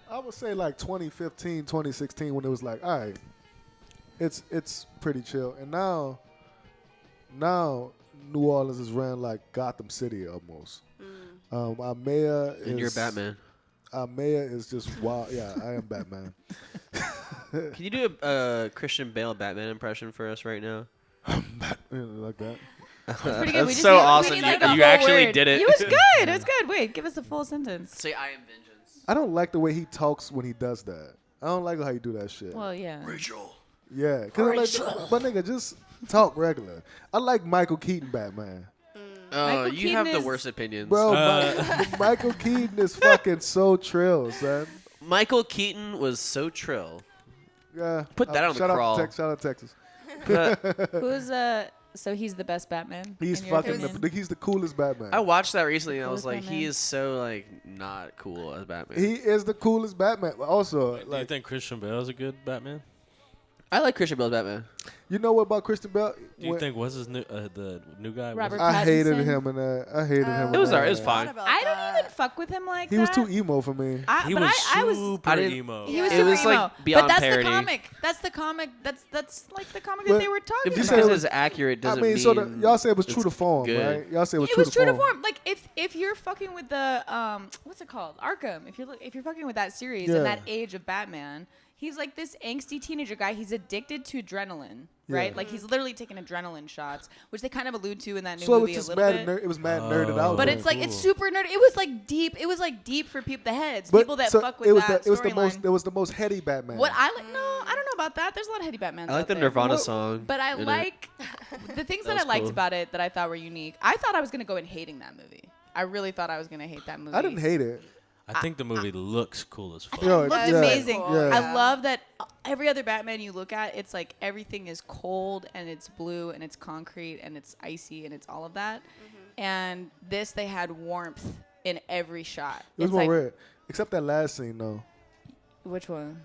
I would say like 2015, 2016 when it was like, all right, it's pretty chill. And now New Orleans is ran like Gotham City almost. Our mayor is... And you're Batman. Our mayor is just wild. Yeah, I am Batman. Can you do a Christian Bale Batman impression for us right now? Like that. Pretty good. That's We just so need- we awesome. need, You- like, a you full actually word. did it. It was good. It was good. Wait, give us a full sentence. Say, I am vengeance. I don't like the way he talks when he does that. I don't like how you do that shit. Well, yeah. Yeah, cause but nigga, just talk regular. I like Michael Keaton Batman, Oh, Michael you Keaton have the is- worst opinions. bro. Michael Keaton is fucking so trill, son. Michael Keaton was so trill. Yeah, Put that on the shout crawl. Shout out Texas. Who's So he's the best Batman. He's in your fucking. opinion? He's the coolest Batman. I watched that recently and I was Coolest like, Batman. he is so like not cool as Batman. He is the coolest Batman. Also, Do you like, think Christian Bale is a good Batman? I like Christian Bale's Batman. you know what about Christian Bale? Do you think what's his new the new guy? Robert I hated Pattinson? him in that. I hated him. It in was that. alright, it was fine. I don't even fuck with him like He that. was too emo for me. He but was I was super I didn't- emo. He was It super was, emo. like, beyond but that's parody. the comic. That's the comic. That's like the comic But that they were talking If you just said about. it because was- it's accurate I doesn't mean, so y'all said it was true it's to form, good. right? Y'all said it was It true was to true to form. form. Like if you're fucking with the what's it called, Arkham. If you're fucking with that series Yeah. and that age of Batman, he's like this angsty teenager guy. He's addicted to adrenaline, right? Yeah. Like he's literally taking adrenaline shots, which they kind of allude to in that new So it was movie a just little mad. bit. It was mad nerded out. But though. it's like it's Cool. super nerd. It was like deep. It was like deep for people, the heads, But people that so fuck with it was that the, it was the storyline. most. It was the most heady Batman. What I like? No, I don't know about that. There's a lot of heady Batmans. I like out the there. Nirvana What- song. But I in it. like the things that I was liked cool. about it that I thought were unique. I thought I was gonna go in hating that movie. I really thought I was gonna hate that movie. I didn't hate it. I think the movie looks cool as fuck. Yo, It looked yeah, amazing. yeah. I love that every other Batman you look at, it's like everything is cold and it's blue and it's concrete and it's icy and it's all of that. And this, they had warmth in every shot. It was It's more like, red, except that last scene though. which one?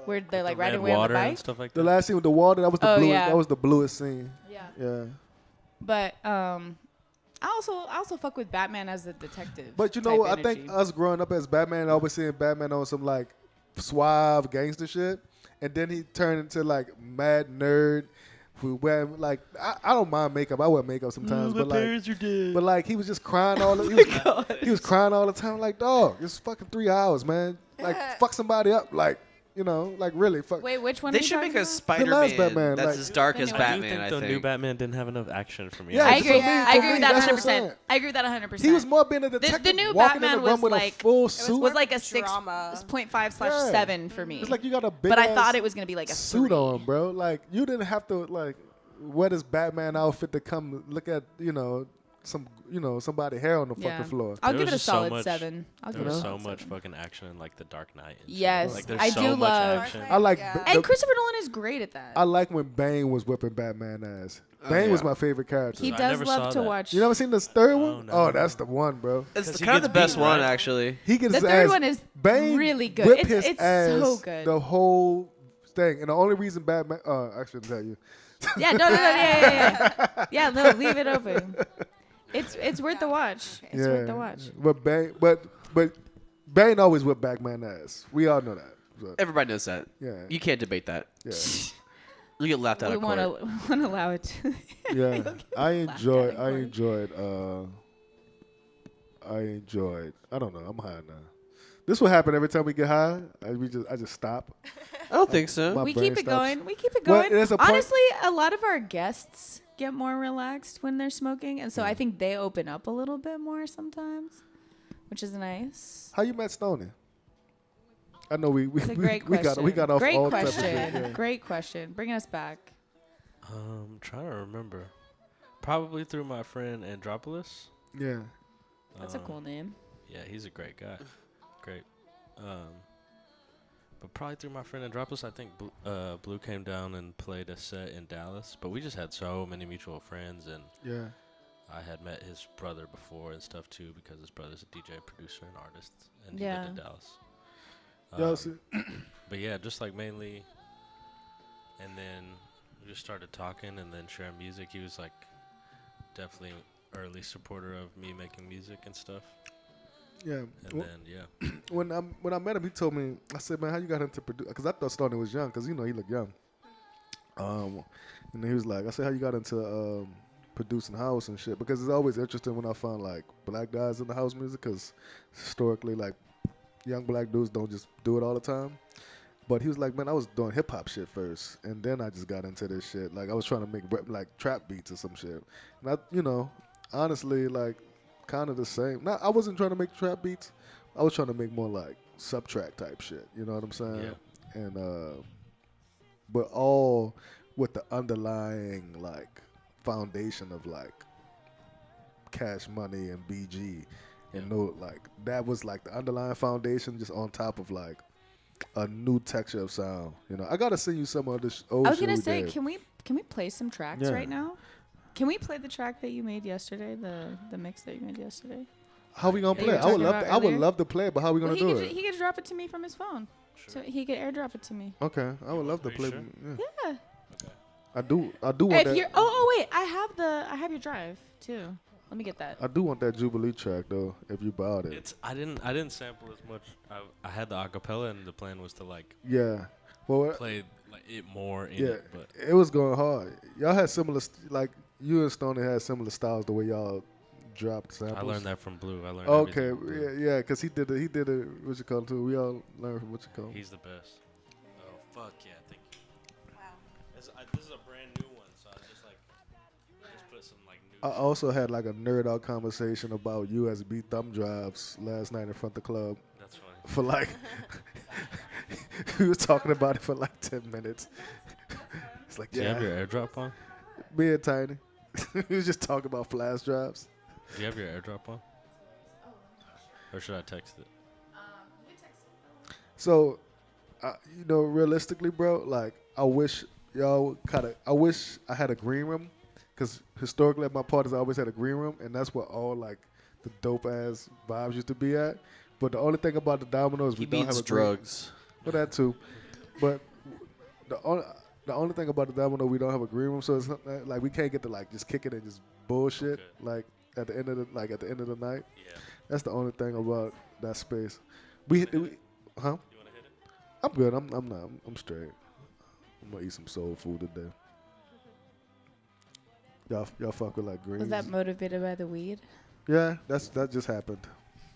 Where they're like The riding red away on the water and bike? stuff like The that. last scene with the water. That was the Oh, bluest. yeah. That was the bluest scene. Yeah. Yeah. But I also fuck with Batman as a detective. But you know type what? I think energy. us growing up as Batman, always seeing Batman on some like suave gangster shit, and then he turned into like mad nerd. Who wear like I don't mind makeup. I wear makeup sometimes, but like are dead. but like he was just crying all the he was crying all the time. Like dog, it's fucking 3 hours, man. Like fuck somebody up. Like you know, like really fuck. Wait, which one? They are you should talking make a about? Spider-Man Batman, that's like- as dark The as new I do Batman. think I the think. new Batman didn't have enough action for me. Yeah, I for agree. me, I for agree me, with that that's what I'm 100%. saying. I agree with that 100%. He was more being a detective. The new walking Batman in the room was with like a full suit. was like a Drama. 6.5/7 for me. It's like you got a big. but I ass thought it was gonna be like a suit 3. on, bro. Like you didn't have to like wear this Batman outfit to come look at somebody hair on the Yeah. fucking floor. I'll There give was it a just so solid much- 7. I'll There give it a was so solid much 7. fucking action in like the Dark Knight. And shit. Yes, like, there's I so do much love- action. I like Yeah. the- And Christopher Nolan is great at that. I like when Bane was whipping Batman ass. Oh, Bane was yeah. my favorite character. He I does never love saw to that. watch. You never seen this third No, one? no. Oh, that's the one, bro. It's 'Cause he kind of gets the best beat, one, right? actually. He gets The his third ass. one is Bane really good. whip It's- his it's ass so good. the whole thing, and the only reason Batman. I shouldn't tell you. Yeah, no, yeah. Yeah, no, leave it open. It's worth the watch. It's worth the watch. But Bane always whipped Batman ass. We all know that. So, Everybody knows that. yeah, You can't debate that. yeah, You get laughed out We of want court. to allow it. To yeah. I laughed at in court. enjoyed. I don't know. I'm high now. This will happen every time we get high. I just stop. I don't think so. My we brain keep it stops. going. We keep it Well, going. there's a point- Honestly, a lot of our guests get more relaxed when they're smoking, and so I think they open up a little bit more sometimes, which is nice. How you met Stoney? I know we It's a great we question. got off Great all types of question. shit. Yeah. Great question. Bringing us back. Trying to remember. Probably through my friend Andropolis. Yeah. That's a cool name. Yeah, he's a great guy. Great. But probably through my friend Andropolis, I think Blue came down and played a set in Dallas. But we just had so many mutual friends, and Yeah. I had met his brother before and stuff too, because his brother's a DJ, producer, and artist, and Yeah. he lived in Dallas. Yo, see, But yeah, just like mainly, and then we just started talking and then sharing music. He was like definitely early supporter of me making music and stuff. yeah. And then yeah, When I met him, he told me, I said, man, how you got him to produce? Because I thought Stoney was young, because he looked young. And then he was like, I said, how you got into producing house and shit? Because it's always interesting when I find like black guys in the house music, because historically, like young black dudes don't just do it all the time. But he was like, man, I was doing hip hop shit first, and then I just got into this shit. Like I was trying to make like trap beats or some shit. And I, honestly, like kind of the same. Now I wasn't trying to make trap beats. I was trying to make more like subtract type shit. You know what I'm saying? Yeah. And but all with the underlying like foundation of like Cash Money and BG, and no like that was like the underlying foundation, just on top of like a new texture of sound. You know, I gotta send you some of this old. I was shit gonna we say, did. can we play some tracks Yeah. right now? Can we play the track that you made yesterday? The mix that you made yesterday. How we gonna that you play? were it? I would talking love. about To, I would earlier? love to play it, but how we gonna Well, do he it? could drop it to me from his phone, so he could airdrop it to me. Okay, I would love to Are you play. sure? Yeah. Yeah. I do want If that. you're, oh wait, I have your drive too. Let me get that. I do want that Jubilee track though. If you bought it. It's I didn't sample as much. I had the acapella and the plan was to like Yeah. Well, play like it more in yeah, it, but it was going hard. Y'all had similar, like you and Stoney had similar styles the way y'all dropped samples. I learned that from Blue. I learned Okay, everything from Blue. yeah, because he did it. What you call it too? We all learned from what you call. He's the best. Oh fuck yeah, thank you. Wow. This is a brand new one, so I just put some like new. I also had like a nerd out conversation about USB thumb drives last night in front of the club That's funny. for like we were talking about it for like 10 minutes. It's like Do you have yeah, your AirDrop on? me and Tiny. We was just talking about flash drives. Do you have your AirDrop on? Or should I text it? So, you know, realistically, bro, like I wish I had a green room, because historically at my parties I always had a green room, and that's where all like the dope ass vibes used to be at. But the only thing about the Domino's, He we don't have means a green. drugs. Well, that too. But the only thing about the Domino, we don't have a green room, so it's not, like we can't get to like just kick it and just bullshit Okay. like at the end of the night. Yeah. That's the only thing about that space. Huh? You wanna hit it? I'm good. I'm straight. I'm gonna eat some soul food today. Y'all fuck with like greens. Was that motivated by the weed? Yeah, that just happened.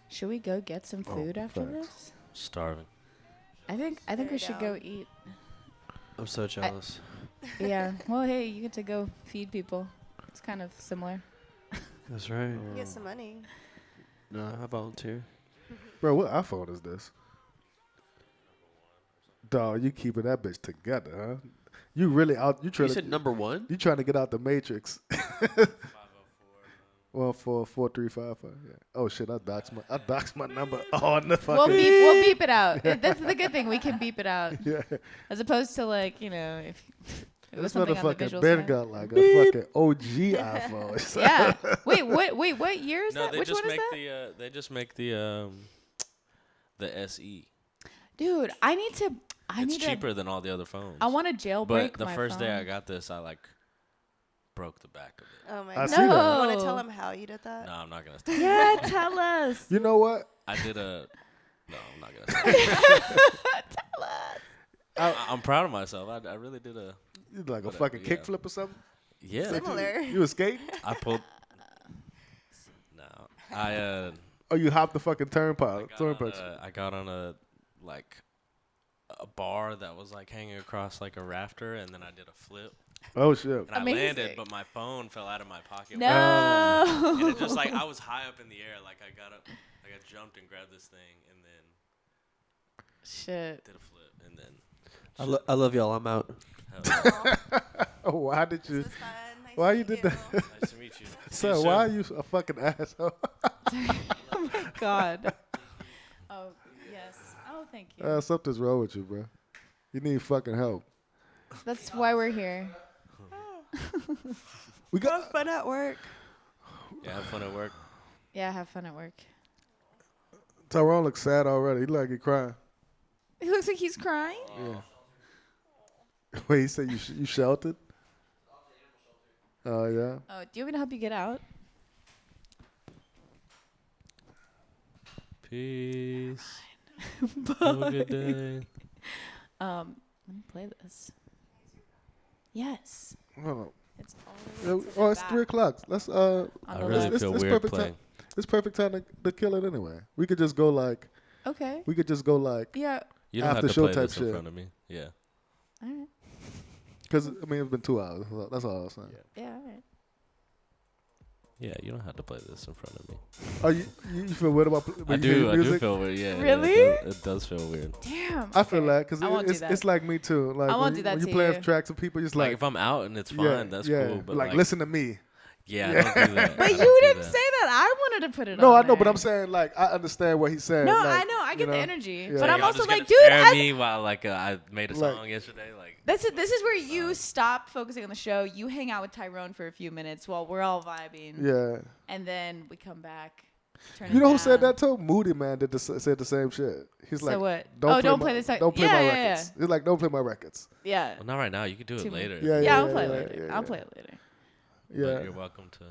Should we go get some Oh, food after facts. this? Starving. I think we Very should go down. eat. I'm so jealous. Yeah. Well, hey, you get to go feed people. It's kind of similar. That's right. You get some money. No, I volunteer. Bro, what iPhone is this? Dog, you keeping that bitch together, huh? You really out? You You trying said to? number one? You trying to get out the matrix? 14355. Yeah. Oh shit! I doxed my number on the fucking. We'll beep it out. That's the good thing. We can beep it out, Yeah. as opposed to like if it was This something on the motherfucker visual Ben side. got like a fucking OG iPhone. It's like- Yeah. Wait. What year is No, that? they Which just one is make that? the they just make the SE. Dude, I need It's to. cheaper than all the other phones. I want to jailbreak But the my first day I phone. got this, I like broke the back of it. Oh my I god. see that. You want No. to tell them how you did that? No, I'm not gonna. Start. Yeah, tell us. You know what? I did a. No, I'm not gonna. Start. I'm proud of myself. I really did a. You like a Whatever, fucking yeah. kickflip or something? Yeah. Similar. You was skating? I pulled. No, I Oh, you hopped the fucking turnpike. I got on a like a bar that was like hanging across like a rafter, and then I did a flip, Oh shit. and I Amazing. landed, but my phone fell out of my pocket. No. And it just like I was high up in the air, like I got up, like I jumped and grabbed this thing, and then Shit. did a flip, and then. I love y'all. I'm out. Oh, why did you? This was fun. Nice Why to you meet did that? Nice to meet you. See you Sir, soon. why are you a fucking asshole? Oh my god. Oh yes. Oh, thank you. Something's wrong with you, bro. You need fucking help. That's why we're here. We got. Have fun at work. Yeah, have fun at work. Yeah, have fun at work. Tyrone looks sad already. He look like he crying. He looks like he's crying. Yeah. Wait, he said you sheltered? Oh yeah. Oh, do you want me to help you get out? Peace. Have a good day. Let me play this. Yes. Hold on. It's all the way to Oh, the it's back 3:00. Let's on I the really left. feel it's weird perfect playing. It's perfect time to kill it anyway. We could just go like. Okay. Yeah. You don't have After to show play type this in shit. front of me. Yeah. All right. Because I mean it's been 2 hours. That's all I was saying. Yeah. All right. Yeah, you don't have to play this in front of me. Oh, you feel weird about I when you hear do. I do music? feel weird. Yeah. Really? It does feel weird. Damn. I feel okay. that because I won't do that. it's like me too. Like I won't when do you- that when you to play you. tracks with people, just Like like if I'm out and it's fine, that's cool. But like listen to me. Yeah, don't do that. But I you don't do didn't that. say that. I wanted to put it on. No, I know, but there. I'm saying like I understand what he's saying. No, like, I know. I get the energy, Yeah. but So I'm y'all also just like, gonna dude, stare at as me while like I made a Like- song yesterday. Like this is where you stop focusing on the show. You hang out with Tyrone for a few minutes while we're all vibing, Yeah. and then we come back. Turn You it know who said down. that too? Moody Man said the same shit. He's So like, what? Don't play the song. Don't play Yeah, my yeah, records. He's like, don't play my records. Yeah. well, not right now. You can do Too it many- later. Yeah, Yeah, I'll yeah, play it yeah, later. yeah, I'll yeah. play it later. Yeah. But you're welcome to.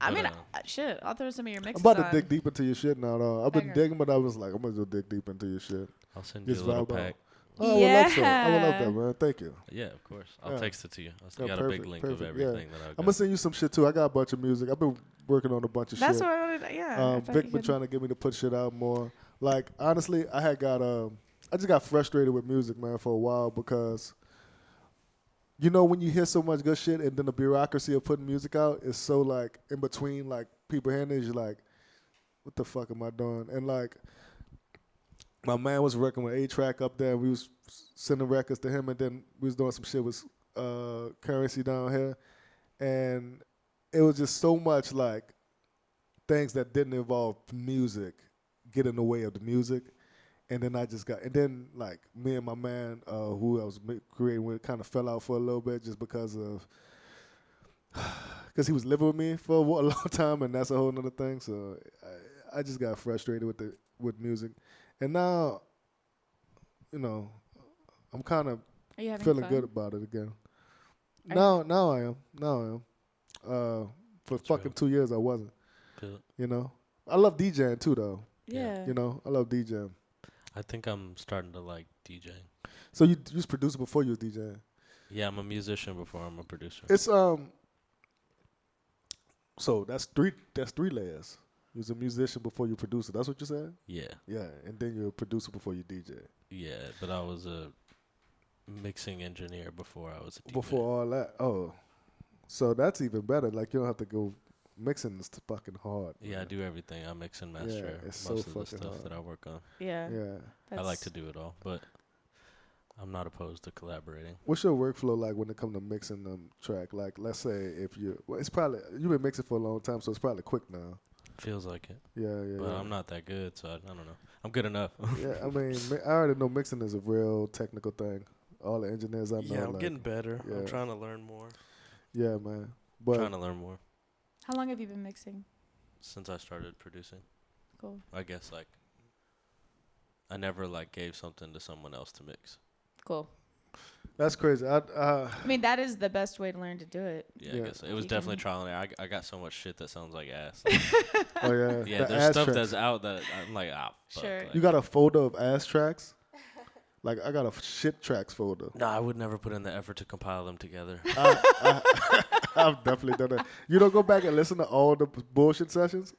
I But, mean, shit. I'll throw some of your I'm mixes about to on. dig deep into your shit now, though. I've been Okay. digging, but I was like, I'm gonna go dig deep into your shit. I'll send you Just a little vibe out. pack. Oh, I would love so. I would love Yeah. that, man. Thank you. Yeah, of course. I'll Yeah. text it to you. I Yeah, got a big perfect, link of perfect, everything that I've I'm got. gonna send you some shit too. I got a bunch of music. I've been working on a bunch of That's shit. what I wanted. Yeah. I thought Vic you been could- trying to get me to put shit out more. Like honestly, I just got frustrated with music, man, for a while because you know when you hear so much good shit and then the bureaucracy of putting music out is so like in between like people hearing it, you're like, what the fuck am I doing? And like my man was working with A-Track up there and we was sending records to him and then we was doing some shit with Currency down here and it was just so much like things that didn't involve music get in the way of the music. And then and then like me and my man who I was creating with kind of fell out for a little bit just because he was living with me for a long time and that's a whole nother thing. So I just got frustrated with music. And now, you know, I'm kind of Are you having feeling fun? good about it again. Are Now I am. For That's fucking real. 2 years I wasn't. Feel- You know, I love DJing too, though. Yeah. You know, I love DJing. I think I'm starting to like DJing. So you was producer before you was DJing. Yeah, I'm a musician before I'm a producer. It's So that's three layers. You was a musician before you producer. That's what you said. Yeah, Yeah, and then you're a producer before you DJ. yeah, but I was a mixing engineer before I was a DJ. Before all that, oh, so that's even better. Like you don't have to go mixing. Is fucking hard. Yeah, I man. do everything. I mix and master Yeah, it's most so of the fucking stuff hard. that I work on. Yeah. Yeah. I like to do it all, but I'm not opposed to collaborating. What's your workflow like when it comes to mixing them track? Like, let's say if it's probably you've been mixing for a long time, so it's probably quick now. Feels like it, Yeah. but I'm not that good, so I don't know. I'm good enough. Yeah, I mean, I already know mixing is a real technical thing. All the engineers I know. Yeah, I'm like, getting better. yeah. I'm trying to learn more. Yeah, man. trying But to learn more How long have you been mixing? since I started producing. Cool. I guess like I never like gave something to someone else to mix. Cool. that's crazy. I mean, that is the best way to learn to do it. Yeah, Yeah. I guess it was You definitely can- trial and error. I got so much shit that sounds like ass. oh yeah. Yeah, the there's ass stuff tracks. that's out that I'm like, fuck. Sure. Like, You got a folder of ass tracks? Like I got a shit tracks folder. No, I would never put in the effort to compile them together. I've definitely done that. You don't go back and listen to all the bullshit sessions?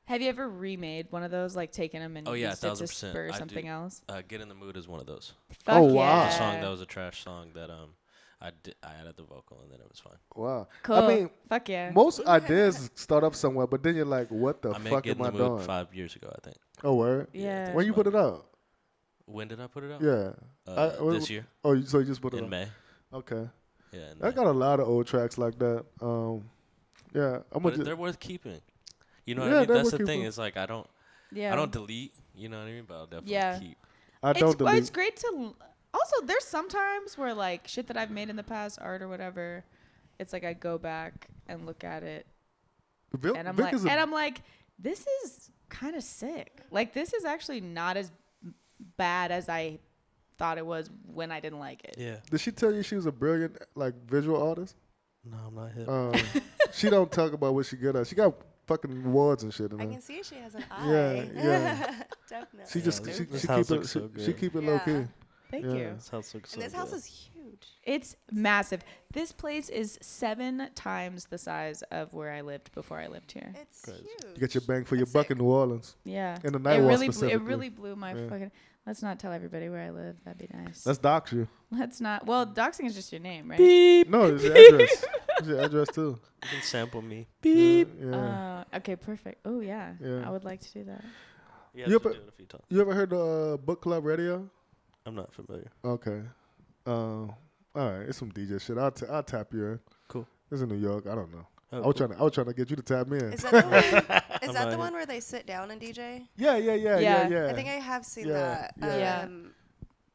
Have you ever remade one of those, like taken them and Oh, yeah, used it to 1000%. spur I do. something else? Get in the mood is one of those. Fuck Oh, wow. yeah. It's a song that was a trash song that I added the vocal and then it was fine. Wow. Cool. I mean, Fuck yeah. most ideas start up somewhere, but then you're like, what the I made fuck Get am in I the Mood doing? 5 years ago, I think. Oh, word? Yeah. When you put it out? When did I put it out? Yeah. This year Oh, so you just put it in out? May. Okay. Yeah, in I May. got a lot of old tracks like that. Yeah. I'm But gonna they're worth keeping. You know Yeah, what I mean? they're That's worth the thing. keeping. It's like I don't Yeah. delete. You know what I mean? But I'll definitely Yeah. keep. I don't It's delete. great to. Also, there's sometimes where like shit that I've made in the past, art or whatever, it's like I go back and look at it, Vic, and I'm Vic like, is a- this is kind of sick. Like this is actually not as bad as I thought it was when I didn't like it. Yeah. Did she tell you she was a brilliant like visual artist? No, I'm not hip. She don't talk about what she good at. She got fucking awards and shit in I her. can see she has an eye. Yeah, yeah. Definitely. She just Yeah, she, this she house keep it looks so she good. keep it Yeah. low key. Thank Yeah. you. This house looks so And this house good. is huge. It's massive. This place is 7 times the size of where I lived before I lived here. It's Crazy. huge. You get your bang for your That's buck sick. in New Orleans. Yeah. In the night walk it specifically. really blew my Yeah. fucking. Let's not tell everybody where I live. That'd be nice. Let's dox you. Let's not. Well, doxing is just your name, right? No, it's your address. It's your address too. You can sample me. Yeah. Okay, perfect. Oh yeah. Yeah. I would like to do that. You You have to ever- do it a few times. You ever heard of Book Club Radio? I'm not familiar. Okay. All right. It's some DJ shit. I'll tap you in. Cool. It's in New York. I don't know. Oh, I was trying to get you to tap me in. Is that the one? Is I'm that not the one where they sit down and DJ? Yeah. Yeah. I think I have seen Yeah, that. yeah.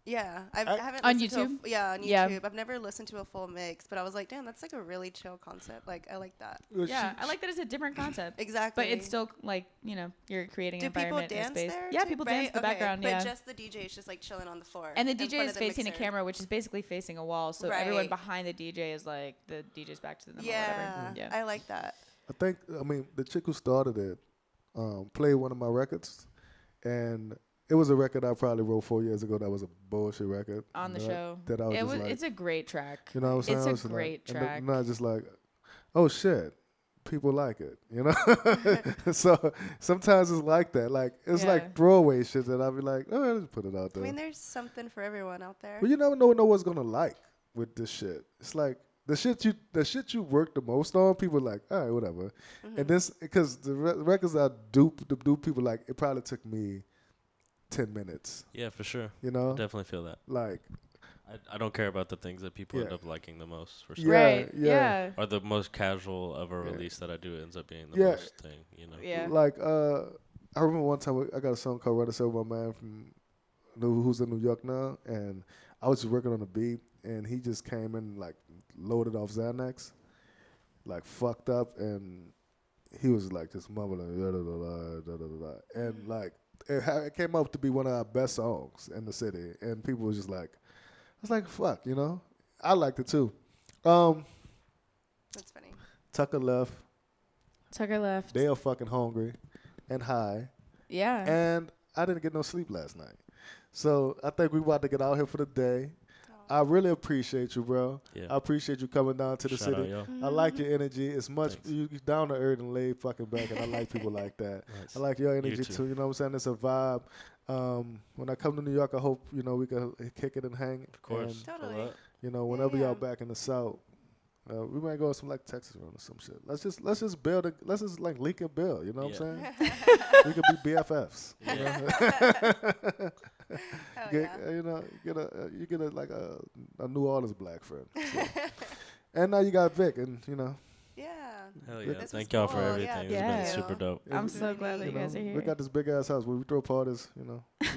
Yeah, I haven't On listened to YouTube? on Yeah. YouTube. I've never listened to a full mix, but I was like, damn, that's like a really chill concept. Like, I like that. Yeah, I like that it's a different concept. Exactly. But it's still like, you're creating Do an people environment and a dance space. there? Yeah, too? people Right? dance in the Okay, background, but yeah. just the DJ is just like chilling on the floor. And the in DJ front is of the facing a mixer. camera, which is basically facing a wall. So everyone Right. behind the DJ is like, the DJ's back to them or Yeah, whatever. Yeah. I like that. I mean, the chick who started it played one of my records, and it was a record I probably wrote 4 years ago. That was a bullshit record. On the that- show. That I was just like, It's a great track. you know what I'm saying? It's I a was like- great and track. not just like, oh shit, people like it, you know. So sometimes it's like that. Like it's Yeah. like throwaway shit that I'll be like, oh, I'll just put it out I there. mean, there's something for everyone out there. But you never know what's gonna like with this shit. It's like the shit you work the most on. People are like, all right, whatever. And this because the records I do people like. It probably took me 10 minutes. Yeah, for sure. You know, Definitely feel that. like I don't care about the things that people end Yeah. up liking the most, for sure. Yeah, Right. yeah. Yeah. Or the most casual of a Yeah. release that I do ends up being the Yeah. most thing, Yeah. like I remember one time I got a song called "Run Us Over" my man from who's in New York now, and I was just working on the beat, and he just came in like loaded off Xanax, like fucked up, and he was like just mumbling, da, da, da, da, da, da, da. And like it came up to be one of our best songs in the city, and people was just like, I was like, fuck, you know, I liked it too. That's funny. Tucker left. Tucker left. They are fucking hungry and high, Yeah. and I didn't get no sleep last night. So I think we about to get out here for the day. I really appreciate you, bro. Yeah. I appreciate you coming down to the Shout out, city. yo. I like your energy. It's much Thanks. you down to earth and laid fucking back, and I like people like that. Nice. I like your energy too. too. You know what I'm saying? It's a vibe. When I come to New York, I hope we can kick it and hang. Of course. And, Totally. Pull up. whenever Yeah. y'all back in the South, we might go to some like Texas or some shit. Let's just build. Let's just like link and build. You know what I'm Yeah. saying? We could be BFFs. you know? Hell Get, yeah. you get a New Orleans black friend. So. And now you got Vic, and Yeah. Hell This yeah. was Thank y'all for cool. Yeah, everything. It's Yeah. been super dope. I'm it's- so glad that you guys are here. we got this big ass house where we throw parties. We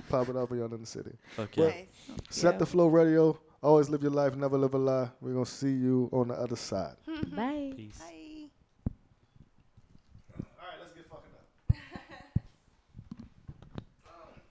pop it up y'all in the city. Fuck yeah. Nice. Set the Flow Radio. Always live your life, never live a lie. We're gonna see you on the other side. Bye. Peace. Bye.